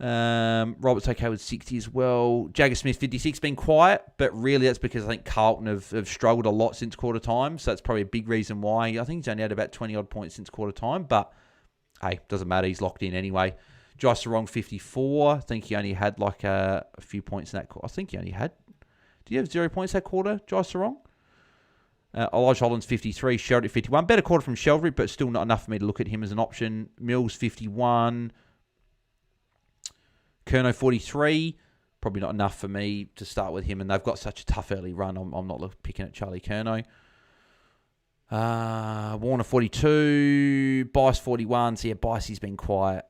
Robert's okay with 60 as well. Jagger Smith 56, been quiet, but really that's because I think Carlton have struggled a lot since quarter time, so that's probably a big reason why. I think he's only had about 20-odd points since quarter time, but hey, doesn't matter, he's locked in anyway. Josh Sarong 54, I think he only had like a few points in that quarter. I think he only had, did he have 0 points that quarter, Josh Sarong? Elijah Holland's 53, Sheldrick 51. Better quarter from Sheldrick, but still not enough for me to look at him as an option. Mills 51. Kerno 43. Probably not enough for me to start with him, and they've got such a tough early run. I'm not picking at Charlie Kerno. Warner 42. Bice 41. So yeah, Bicey's been quiet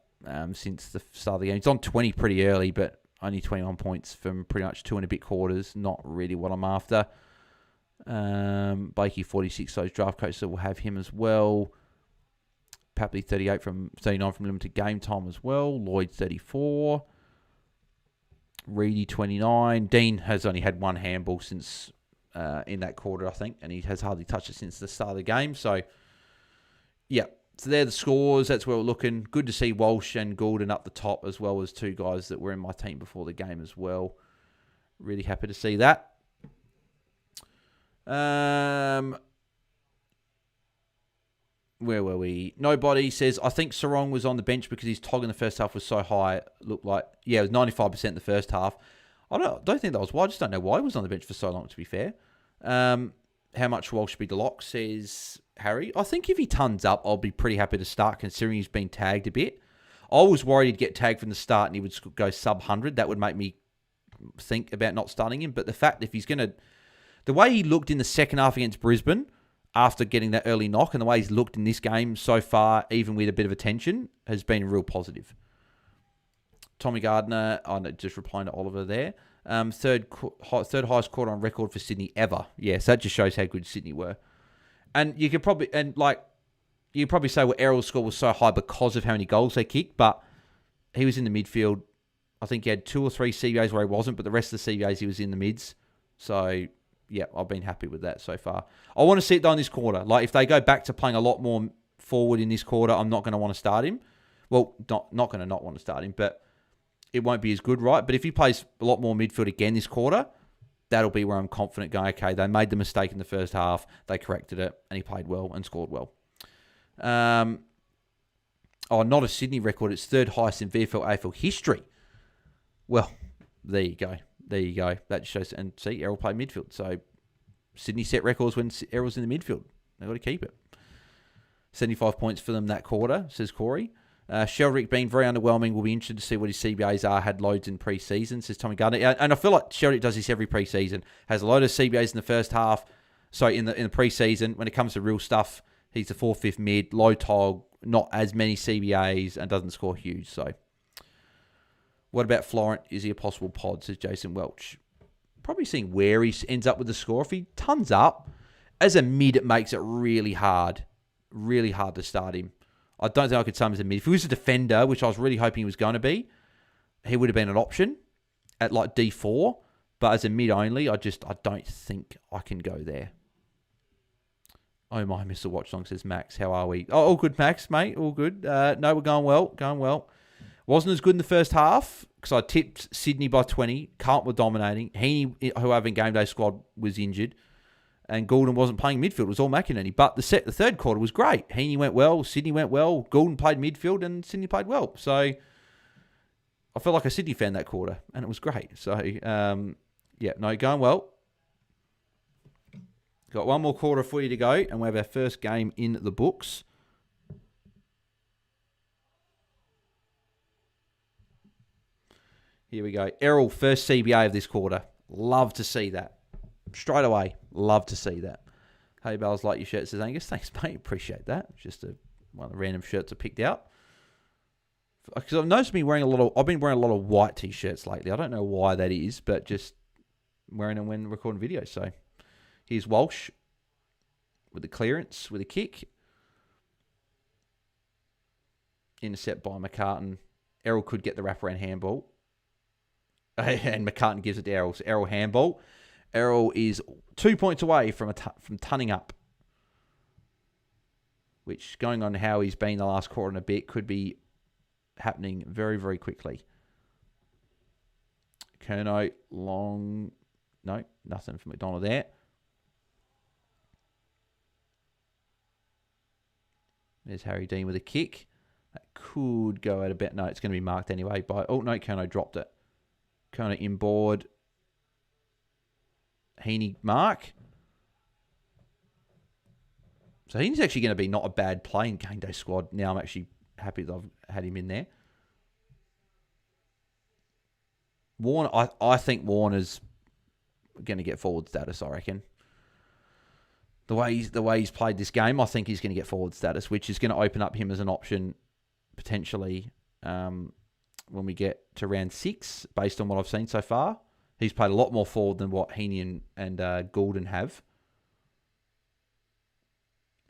since the start of the game. He's on 20 pretty early, but only 21 points from pretty much 2 and a bit quarters. Not really what I'm after. Blakey 46, those draft coaches that will have him as well. Papley 39 from limited game time as well. Lloyd 34. Reedy 29. Dean has only had 1 handball since in that quarter, I think, and he has hardly touched it since the start of the game. So, yeah. So they're the scores. That's where we're looking. Good to see Walsh and Goulden up the top, as well as 2 guys that were in my team before the game as well. Really happy to see that. Where were we? Nobody says, I think Sarong was on the bench because his tog in the first half was so high. It looked like, yeah, it was 95% in the first half. I don't think that was why. I just don't know why he was on the bench for so long, to be fair. How much Walsh should be the lock, says Harry. I think if he tons up, I'll be pretty happy to start, considering he's been tagged a bit. I was worried he'd get tagged from the start and he would go sub 100. That would make me think about not starting him. But the fact, if he's going to... The way he looked in the second half against Brisbane, after getting that early knock, and the way he's looked in this game so far, even with a bit of attention, has been real positive. Tommy Gardner, just replying to Oliver there. Third highest quarter on record for Sydney ever. Yes, that just shows how good Sydney were. And you could probably, you probably say, well, Errol's score was so high because of how many goals they kicked, but he was in the midfield. I think he had 2 or 3 CBAs where he wasn't, but the rest of the CBAs he was in the mids. So, yeah, I've been happy with that so far. I want to see it done this quarter. Like, if they go back to playing a lot more forward in this quarter, I'm not going to want to start him. Well, not going to not want to start him, but it won't be as good, right? But if he plays a lot more midfield again this quarter, that'll be where I'm confident going, okay, they made the mistake in the first half, they corrected it, and he played well and scored well. Not a Sydney record. It's 3rd highest in VFL AFL history. Well, there you go. That just shows, and see, Errol played midfield. So Sydney set records when Errol's in the midfield. They've got to keep it. 75 points for them that quarter, says Corey. Sheldrick being very underwhelming. We'll be interested to see what his CBAs are. Had loads in pre-season, says Tommy Gardner. And I feel like Sheldrick does this every pre-season. Has a load of CBAs in the first half. So in the pre-season, when it comes to real stuff, he's the 4th, 5th mid, low tog, not as many CBAs, and doesn't score huge. So what about Florent? Is he a possible pod, says Jason Welch. Probably seeing where he ends up with the score. If he tons up, as a mid, it makes it really hard to start him. I don't think I could sum him as a mid. If he was a defender, which I was really hoping he was going to be, he would have been an option at like D4. But as a mid only, I don't think I can go there. Oh my, Mr. Watchalong, says Max. How are we? Oh, all good, Max, mate. All good. No, we're going well. Wasn't as good in the first half because I tipped Sydney by 20. Carlton were dominating. Heaney, who have in game day squad, was injured. And Goulden wasn't playing midfield. It was all McInerney. But the third quarter was great. Heaney went well. Sydney went well. Goulden played midfield and Sydney played well. So I felt like a Sydney fan that quarter. And it was great. So, going well. Got one more quarter for you to go. And we have our first game in the books. Here we go. Errol, first CBA of this quarter. Love to see that. Straight away. Love to see that. Hey, Bells, like your shirt, says Angus. Thanks, mate. Appreciate that. Just one of the random shirts I picked out. Because I've noticed I've been wearing a lot of white t-shirts lately. I don't know why that is, but just wearing them when recording videos. So here's Walsh with the clearance, with a kick. intercept by McCartan. Errol could get the wraparound handball. And McCartan gives it to Errol. So Errol handball. Errol is 2 points away from tunning up. Which, going on how he's been the last quarter and a bit, could be happening very, very quickly. Kerno, long... No, nothing from McDonald there. There's Harry Dean with a kick. That could go out a bit. No, it's going to be marked anyway. Oh, no, Kerno dropped it. Kerno inboard. Heaney mark. So Heaney's actually going to be not a bad play in game day squad. Now I'm actually happy that I've had him in there. Warner, I think Warner's going to get forward status, I reckon. The way he's played this game, I think he's going to get forward status, which is going to open up him as an option potentially when we get to round 6, based on what I've seen so far. He's played a lot more forward than what Heaney and Goulden have.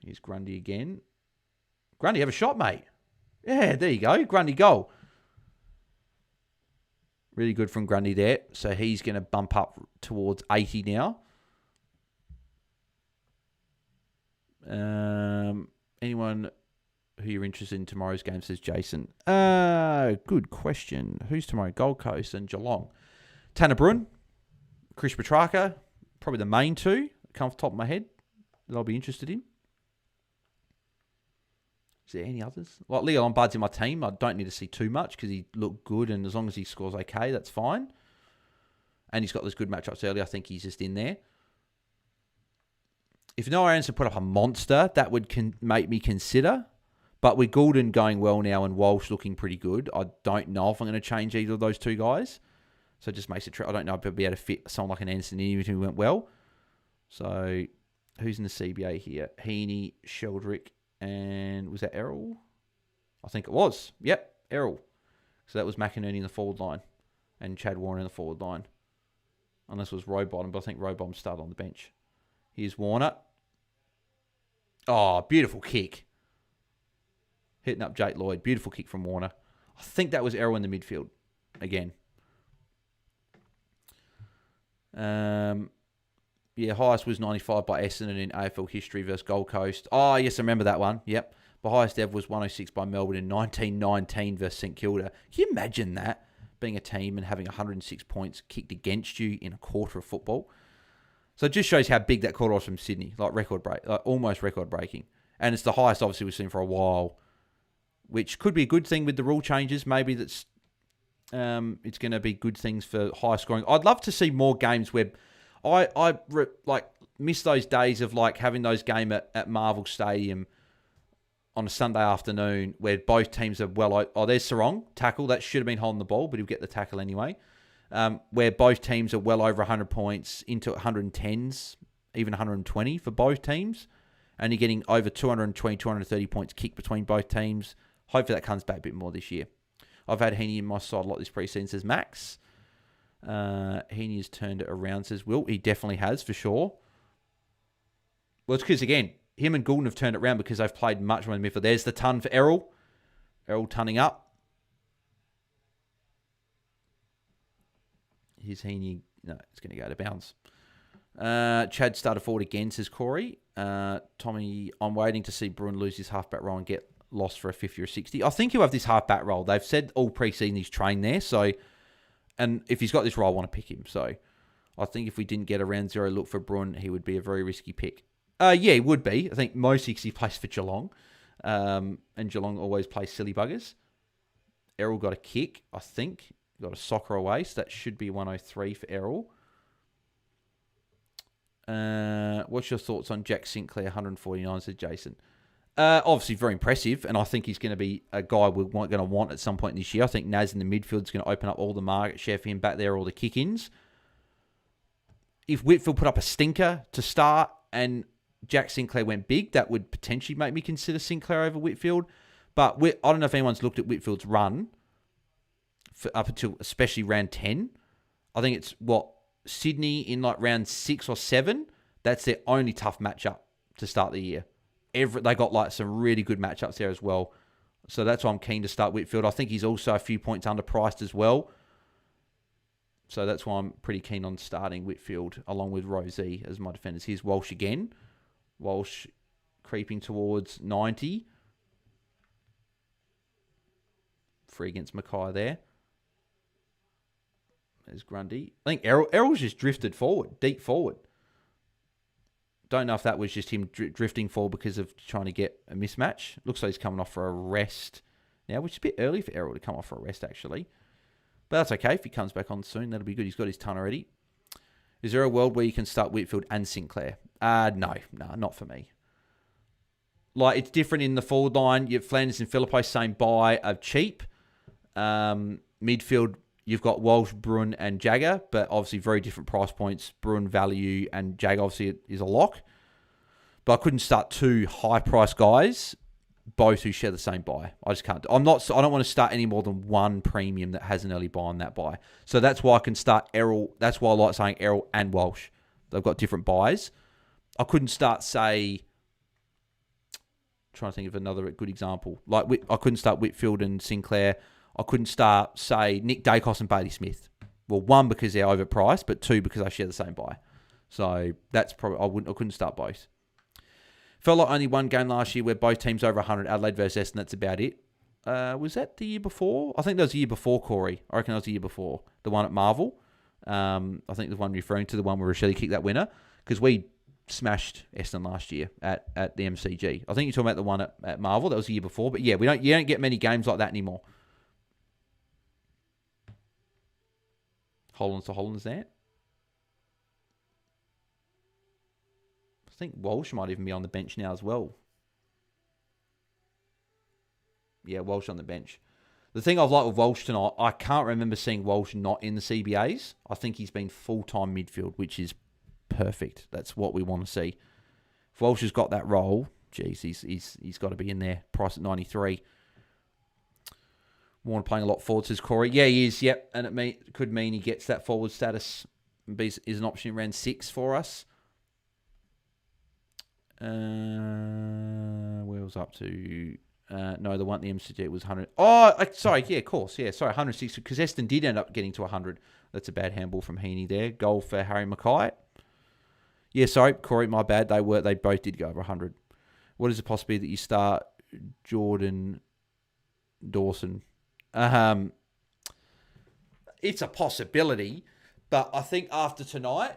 Here's Grundy again. Grundy, have a shot, mate. Yeah, there you go. Grundy goal. Really good from Grundy there. So he's going to bump up towards 80 now. Anyone who you're interested in tomorrow's game, says Jason. Good question. Who's tomorrow? Gold Coast and Geelong. Tanner Bruin, Chris Petrarca, probably the main two. Come off the top of my head that I'll be interested in. Is there any others? Like Leo Lombard's in my team. I don't need to see too much because he looked good, and as long as he scores okay, that's fine. And he's got those good matchups early. I think he's just in there. If Noah Anderson put up a monster, that would make me consider. But with Goulden going well now and Walsh looking pretty good, I don't know if I'm going to change either of those two guys. So it just makes it... I don't know if I'll be able to fit someone like an Anderson in who went well. So who's in the CBA here? Heaney, Sheldrick, and was that Errol? I think it was. Yep, Errol. So that was McInerney in the forward line and Chad Warren in the forward line. Unless it was Rowbottom, but I think Rowbottom started on the bench. Here's Warner. Oh, beautiful kick. Hitting up Jake Lloyd. Beautiful kick from Warner. I think that was Errol in the midfield again. Yeah, highest was 95 by Essendon in AFL history versus Gold Coast. Oh, yes, I remember that one. Yep. The highest ever was 106 by Melbourne in 1919 versus St Kilda. Can you imagine that? Being a team and having 106 points kicked against you in a quarter of football. So it just shows how big that quarter was from Sydney. Like almost record breaking. And it's the highest, obviously, we've seen for a while, which could be a good thing with the rule changes. Maybe that's it's going to be good things for high scoring. I'd love to see more games where I miss those days of like having those games at Marvel Stadium on a Sunday afternoon where both teams are there's Sarong, tackle. That should have been holding the ball, but he'll get the tackle anyway. Where both teams are well over 100 points, into 110s, even 120 for both teams. And you're getting over 220, 230 points kicked between both teams. Hopefully that comes back a bit more this year. I've had Heaney in my side a lot this preseason, says Max. Heaney has turned it around, says Will. He definitely has, for sure. Well, it's because, again, him and Goulden have turned it around because they've played much more in the midfield. There's the ton for Errol. Errol tunning up. Here's Heaney. No, it's going to go to bounds. Chad started forward again, says Corey. Tommy, I'm waiting to see Bruin lose his halfback role and get lost for a 50 or 60. I think he'll have this halfback role. They've said all pre-season he's trained there. So, and if he's got this role, I want to pick him. So I think if we didn't get a round 0 look for Bruin, he would be a very risky pick. Yeah, he would be. I think mostly because he plays for Geelong. And Geelong always plays silly buggers. Errol got a kick, I think. Got a soccer away, so that should be 103 for Errol. What's your thoughts on Jack Sinclair, 149, said Jason? Obviously very impressive, and I think he's going to be a guy we're going to want at some point this year. I think Naz in the midfield is going to open up all the market share for him back there, all the kick-ins. If Whitfield put up a stinker to start and Jack Sinclair went big, that would potentially make me consider Sinclair over Whitfield. But I don't know if anyone's looked at Whitfield's run up until especially round 10. I think it's Sydney in like round 6 or 7. That's their only tough matchup to start the year. They got like some really good matchups there as well. So that's why I'm keen to start Whitfield. I think he's also a few points underpriced as well. So that's why I'm pretty keen on starting Whitfield along with Rosie as my defenders. Here's Walsh again. Walsh creeping towards 90. Free against Mackay there. There's Grundy. I think Errol's just drifted forward, deep forward. Don't know if that was just him drifting forward because of trying to get a mismatch. Looks like he's coming off for a rest now, which is a bit early for Errol to come off for a rest, actually. But that's okay. If he comes back on soon, that'll be good. He's got his ton already. Is there a world where you can start Whitfield and Sinclair? No, not for me. Like, it's different in the forward line. You have Flanders and Philippe, same buy, are cheap. Midfield, you've got Walsh, Bruin, and Jagger, but obviously very different price points. Bruin value and Jagger obviously is a lock. But I couldn't start two high-priced guys, both who share the same buy. I just can't. I don't want to start any more than one premium that has an early buy on that buy. So that's why I can start Errol. That's why I like saying Errol and Walsh. They've got different buys. I couldn't start, say, trying to think of another good example. Like, I couldn't start Whitfield and Sinclair. I couldn't start, say, Nick Dacos and Bailey Smith. Well, one, because they're overpriced, but two, because I share the same buy. So that's probably, I couldn't start both. Felt like only one game last year where both teams over 100, Adelaide versus Essendon, that's about it. Was that the year before? I think that was the year before, Corey. I reckon that was the year before. The one at Marvel. I think the one referring to the one where Rochelle kicked that winner. Because we smashed Essendon last year at the MCG. I think you're talking about the one at Marvel. That was the year before. But yeah, you don't get many games like that anymore. Holland's there. I think Walsh might even be on the bench now as well. Yeah, Walsh on the bench. The thing I've liked with Walsh tonight, I can't remember seeing Walsh not in the CBAs. I think he's been full-time midfield, which is perfect. That's what we want to see. If Walsh has got that role, geez, he's got to be in there. Price at 93. Warner playing a lot forward, says Corey. Yeah, he is, yep. And it could mean he gets that forward status. Is an option around 6 for us. Where was up to? No, the one at the MCG was 100. Oh, sorry. Yeah, of course. Yeah, sorry, 160. Because Eston did end up getting to 100. That's a bad handball from Heaney there. Goal for Harry Mackay. Yeah, sorry, Corey, my bad. They both did go over 100. What is the possibility that you start Jordan Dawson? It's a possibility, but I think after tonight,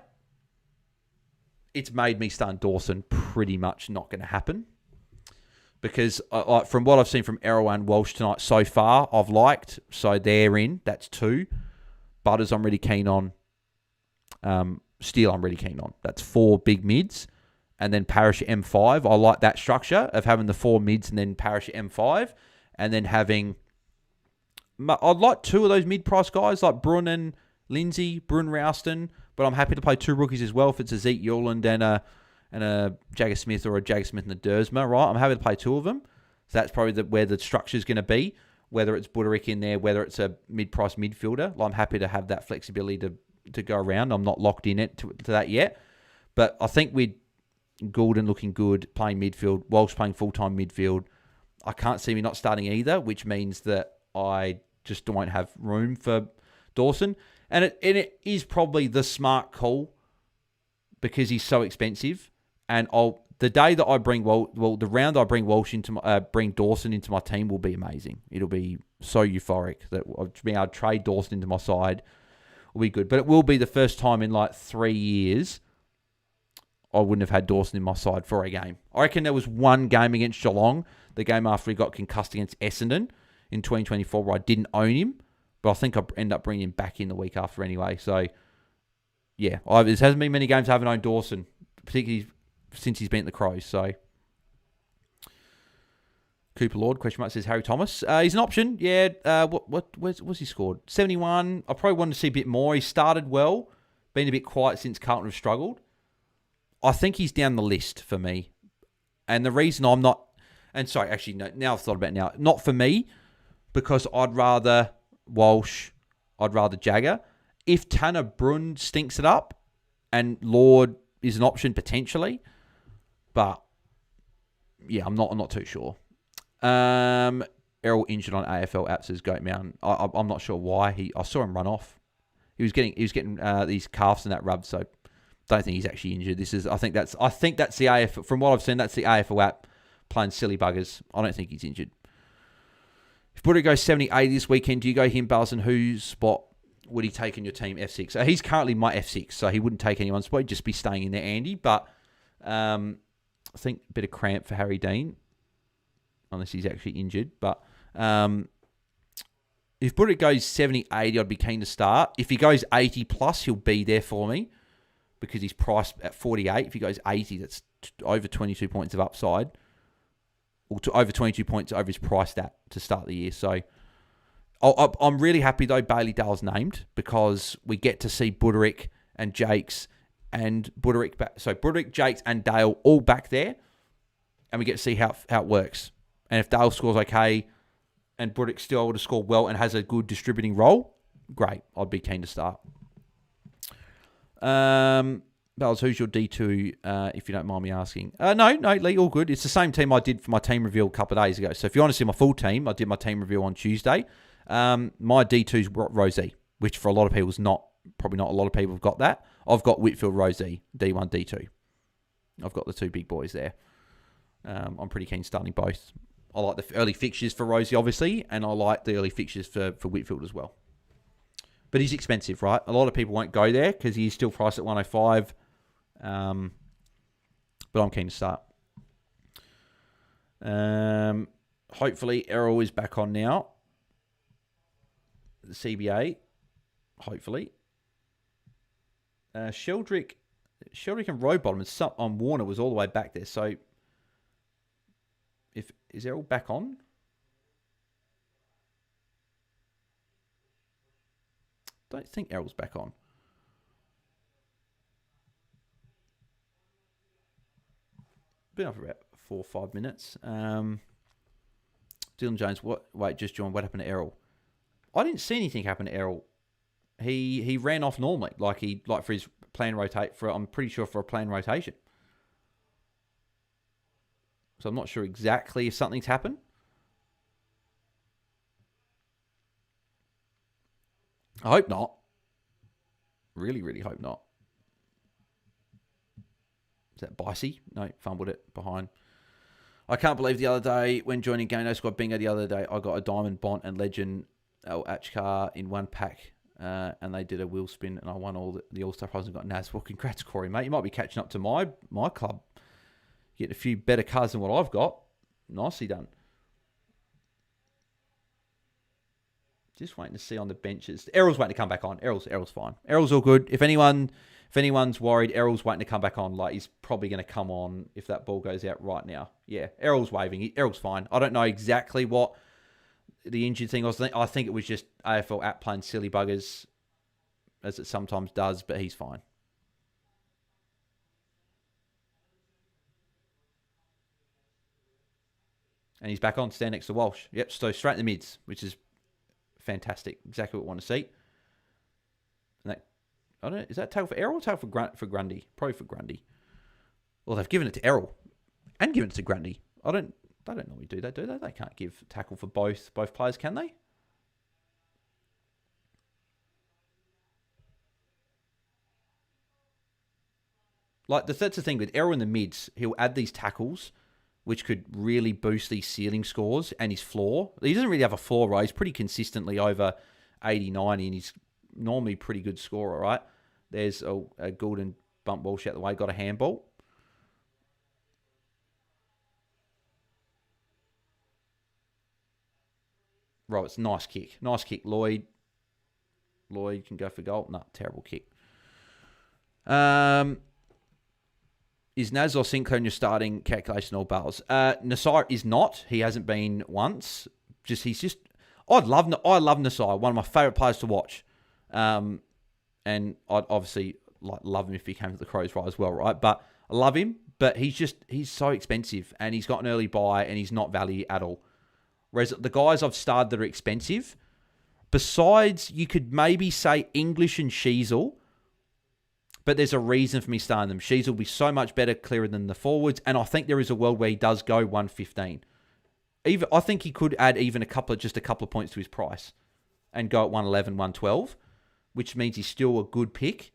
it's made me start Dawson pretty much not going to happen. Because from what I've seen from Errol and Walsh tonight so far, I've liked. So they're in. That's 2. Butters I'm really keen on. Steele I'm really keen on. That's 4 big mids. And then Parish at M5. I like that structure of having the 4 mids and then Parish at M5. And then having... I'd like 2 of those mid-price guys like Bruin and Lindsay, Bruin Rouston. But I'm happy to play 2 rookies as well if it's a Zeke Yuland and a Jagger Smith or a Jagger Smith and a Dersma, right? I'm happy to play 2 of them. So that's probably where the structure is going to be, whether it's Buderick in there, whether it's a mid-price midfielder. I'm happy to have that flexibility to go around. I'm not locked in it to that yet. But I think with Goulden looking good, playing midfield, Walsh playing full-time midfield, I can't see me not starting either, which means that I just don't have room for Dawson. And it is probably the smart call because he's so expensive. And the day that I bring the round I bring Walsh bring Dawson into my team will be amazing. It'll be so euphoric that being able to trade Dawson into my side will be good. But it will be the first time in like 3 years I wouldn't have had Dawson in my side for a game. I reckon there was one game against Geelong, the game after he got concussed against Essendon in 2024, where I didn't own him. But I think I end up bringing him back in the week after anyway. So, yeah, there hasn't been many games I haven't owned Dawson, particularly since he's been at the Crows. So, Cooper Lord, question mark, says Harry Thomas. He's an option. Yeah, what's he scored? 71. I probably wanted to see a bit more. He started well, been a bit quiet since Carlton have struggled. I think he's down the list for me. And the reason I'm not... And sorry, actually, no, now I've thought about it now. Not for me, because I'd rather Walsh, I'd rather Jagger. If Tanner Brun stinks it up, and Lord is an option potentially, but yeah, I'm not too sure. Errol Errol injured on AFL apps as Goat Mountain. I'm not sure why. I saw him run off. He was getting these calves and that rubbed, so don't think he's actually injured. I think that's the AFL. From what I've seen, that's the AFL app playing silly buggers. I don't think he's injured. If Buddha goes 70-80 this weekend, do you go him, Bales, and whose spot would he take in your team F6? So he's currently my F6, so he wouldn't take anyone's spot. He'd just be staying in there, Andy. But I think a bit of cramp for Harry Dean, unless he's actually injured. But if Buddha goes 70-80, I'd be keen to start. If he goes 80 plus, he'll be there for me because he's priced at 48. If he goes 80, that's over 22 points of upside. Or over 22 points over his price stat to start the year. So I'm really happy, though, Bailey Dale's named because we get to see Buderick and Jakes and Buderick back. So Buderick, Jakes, and Dale all back there. And we get to see how it works. And if Dale scores okay and Buderick's still able to score well and has a good distributing role, great. I'd be keen to start. Bells, who's your D2, if you don't mind me asking? No, Lee, all good. It's the same team I did for my team reveal a couple of days ago. So if you want to see my full team, I did my team reveal on Tuesday. My D2's Rosie, which for a lot of people is probably not a lot of people have got that. I've got Whitfield, Rosie, D1, D2. I've got the two big boys there. I'm pretty keen starting both. I like the early fixtures for Rosie, obviously, and I like the early fixtures for Whitfield as well. But he's expensive, right? A lot of people won't go there because he's still priced at 105. But I'm keen to start. Hopefully, Errol is back on now. The CBA, hopefully. Sheldrick and Rowbottom on Warner was all the way back there. So, is Errol back on? Don't think Errol's back on. Been up for about 4 or 5 minutes. Dylan Jones, just joined. What happened to Errol? I didn't see anything happen to Errol. He ran off normally, for his plan rotate I'm pretty sure for a plan rotation. So I'm not sure exactly if something's happened. I hope not. Really, really hope not. Is that Bicey? No, fumbled it behind. I can't believe the other day when joining Game Day Squad Bingo the other day, I got a Diamond Bont and Legend El Achkar in one pack, and they did a wheel spin, and I won all the All-Star prizes and got Naz. Well, congrats, Corey, mate. You might be catching up to my club. Getting a few better cards than what I've got. Nicely done. Just waiting to see on the benches. Errol's waiting to come back on. Errol's fine. Errol's all good. If anyone's worried, Errol's waiting to come back on. Like, he's probably going to come on if that ball goes out right now. Yeah, Errol's waving. Errol's fine. I don't know exactly what the injured thing was. I think it was just AFL app playing silly buggers, as it sometimes does, but he's fine. And he's back on, stand next to Walsh. Yep, so straight in the mids, which is fantastic. Exactly what we want to see. And that, I don't know, is that tackle for Errol or tackle for Grundy? Probably for Grundy. Well, they've given it to Errol and given it to Grundy. They don't normally do that, do they? They can't give tackle for both players, can they? Like, that's the thing with Errol in the mids. He'll add these tackles, which could really boost these ceiling scores and his floor. He doesn't really have a floor, right? He's pretty consistently over 80, 90, and he's normally a pretty good scorer, right? There's a Goulden bump Walsh out the way, got a handball. Roberts, nice kick. Nice kick, Lloyd. Lloyd can go for goal. No, terrible kick. Is Naz or Sinclair in your starting calculation or Bales? Nasai is not. He hasn't been once. I love Nasai, one of my favourite players to watch. And I'd obviously love him if he came to the Crows right as well, right? But I love him, but he's so expensive and he's got an early buy and he's not value at all. Whereas the guys I've started that are expensive, besides you could maybe say English and Sheasel, but there's a reason for me starting them. Sheasel will be so much better, clearer than the forwards, and I think there is a world where he does go 115. I think he could add even a couple of points to his price and go at 111, 112, which means he's still a good pick.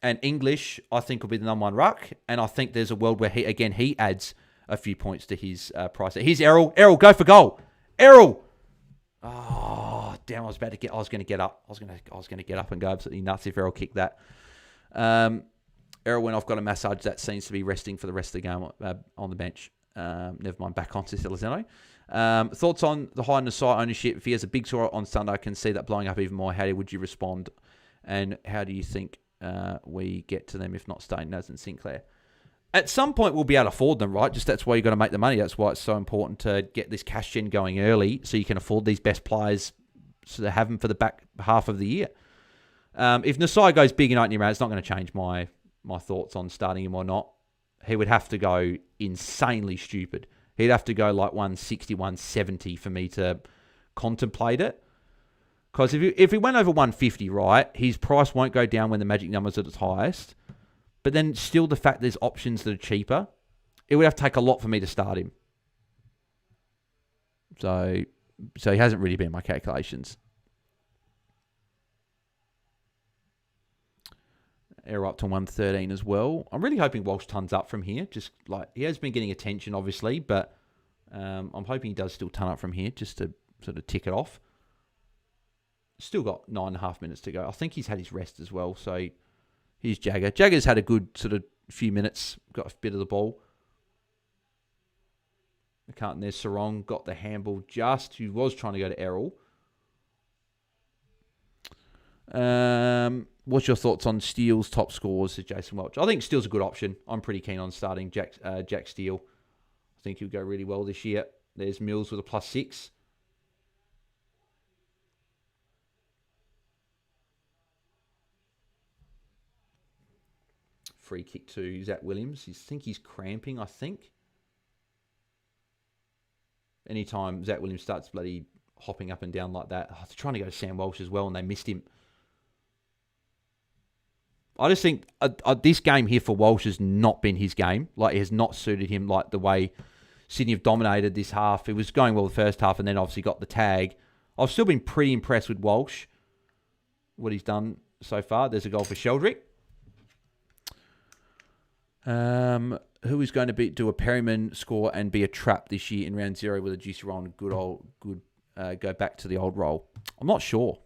And English, I think, will be the number one ruck. And I think there's a world where he adds a few points to his price. Here's Errol. Errol, go for goal. Errol. Oh, damn! I was going to get up. I was going to get up and go absolutely nuts if Errol kicked that. Errol, when I've got a massage, that seems to be resting for the rest of the game on the bench. Never mind, back on to Celestino. Thoughts on the high Nasai ownership? If he has a big score on Sunday, I can see that blowing up even more. How would you respond? And how do you think we get to them if not staying Naz and Sinclair? At some point, we'll be able to afford them, right? Just that's why you've got to make the money. That's why it's so important to get this cash gen going early so you can afford these best players so to have them for the back half of the year. If Nasai goes big in opening round, it's not going to change my thoughts on starting him or not. He would have to go insanely stupid. He'd have to go like 160, 170 for me to contemplate it. Because if he went over 150, right, his price won't go down when the magic number's at its highest. But then still the fact there's options that are cheaper, it would have to take a lot for me to start him. So he hasn't really been in my calculations. Error up to 113 as well. I'm really hoping Walsh tons up from here. Just like he has been getting attention, obviously, but I'm hoping he does still ton up from here just to sort of tick it off. Still got 9.5 minutes to go. I think he's had his rest as well. So here's Jagger. Jagger's had a good sort of few minutes. Got a bit of the ball. And there's Sarong. Got the handball just. Who was trying to go to Errol. What's your thoughts on Steele's top scores? Says Jason Welch. I think Steele's a good option. I'm pretty keen on starting Jack Steele. I think he'll go really well this year. There's Mills with a +6. Free kick to Zach Williams. I think he's cramping, I think. Anytime Zach Williams starts bloody hopping up and down like that. I was trying to go to Sam Welsh as well and they missed him. I just think this game here for Walsh has not been his game. Like, it has not suited him like the way Sydney have dominated this half. It was going well the first half and then obviously got the tag. I've still been pretty impressed with Walsh, what he's done so far. There's a goal for Sheldrick. Who is going to do a Perryman score and be a trap this year in round 0 with a juicy roll and go back to the old role? I'm not sure.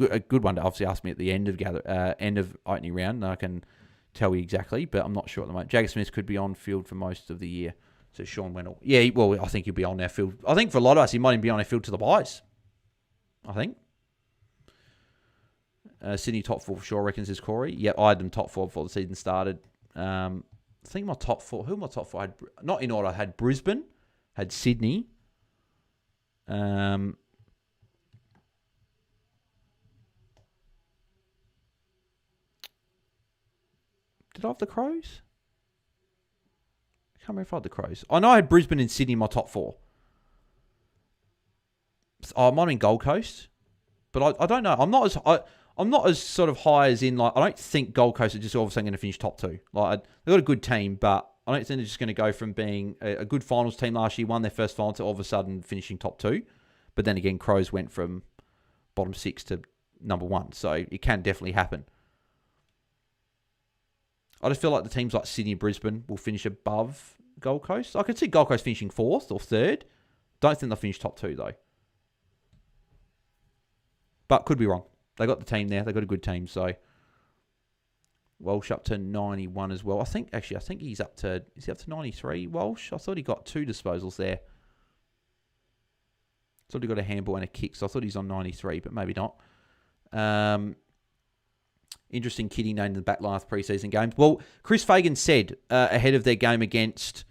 A good one to obviously ask me at the end of opening round. I can tell you exactly, but I'm not sure at the moment. Jagger Smith could be on field for most of the year. So Sean Wennell. Yeah, well, I think he'll be on our field. I think for a lot of us, he might even be on our field to the buys. I think. Sydney top 4 for sure, reckons is Corey. Yep, I had them top 4 before the season started. I think my top 4, who my top 4 had, not in order, I had Brisbane, had Sydney. Did I have the Crows? I can't remember if I had the Crows. I know I had Brisbane and Sydney in my top 4. I might have been Gold Coast, but I don't know. I'm not as sort of high as in, like, I don't think Gold Coast are just all of a sudden going to finish top 2. Like, they've got a good team, but I don't think they're just going to go from being a good finals team last year, won their first final, to all of a sudden finishing top 2. But then again, Crows went from bottom 6 to number 1, so it can definitely happen. I just feel like the teams like Sydney and Brisbane will finish above Gold Coast. I could see Gold Coast finishing 4th or 3rd. Don't think they'll finish top 2, though. But could be wrong. They got the team there. They got a good team. So Walsh up to 91 as well. I think he's up to... Is he up to 93, Walsh? I thought he got 2 disposals there. I thought he got a handball and a kick. So I thought he's on 93, but maybe not. Interesting kitty named in the back line of preseason games. Well, Chris Fagan said ahead of their game against...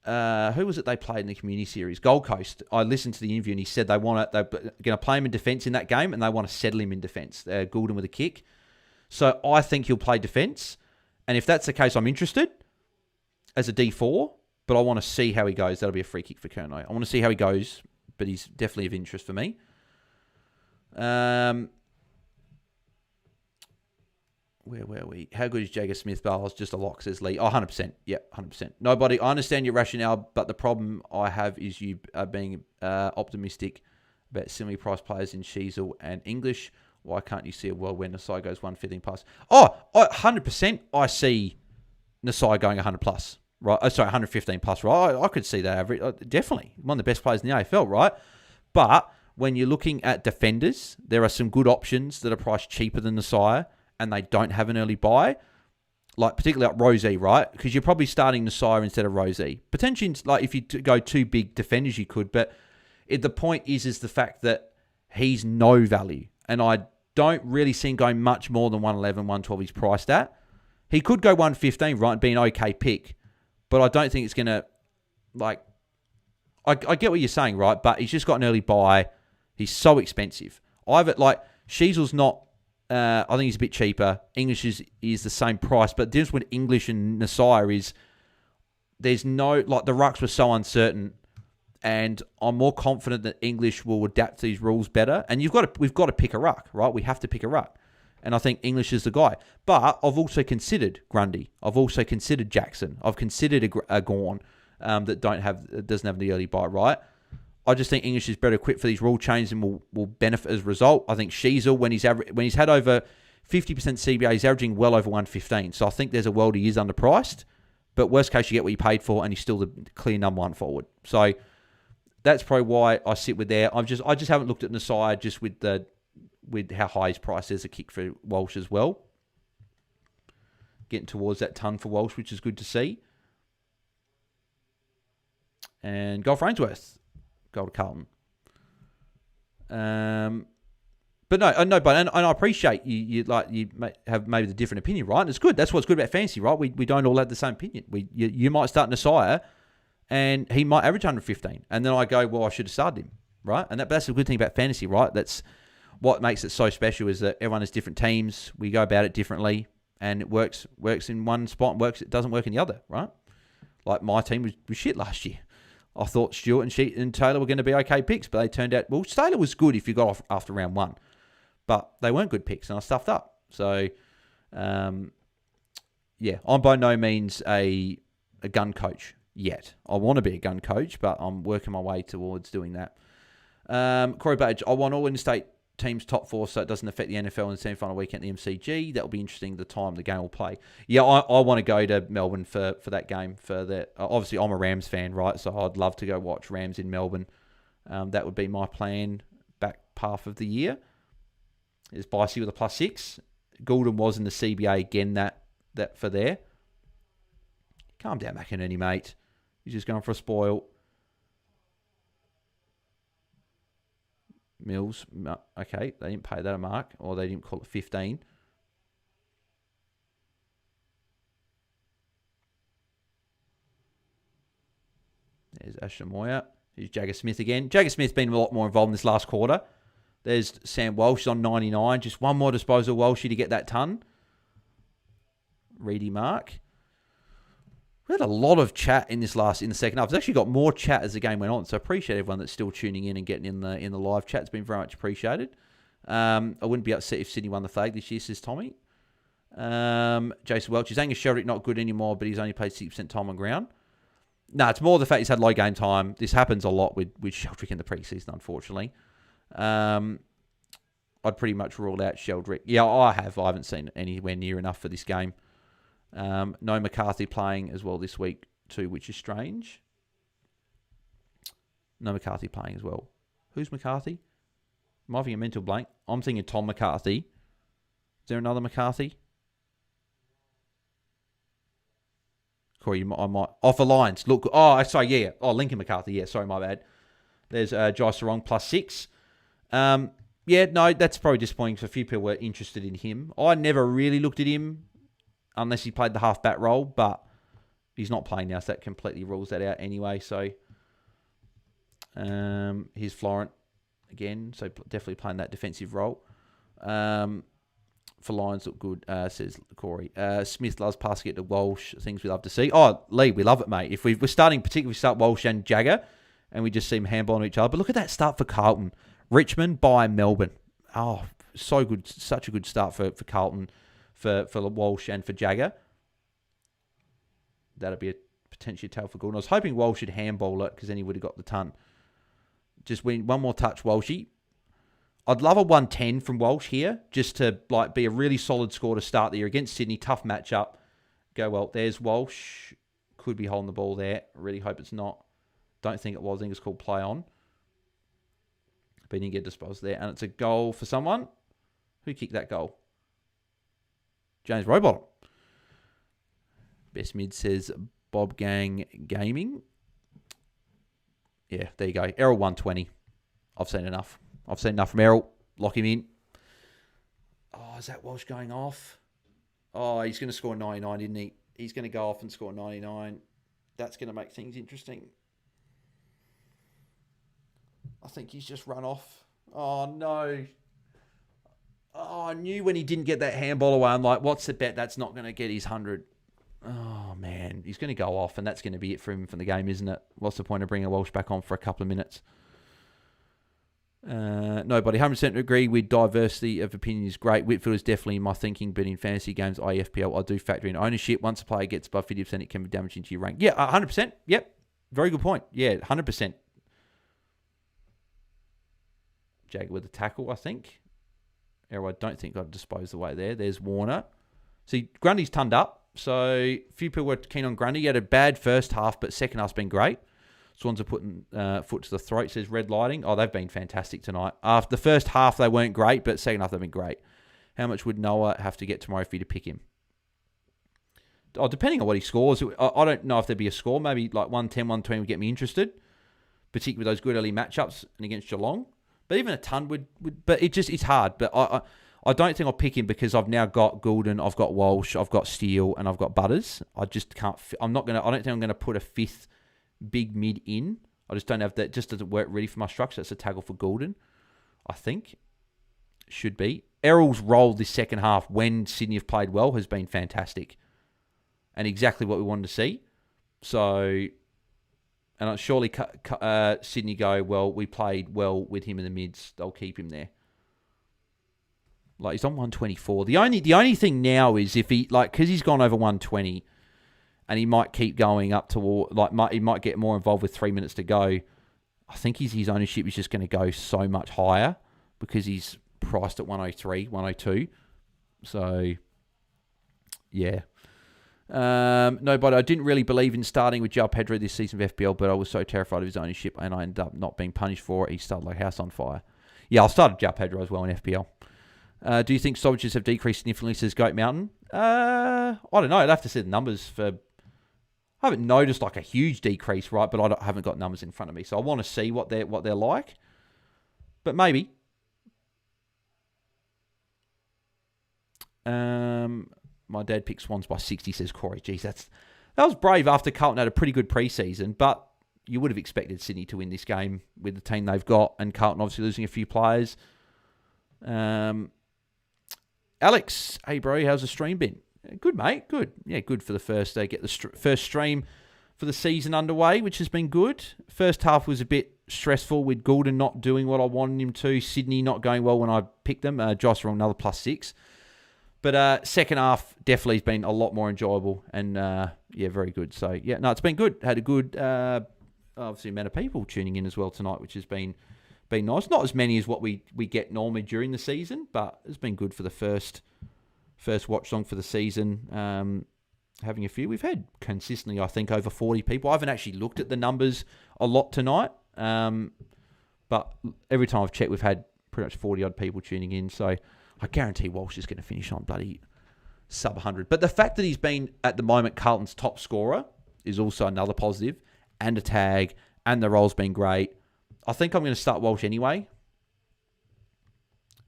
who was it they played in the community series? Gold Coast. I listened to the interview and he said they're going to play him in defence in that game and they want to settle him in defence. Goulden with a kick. So I think he'll play defence. And if that's the case, I'm interested as a D4, but I want to see how he goes. That'll be a free kick for Kerno. I want to see how he goes, but he's definitely of interest for me. Where were we? How good is Jagger Smith Bales? Just a lock, says Lee. Oh, 100%. Yeah, 100%. Nobody, I understand your rationale, but the problem I have is you are being optimistic about similarly priced players in Sheasel and English. Why can't you see a world where Nasai goes 115 plus? Oh, 100% I see Nasai going 100 plus, right? Oh, sorry, 115 plus, right? I could see that average. Definitely. One of the best players in the AFL, right? But when you're looking at defenders, there are some good options that are priced cheaper than Nasai, and they don't have an early buy, like particularly like Rosie, right? Because you're probably starting Nasai instead of Rosie. Potentially, like if you go two big defenders, you could, but the point is the fact that he's no value, and I don't really see him going much more than 111, 112 he's priced at. He could go 115, right, and be an okay pick, but I don't think it's going to, like, I get what you're saying, right, but he's just got an early buy. He's so expensive. Sheasel's not, I think he's a bit cheaper. English is the same price, but the difference with English and Nasai is there's no, like, the rucks were so uncertain, and I'm more confident that English will adapt to these rules better. And we've got to pick a ruck, right? We have to pick a ruck. And I think English is the guy. But I've also considered Grundy. I've also considered Jackson. I've considered a Gawn that doesn't have the early buy, right? I just think English is better equipped for these rule changes and will benefit as a result. I think Sheasel, when he's had over 50% CBA, he's averaging well over 115. So I think there's a world he is underpriced. But worst case, you get what you paid for, and he's still the clear number one forward. So that's probably why I sit with there. I just haven't looked at Nasai just with how high his price is. A kick for Walsh as well. Getting towards that ton for Walsh, which is good to see. And Golf Rainsworth. Gold to Carlton. But I appreciate you have maybe the different opinion, right? And it's good. That's what's good about fantasy, right? We don't all have the same opinion. You might start Nasai, and he might average 115, and then I go, well, I should have started him, right? And that's the good thing about fantasy, right? That's what makes it so special, is that everyone has different teams. We go about it differently, and it works in one spot, and it doesn't work in the other, right? Like my team was shit last year. I thought Stewart and Taylor were going to be okay picks, but they turned out, well, Taylor was good if you got off after round one, but they weren't good picks, and I stuffed up. So, I'm by no means a gun coach yet. I want to be a gun coach, but I'm working my way towards doing that. Corey Badge, I want all in-state teams top four so it doesn't affect the NFL in the semi-final weekend at the MCG. That'll be interesting the time the game will play. Yeah, I want to go to Melbourne for that game. Obviously, I'm a Rams fan, right? So I'd love to go watch Rams in Melbourne. That would be my plan back half of the year. Is Bicey with a +6. Goulden was in the CBA again, that for there. Calm down, McInerney, mate. He's just going for a spoil. Mills, okay, they didn't pay that a mark, or they didn't call it 15. There's Ashton Moyer. Here's Jagger Smith again. Jagger Smith's been a lot more involved in this last quarter. There's Sam Walsh on 99. Just one more disposal, Walshy, to get that ton. Reedy Mark. We had a lot of chat in the second half. It's actually got more chat as the game went on, so I appreciate everyone that's still tuning in and getting in the live chat. It's been very much appreciated. I wouldn't be upset if Sydney won the flag this year, says Tommy. Jason Welch is Angus Sheldrick not good anymore, but he's only played 60% time on ground. No, it's more the fact he's had low game time. This happens a lot with Sheldrick in the preseason, unfortunately. I'd pretty much ruled out Sheldrick. Yeah, I haven't seen anywhere near enough for this game. No McCarthy playing as well this week too, which is strange. No McCarthy playing as well. Who's McCarthy? Am I having a mental blank? I'm thinking Tom McCarthy. Is there another McCarthy? Corey, I might... Off the lines. Look. Oh, sorry, yeah. Oh, Lincoln McCarthy. Yeah, sorry, my bad. There's Jai Sarong +6. Yeah, no, that's probably disappointing because a few people were interested in him. I never really looked at him unless he played the half-back role, but he's not playing now, so that completely rules that out anyway. So here's Florent again, so definitely playing that defensive role. For Lions look good, says Corey. Smith loves passing it to Walsh, things we love to see. Oh, Lee, we love it, mate. If we're starting, particularly if we start Walsh and Jagger, and we just see them handball on each other. But look at that start for Carlton. Richmond by Melbourne. Oh, so good. Such a good start for Carlton. for Walsh and for Jagger. That'd be a potentially tail for Gordon. I was hoping Walsh should handball it because then he would have got the ton. Just win one more touch, Walshy. I'd love a 110 from Walsh here, just to like be a really solid score to start the year against Sydney. Tough matchup. Go well. There's Walsh. Could be holding the ball there. I really hope it's not. Don't think it was. I think it's called play on. But he didn't get disposed there. And it's a goal for someone. Who kicked that goal? James Robot. Best mid says Bob Gang Gaming. Yeah, there you go. Errol 120. I've seen enough. I've seen enough from Errol. Lock him in. Oh, is that Walsh going off? Oh, he's going to score 99, isn't he? He's going to go off and score 99. That's going to make things interesting. I think he's just run off. Oh, no. Oh, I knew when he didn't get that handball away. I'm like, what's the bet? That's not going to get his 100. Oh, man. He's going to go off, and that's going to be it for him from the game, isn't it? What's the point of bringing Walsh back on for a couple of minutes? Nobody 100% agree with diversity of opinion is great. Whitfield is definitely in my thinking, but in fantasy games, IFPL, I do factor in ownership. Once a player gets above 50%, it can be damaging to your rank. Yeah, 100%. Yep. Very good point. Yeah, 100%. Jagger with a tackle, I think. Errol, I don't think I'd dispose away there. There's Warner. See, Grundy's turned up. So, a few people were keen on Grundy. He had a bad first half, but second half's been great. Swans are putting foot to the throat, says Red Lighting. Oh, they've been fantastic tonight. After the first half, they weren't great, but second half, they've been great. How much would Noah have to get tomorrow for you to pick him? Oh, depending on what he scores. I don't know if there'd be a score. Maybe like 110, 120 would get me interested, particularly with those good early matchups and against Geelong. But even a ton would but it's hard. But I don't think I'll pick him because I've now got Goulden, I've got Walsh, I've got Steele, and I've got Butters. I just can't. I don't think I'm going to put a fifth big mid in. I just don't have that. Just doesn't work really for my structure. It's a tackle for Goulden, I think. Should be. Errol's role this second half when Sydney have played well has been fantastic. And exactly what we wanted to see. So, and surely Sydney go, well, we played well with him in the mids. They'll keep him there. Like, he's on 124. The only thing now is if he, like, because he's gone over 120 and he might keep going up to, he might get more involved with 3 minutes to go. I think his ownership is just going to go so much higher because he's priced at 103, 102. So, yeah. No, but I didn't really believe in starting with João Pedro this season of FPL, but I was so terrified of his ownership and I ended up not being punished for it. He started like house on fire. Yeah, I started João Pedro as well in FPL. Do you think stoppages have decreased significantly, says Goat Mountain? I don't know. I'd have to see the numbers for... I haven't noticed like a huge decrease, right? But I haven't got numbers in front of me. So I want to see what they're like. But maybe. My dad picked Swans by 60, says Corey. Geez, that was brave after Carlton had a pretty good preseason. But you would have expected Sydney to win this game with the team they've got. And Carlton obviously losing a few players. Alex, hey bro, how's the stream been? Good, mate. Good. Yeah, good for the first day. Get the first stream for the season underway, which has been good. First half was a bit stressful with Goulden not doing what I wanted him to. Sydney not going well when I picked them. Josh wrong, another +6. But second half definitely has been a lot more enjoyable and, yeah, very good. So, yeah, no, it's been good. Had a good, obviously, amount of people tuning in as well tonight, which has been nice. Not as many as what we get normally during the season, but it's been good for the first watch long for the season. Having a few. We've had consistently, I think, over 40 people. I haven't actually looked at the numbers a lot tonight, but every time I've checked, we've had pretty much 40-odd people tuning in. So I guarantee Walsh is going to finish on bloody sub 100. But the fact that he's been, at the moment, Carlton's top scorer is also another positive, and a tag, and the role's been great. I think I'm going to start Walsh anyway.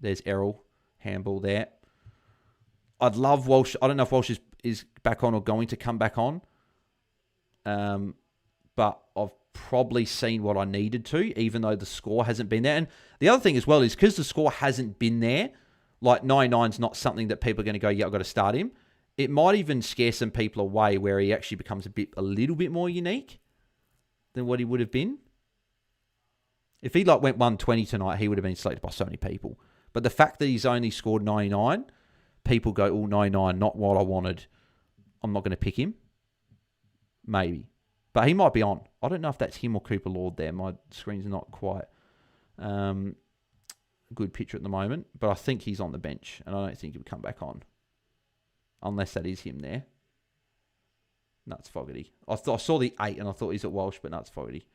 There's Errol, handball there. I'd love Walsh. I don't know if Walsh is back on or going to come back on. But I've probably seen what I needed to, even though the score hasn't been there. And the other thing as well is because the score hasn't been there, like 99's not something that people are going to go, yeah, I've got to start him. It might even scare some people away where he actually becomes a little bit more unique than what he would have been. If he went 120 tonight, he would have been selected by so many people. But the fact that he's only scored 99 people go, oh, 99, not what I wanted. I'm not going to pick him. Maybe. But he might be on. I don't know if that's him or Cooper Lord there. My screen's not quite good picture at the moment. But I think he's on the bench. And I don't think he'll come back on. Unless that is him there. No, it's Fogarty. I saw the 8 and I thought he's at Walsh, but no, it's Fogarty.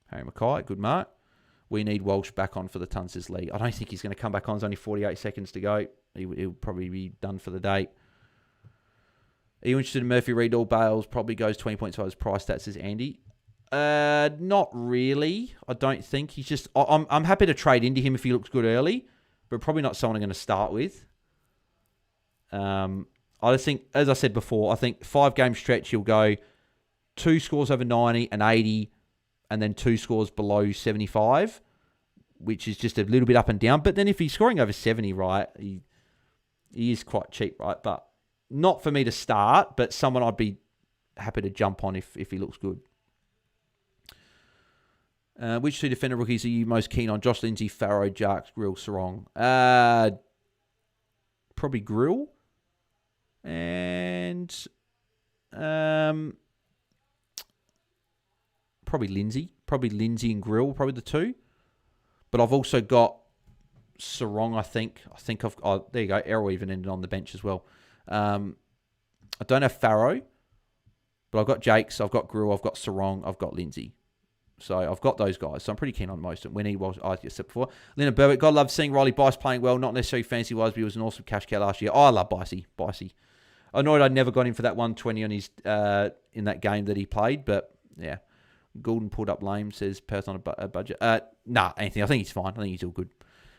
Harry Mackay, good mark. We need Walsh back on for the Tunsters League. I don't think he's going to come back on. There's only 48 seconds to go. He'll probably be done for the day. Are you interested in Murphy Reed or Bales? Probably goes 20 points by his price stats, says Andy. Not really. I don't think. He's just... I'm happy to trade into him if he looks good early, but probably not someone I'm going to start with. I just think, as I said before, I think 5-game stretch, he'll go 2 scores over 90 and 80, and then 2 scores below 75, which is just a little bit up and down. But then if he's scoring over 70, right, he is quite cheap, right? But not for me to start, but someone I'd be happy to jump on if he looks good. Which 2 defender rookies are you most keen on? Josh Lindsay, Farrow, Jarks, Grill, Sarong. Probably Grill. And probably Lindsay. Probably Lindsay and Grill, probably the 2. But I've also got Sarong, I think. There you go. Errol even ended on the bench as well. I don't have Farrow, but I've got Jakes, I've got Grill, I've got Sarong, I've got Lindsay. So I've got those guys. So I'm pretty keen on most of them. When he was, I said before. Leonard Burbitt, God love seeing Riley Bice playing well. Not necessarily fancy-wise, but he was an awesome cash cow last year. Oh, I love Bicey. Annoyed I'd never got him for that 120 on his in that game that he played. But, yeah. Goulden pulled up lame, says Perth on a budget. Anthony, I think he's fine. I think he's all good.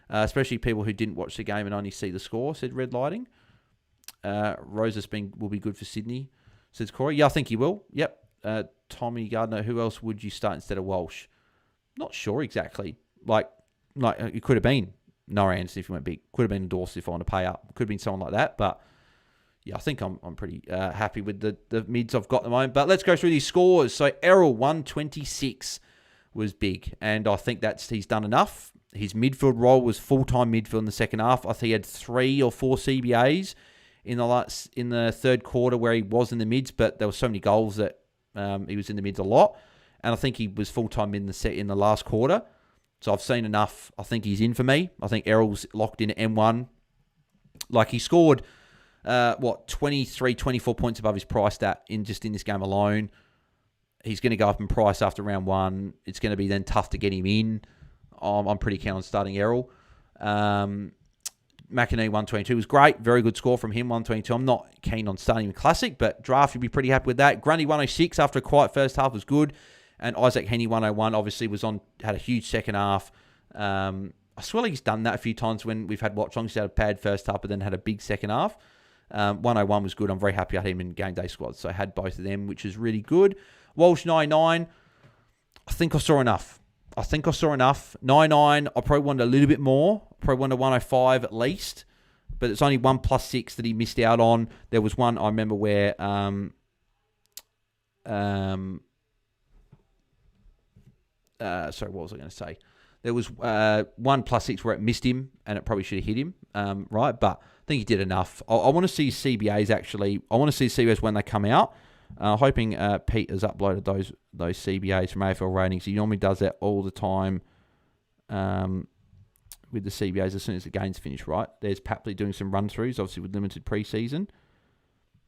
Especially people who didn't watch the game and only see the score, said Red Lighting. Rosas will be good for Sydney, says Corey. Yeah, I think he will. Yep. Tommy Gardner, who else would you start instead of Walsh? Not sure exactly. Like it could have been Noah Anderson if he went big. Could have been Dawson if I want to pay up. Could have been someone like that. But yeah, I think I'm pretty happy with the mids I've got at the moment. But let's go through these scores. So Errol 126 was big, and I think he's done enough. His midfield role was full-time midfield in the second half. I think he had 3 or 4 CBAs in the third quarter where he was in the mids, but there were so many goals that he was in the mids a lot, and I think he was full-time in the last quarter. So I've seen enough. I think he's in for me. I think Errol's locked in at M1. Like, he scored, 23, 24 points above his price stat in this game alone. He's going to go up in price after round 1. It's going to be then tough to get him in. I'm pretty keen on starting Errol. McInerney 122 was great. Very good score from him, 122. I'm not keen on starting him Classic, but draft, you'd be pretty happy with that. Grundy 106 after a quiet first half was good. And Isaac Henney 101 obviously had a huge second half. I swear like he's done that a few times when we've had Watchalong. He's had a bad first half, but then had a big second half. 101 was good. I'm very happy I had him in game day squad. So I had both of them, which is really good. Walsh 99. I think I saw enough. 99, I probably wanted a little bit more. Probably wanted 105 at least. But it's only 1 + 6 that he missed out on. There was one I remember where... sorry, what was I going to say? There was 1 + 6 where it missed him, and it probably should have hit him, right? But I think he did enough. I want to see CBAs, actually. I want to see CBAs when they come out. Hoping Pete has uploaded those CBAs from AFL ratings. He normally does that all the time with the CBAs as soon as the game's finished, right? There's Papley doing some run-throughs, obviously with limited pre-season.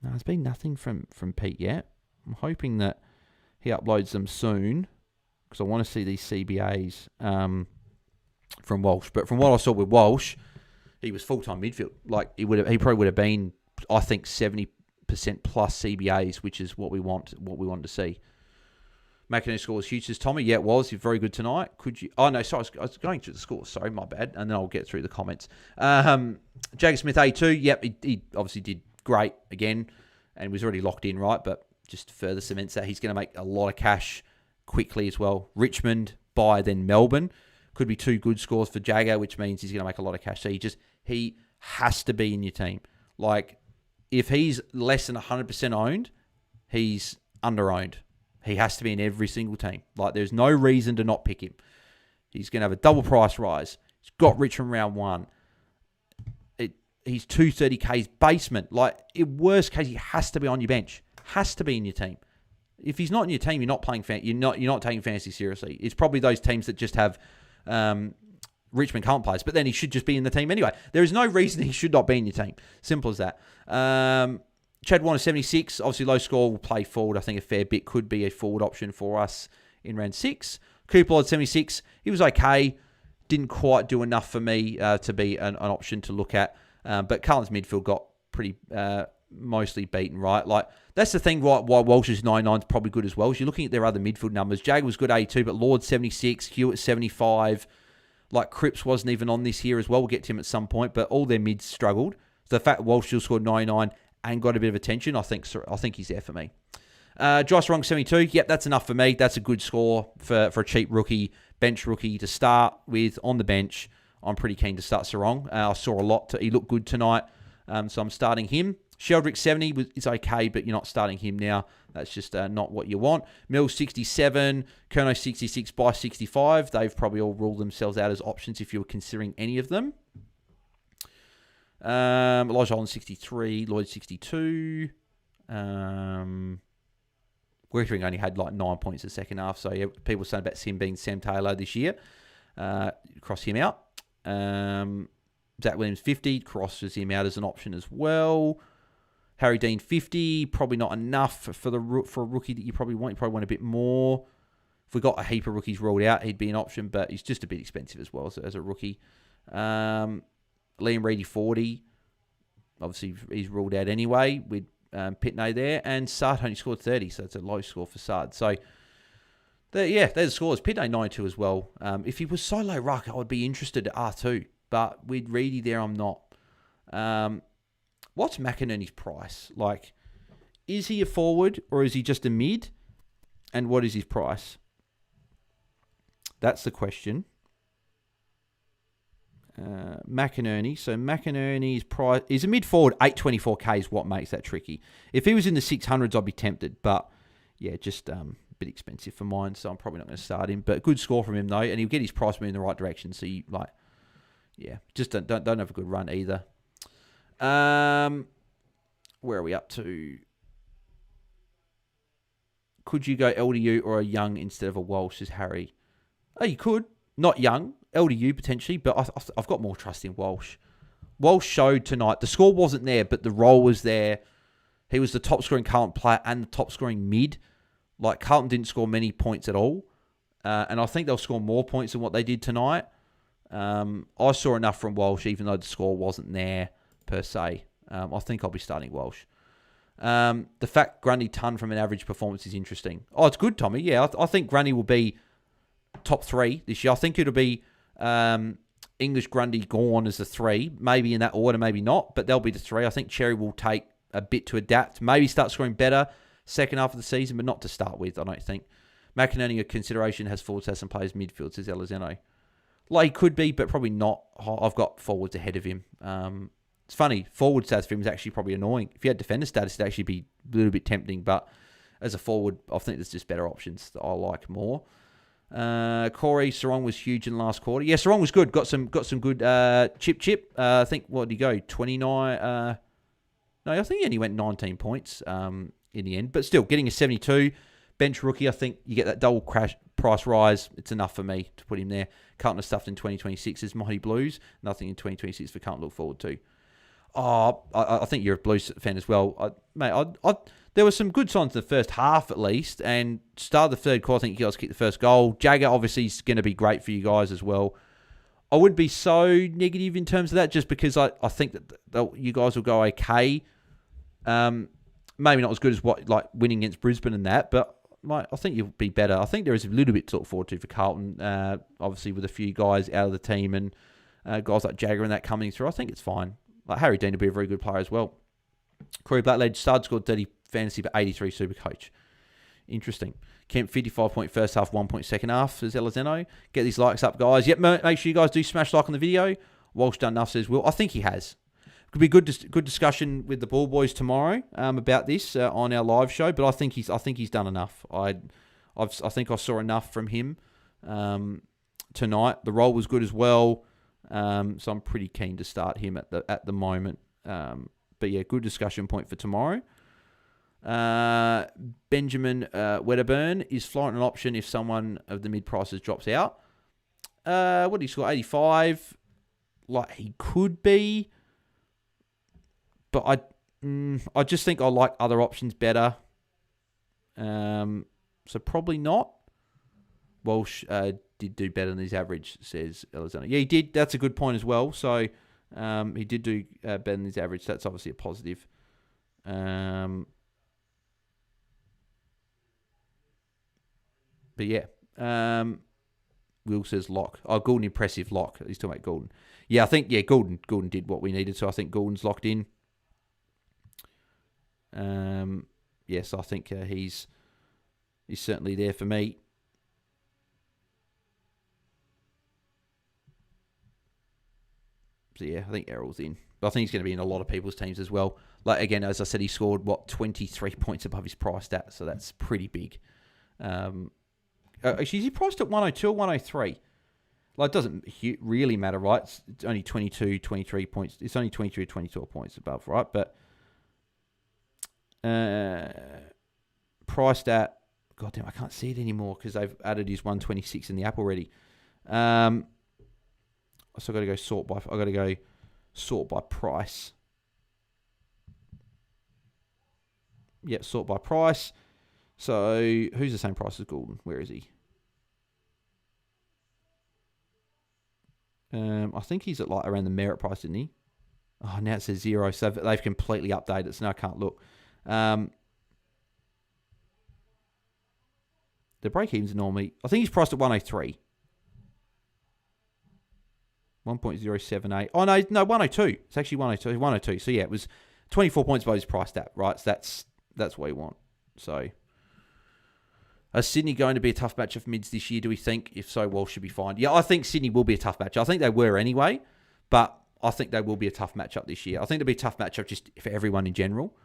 No, there's been nothing from Pete yet. I'm hoping that he uploads them soon because I want to see these CBAs from Walsh. But from what I saw with Walsh, he was full-time midfield. Like he probably would have been, I think, 70% plus CBAs, which is what we wanted to see. McInerney scores huge, says Tommy. Yeah, it was. He's very good tonight. Could you... Oh, no, sorry. I was going through the scores. Sorry, my bad. And then I'll get through the comments. Jagger Smith, A2. Yep, he obviously did great again and was already locked in, right? But just further cements that he's going to make a lot of cash quickly as well. Richmond, by then Melbourne. Could be 2 good scores for Jagger, which means he's going to make a lot of cash. So he has to be in your team. Like, if he's less than 100% owned, he's under-owned. He has to be in every single team. Like, there's no reason to not pick him. He's going to have a double price rise. He's got Richmond round 1. He's 230K's basement. Like, in worst case, he has to be on your bench. Has to be in your team. If he's not in your team, you're not playing. You're not taking fantasy seriously. It's probably those teams that just have Richmond Carlton players, but then he should just be in the team anyway. There is no reason he should not be in your team. Simple as that. Chad Warner 76. Obviously, low score will play forward. I think a fair bit could be a forward option for us in round 6. Cooper Lord 76. He was okay. Didn't quite do enough for me to be an option to look at. But Carlton's midfield got pretty mostly beaten, right? Like, that's the thing, right? Why Walsh's 99 is probably good as well. Is you're looking at their other midfield numbers. Jag was good 82, but Lord 76, Hewitt 75. Like, Cripps wasn't even on this here as well. We'll get to him at some point, but all their mids struggled. So the fact that Walsh still scored 99 and got a bit of attention, I think he's there for me. Josh Wrong 72. Yep, that's enough for me. That's a good score for a cheap rookie, bench rookie to start with on the bench. I'm pretty keen to start Sarong. I saw a lot. He looked good tonight, so I'm starting him. Sheldrick 70 is okay, but you're not starting him now. That's just not what you want. Mills 67, Kerno 66 by 65. They've probably all ruled themselves out as options if you were considering any of them. Elijah Holland 63, Lloyd 62. Worthing only had like 9 points the second half, so yeah, people were saying about him being Sam Taylor this year. Cross him out. Zach Williams 50, crosses him out as an option as well. Harry Dean 50, probably not enough for a rookie that you probably want. You probably want a bit more. If we got a heap of rookies ruled out, he'd be an option, but he's just a bit expensive as well as a rookie. Liam Reedy 40, obviously he's ruled out anyway with Pitney there, and Sard only scored 30, so it's a low score for Sard. So there's the scores. Pitney 92 as well. If he was solo ruck, I would be interested at R2, but with Reedy there, I'm not. What's McInerney's price? Like, is he a forward or is he just a mid? And what is his price? That's the question. McInerney. So McInerney's price is a mid forward. 824k is what makes that tricky. If he was in the 600s, I'd be tempted, but yeah, just a bit expensive for mine, so I'm probably not going to start him. But good score from him though, and he'll get his price moving in the right direction. So you just don't have a good run either. Where are we up to? Could you go LDU or a Young instead of a Walsh, says Harry? Oh, you could. Not Young. LDU potentially, but I've got more trust in Walsh. Walsh showed tonight. The score wasn't there, but the role was there. He was the top scoring Carlton player and the top scoring mid. Like, Carlton didn't score many points at all. And I think they'll score more points than what they did tonight. I saw enough from Walsh, even though the score wasn't there per se. I think I'll be starting Walsh. The fact Grundy ton from an average performance is interesting. Oh, it's good, Tommy. Yeah, I think Grundy will be top 3 this year. I think it'll be English, Grundy, Gawn as the 3. Maybe in that order, maybe not, but they'll be the 3. I think Cherry will take a bit to adapt. Maybe start scoring better second half of the season, but not to start with, I don't think. McInerney, a consideration, has forwards, has some players midfield, says Elizeno. Like, he could be, but probably not. I've got forwards ahead of him. It's funny, forward stats for him is actually probably annoying. If you had defender status, it'd actually be a little bit tempting, but as a forward, I think there's just better options that I like more. Corey, Sarong was huge in the last quarter. Yeah, Sarong was good. Got some good chip. I think, what did he go? 29. No, I think he only went 19 points in the end. But still, getting a 72. Bench rookie, I think you get that double crash price rise. It's enough for me to put him there. Carlton are stuffed in 2026 as Mighty Blues. Nothing in 2026 for Carlton to look forward to. Oh, I think you're a Blues fan as well. There were some good signs in the first half, at least, and start of the third quarter, I think you guys kicked the first goal. Jagger, obviously, is going to be great for you guys as well. I wouldn't be so negative in terms of that, just because I think that you guys will go okay. Maybe not as good as what winning against Brisbane and that, but I think you'll be better. I think there is a little bit to look forward to for Carlton, obviously with a few guys out of the team and guys like Jagger and that coming through. I think it's fine. Like, Harry Dean will be a very good player as well. Corey Blackledge, Stud scored 30 fantasy, but 83 super coach. Interesting. Kemp, 55 point first half, 1 point second half, says Elizeno. Get these likes up, guys. Yep, make sure you guys do smash like on the video. Walsh done enough, says Will. I think he has. Could be good discussion with the Ball Boys tomorrow about this on our live show, but I think he's done enough. I think I saw enough from him tonight. The role was good as well. So I'm pretty keen to start him at the moment. But yeah, good discussion point for tomorrow. Benjamin Wedderburn, is Florent an option if someone of the mid prices drops out? What did he score? 85. Like, he could be, but I just think I like other options better. So probably not. Walsh did do better than his average, says Alexander. Yeah, he did. That's a good point as well. So he did do better than his average. That's obviously a positive. But yeah. Will says lock. Oh, Goulden, impressive lock. He's talking about Goulden. Yeah, I think, Goulden did what we needed. So I think Goulden's locked in. Yes, I think he's certainly there for me. So yeah, I think Errol's in. But I think he's going to be in a lot of people's teams as well. Like, again, as I said, he scored, 23 points above his price stat. So that's pretty big. Actually, is he priced at 102 or 103? Like, it doesn't really matter, right? It's only 22, 23 points. It's only 23 or 22 points above, right? But priced at, goddamn, I can't see it anymore because they've added his 126 in the app already. So I've got to go sort by price. Yeah, sort by price. So who's the same price as Goulden? Where is he? I think he's at like around the merit price, isn't he? Oh, now it says 0. So they've completely updated it, so now I can't look. The break-evens are normally, I think he's priced at 103. 1.078. Oh, no, 102. It's actually 102. 102. So, yeah, it was 24 points above his price stat, right? So that's what you want. So, is Sydney going to be a tough matchup for mids this year, do we think? If so, Walsh should be fine. Yeah, I think Sydney will be a tough matchup. I think they were anyway, but I think they will be a tough matchup this year. I think they'll be a tough matchup just for everyone in general.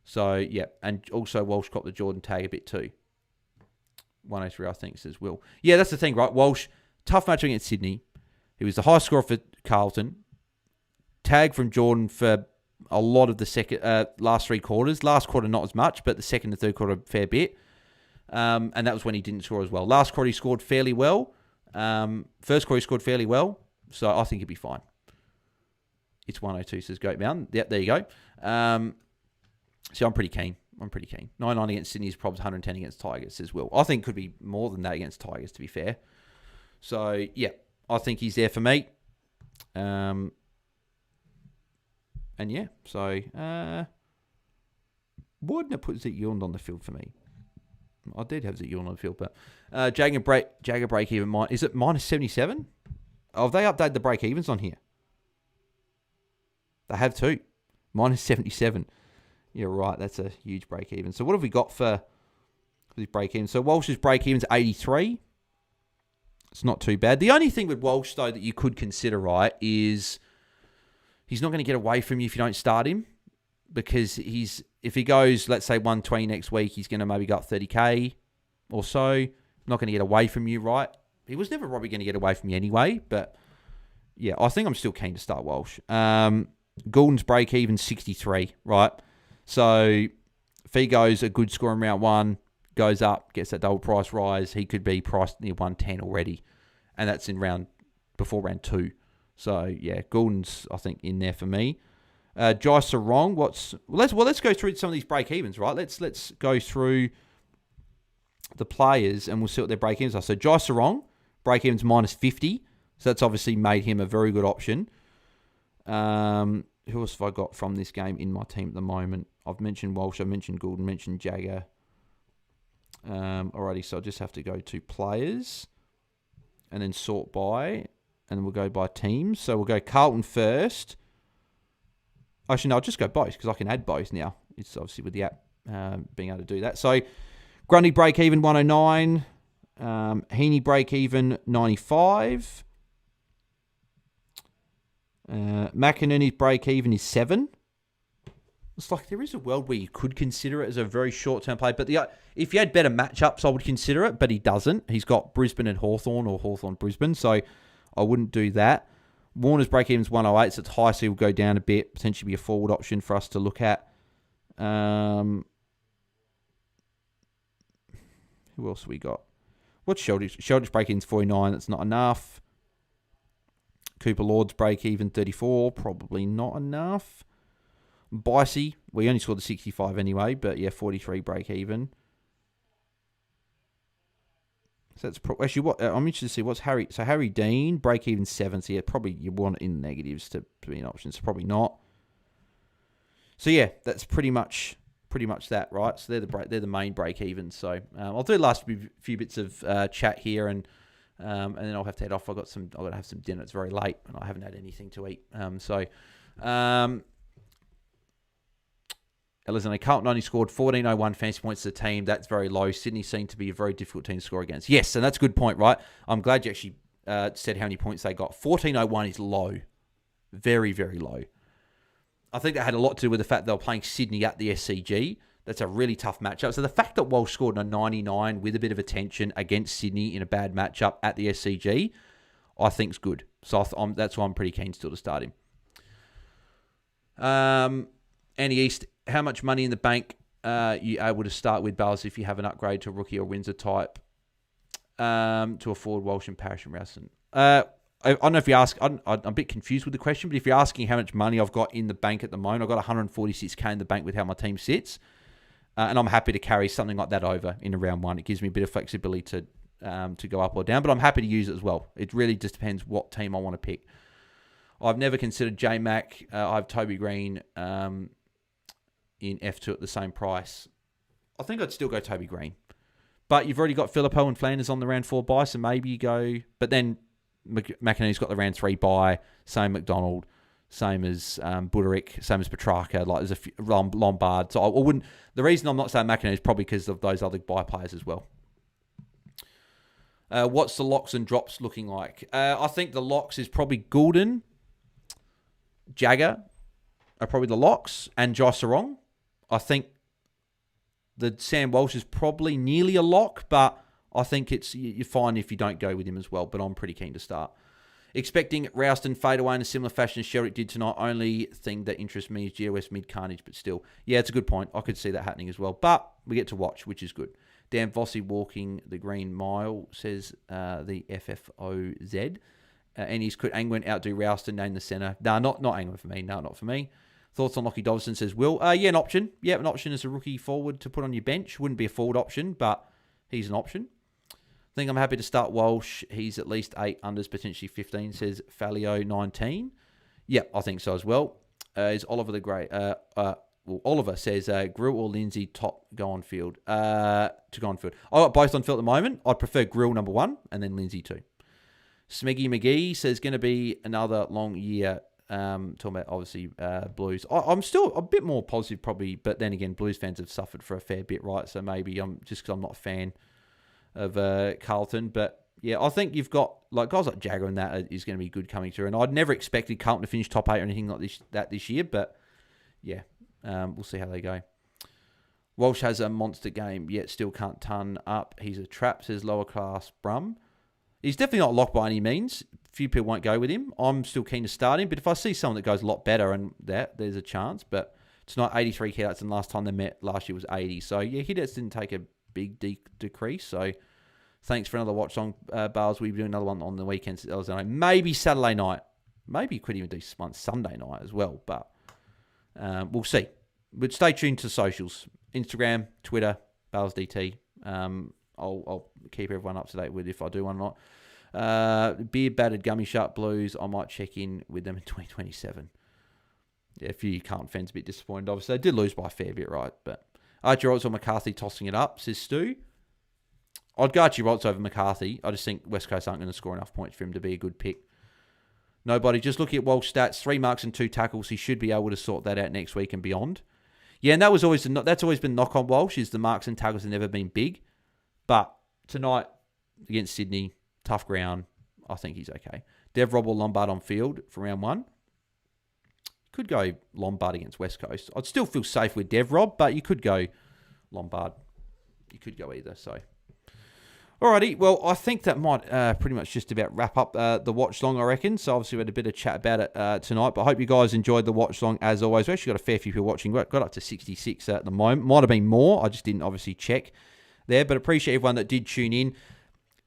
So, yeah, and also Walsh got the Jordan tag a bit too. 103, I think, says Will. Yeah, that's the thing, right? Walsh, tough matchup against Sydney. He was the high scorer for Carlton. Tag from Jordan for a lot of the last three quarters. Last quarter, not as much, but the second and third quarter, a fair bit. And that was when he didn't score as well. Last quarter, he scored fairly well. First quarter, he scored fairly well. So I think he'd be fine. It's 102, says Goat Mountain. Yep, there you go. So I'm pretty keen. 99 against Sydney's probs, 110 against Tigers, says Will. I think it could be more than that against Tigers, to be fair. So, yeah, I think he's there for me. And, yeah, so why didn't it put Zik-Yorn on the field for me? I did have Zik-Yorn on the field, but Jagger break even, is it minus 77? Oh, have they updated the break evens on here? They have too. Minus 77. You're right, that's a huge break even. So what have we got for these break even? So Walsh's break even's 83. It's not too bad. The only thing with Walsh, though, that you could consider, right, is he's not going to get away from you if you don't start him. Because if he goes, let's say, 120 next week, he's going to maybe go up 30k or so. Not going to get away from you, right? He was never probably going to get away from you anyway. But, yeah, I think I'm still keen to start Walsh. Goulden's break even 63, right? So if he goes a good score in round one, goes up, gets that double price rise, he could be priced near 110 already. And that's before round two. So, yeah, Goulden's, I think, in there for me. Jai Sarong, let's go through some of these break evens, right? Let's go through the players and we'll see what their break evens are. So Jai Sarong, break evens minus 50. So that's obviously made him a very good option. Who else have I got from this game in my team at the moment? I've mentioned Walsh, I've mentioned Goulden, mentioned Jagger. Alrighty, so I just have to go to players and then sort by, and then we'll go by teams. So we'll go Carlton first. Actually, no, I'll just go both because I can add both now. It's obviously with the app being able to do that. So Grundy break even 109. Heaney break even 95. McInerney's break even is 7. It's like there is a world where you could consider it as a very short-term play. But if you had better matchups, I would consider it. But he doesn't. He's got Brisbane and Hawthorn or Hawthorn Brisbane. So I wouldn't do that. Warner's break-even's 108, so it's high, so he'll go down a bit. Potentially be a forward option for us to look at. Who else have we got? What's Sheldrick's? Sheldrick's break-even's 49. That's not enough. Cooper Lord's break-even 34. Probably not enough. Bicey, we only scored the 65 anyway, but yeah, 43 break-even. So that's actually what I'm interested to see. What's Harry? So Harry Dean break-even 7. So yeah, probably you want it in negatives to be an option. So probably not. So yeah, that's pretty much that, right? So they're the main break-evens. So I'll do the last few bits of chat here, and then I'll have to head off. I've got to have some dinner. It's very late, and I haven't had anything to eat. Listen, Carlton only scored 1401 fantasy points as a team. That's very low. Sydney seem to be a very difficult team to score against. Yes, and that's a good point, right? I'm glad you actually said how many points they got. 1401 is low. Very, very low. I think that had a lot to do with the fact they were playing Sydney at the SCG. That's a really tough matchup. So the fact that Walsh scored a 99 with a bit of attention against Sydney in a bad matchup at the SCG, I think is good. So that's why I'm pretty keen still to start him. Annie East, how much money in the bank you able to start with, Bales, if you have an upgrade to rookie or Windsor type to afford Walsh and Parrish and Rowson? I don't know if you ask, I'm a bit confused with the question, but if you're asking how much money I've got in the bank at the moment, I've got 146k in the bank with how my team sits. And I'm happy to carry something like that over in round one. It gives me a bit of flexibility to go up or down, but I'm happy to use it as well. It really just depends what team I want to pick. I've never considered J-Mac. I have Toby Green in F2 at the same price. I think I'd still go Toby Green. But you've already got Philippou and Flanders on the round 4 buy, so maybe you go... But then McInerney's got the round 3 buy, same McDonald, same as Buderick, same as Petrarca, like there's a few, Lombard. So I wouldn't... The reason I'm not saying McInerney is probably because of those other buy players as well. What's the locks and drops looking like? I think the locks is probably Goulden, Jagger are probably the locks, and Josh Sarong. I think the Sam Walsh is probably nearly a lock, but I think you're fine if you don't go with him as well, but I'm pretty keen to start. Expecting Rouston fade away in a similar fashion as Sheldrick did tonight. Only thing that interests me is GOS mid-carnage, but still. Yeah, it's a good point. I could see that happening as well, but we get to watch, which is good. Dan Vossi walking the green mile, says the FFOZ. And could Angwin outdo Rouston, name the centre? No, not Angwin for me. No, not for me. Thoughts on Lockie Dobson, says Will. Yeah, an option. Yeah, an option as a rookie forward to put on your bench. Wouldn't be a forward option, but he's an option. I think I'm happy to start Walsh. He's at least 8 unders, potentially 15, says Falio 19. Yeah, I think so as well. Is Oliver the Great? Oliver says Grill or Lindsay top go on field. To go on field. I got both on field at the moment. I'd prefer Grill number 1 and then Lindsay 2. Smeggy McGee says going to be another long year. Talking about obviously Blues. I'm still a bit more positive probably, but then again, Blues fans have suffered for a fair bit, right? So maybe I'm just because I'm not a fan of Carlton, but yeah, I think you've got like guys like Jagger and that is going to be good coming through. And I'd never expected Carlton to finish top 8 or anything like this year, but yeah, we'll see how they go. Walsh has a monster game, yet still can't ton up. He's a trap, says lower class Brum. He's definitely not locked by any means. Few people won't go with him. I'm still keen to start him, but if I see someone that goes a lot better and there's a chance. But tonight, 83 hitouts, and last time they met last year was 80. So yeah, hitouts didn't take a big decrease. So thanks for another watch on Bales. We'll be doing another one on the weekends. Maybe Saturday night. Maybe you could even do one Sunday night as well. But we'll see. But stay tuned to socials. Instagram, Twitter, BAILSDT. I'll keep everyone up to date with if I do one or not. Beer battered gummy shark Blues. I might check in with them in 2027. Yeah, a few Carlton fans a bit disappointed. Obviously, they did lose by a fair bit, right? But Archie Rolls or McCarthy tossing it up, says Stu. I'd go Archie Rolls over McCarthy. I just think West Coast aren't going to score enough points for him to be a good pick. Nobody, just looking at Walsh stats, 3 marks and 2 tackles. He should be able to sort that out next week and beyond. Yeah, and that's always been knock on Walsh, is the marks and tackles have never been big. But tonight, against Sydney, tough ground, I think he's okay. Dev Rob or Lombard on field for round 1. Could go Lombard against West Coast. I'd still feel safe with Dev Rob, but you could go Lombard. You could go either, so. Alrighty, well, I think that might pretty much just about wrap up the watch long, I reckon. So obviously we had a bit of chat about it tonight, but I hope you guys enjoyed the watch long as always. We actually got a fair few people watching. We got up to 66 at the moment. Might have been more. I just didn't obviously check there, but appreciate everyone that did tune in.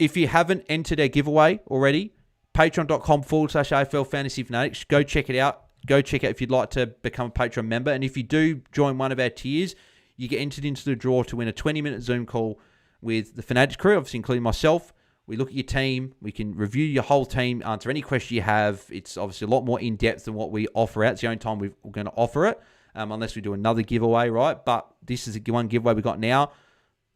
If you haven't entered our giveaway already, patreon.com/AFL Fantasy Fanatics. Go check it out. Go check out if you'd like to become a Patreon member. And if you do join one of our tiers, you get entered into the draw to win a 20-minute Zoom call with the Fanatics crew, obviously including myself. We look at your team. We can review your whole team, answer any question you have. It's obviously a lot more in-depth than what we offer out. It's the only time we're going to offer it, unless we do another giveaway, right? But this is the one giveaway we got now.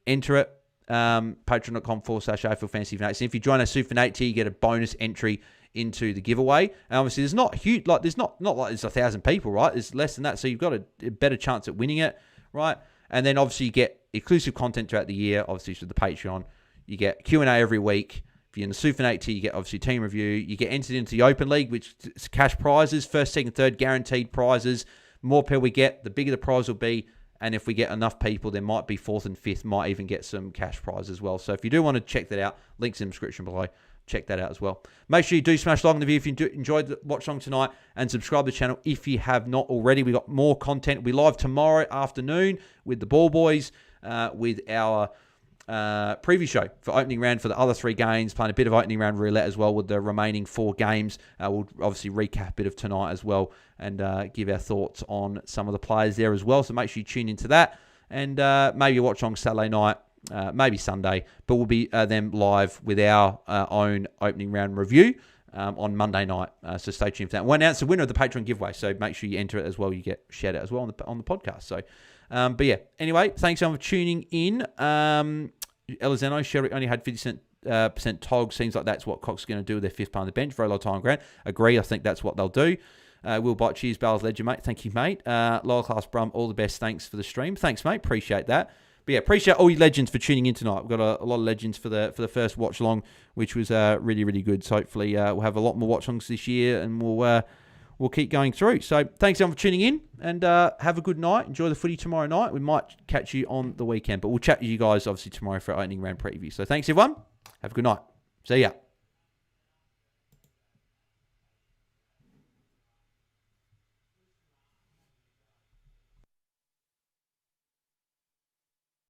Enter it. Patreon.com/AFL Fantasy Fanatics. And if you join our Super Fanate tier, you get a bonus entry into the giveaway. And obviously, there's not huge, like there's not like there's 1,000 people, right? There's less than that, so you've got a better chance at winning it, right? And then obviously you get exclusive content throughout the year, obviously through the Patreon. You get Q&A every week. If you're in the Super Fanate tier, you get obviously team review. You get entered into the Open League, which is cash prizes, first, second, third, guaranteed prizes. The more people we get, the bigger the prize will be. And if we get enough people, there might be fourth and fifth, might even get some cash prize as well. So if you do want to check that out, links in the description below. Check that out as well. Make sure you do smash like on the video if you enjoyed the watch long tonight, and subscribe to the channel if you have not already. We got more content. We'll be live tomorrow afternoon with the Ball Boys, with our preview show for opening round for the other 3 games, playing a bit of opening round roulette as well with the remaining 4 games. We'll obviously recap a bit of tonight as well, and give our thoughts on some of the players there as well. So make sure you tune into that, and maybe watch on Saturday night. Maybe Sunday, but we'll be them live with our own opening round review on Monday night. So stay tuned for that. We'll announce the winner of the Patreon giveaway, so make sure you enter it as well. You get shout out as well on the podcast. So, but yeah. Anyway, thanks everyone for tuning in. Elizano, Sherry only had 50% TOG. Seems like that's what Cox is going to do with their 5th part on the bench. Very low time grant. Agree. I think that's what they'll do. Will Bite, cheers, BAILSDT, mate. Thank you, mate. Lower Class Brum, all the best. Thanks for the stream. Thanks, mate. Appreciate that. But yeah, appreciate all you legends for tuning in tonight. We've got a lot of legends for the first watch along, which was really, really good. So hopefully we'll have a lot more watch alongs this year, and we'll keep going through. So thanks everyone for tuning in, and have a good night. Enjoy the footy tomorrow night. We might catch you on the weekend, but we'll chat to you guys obviously tomorrow for our opening round preview. So thanks everyone. Have a good night. See ya.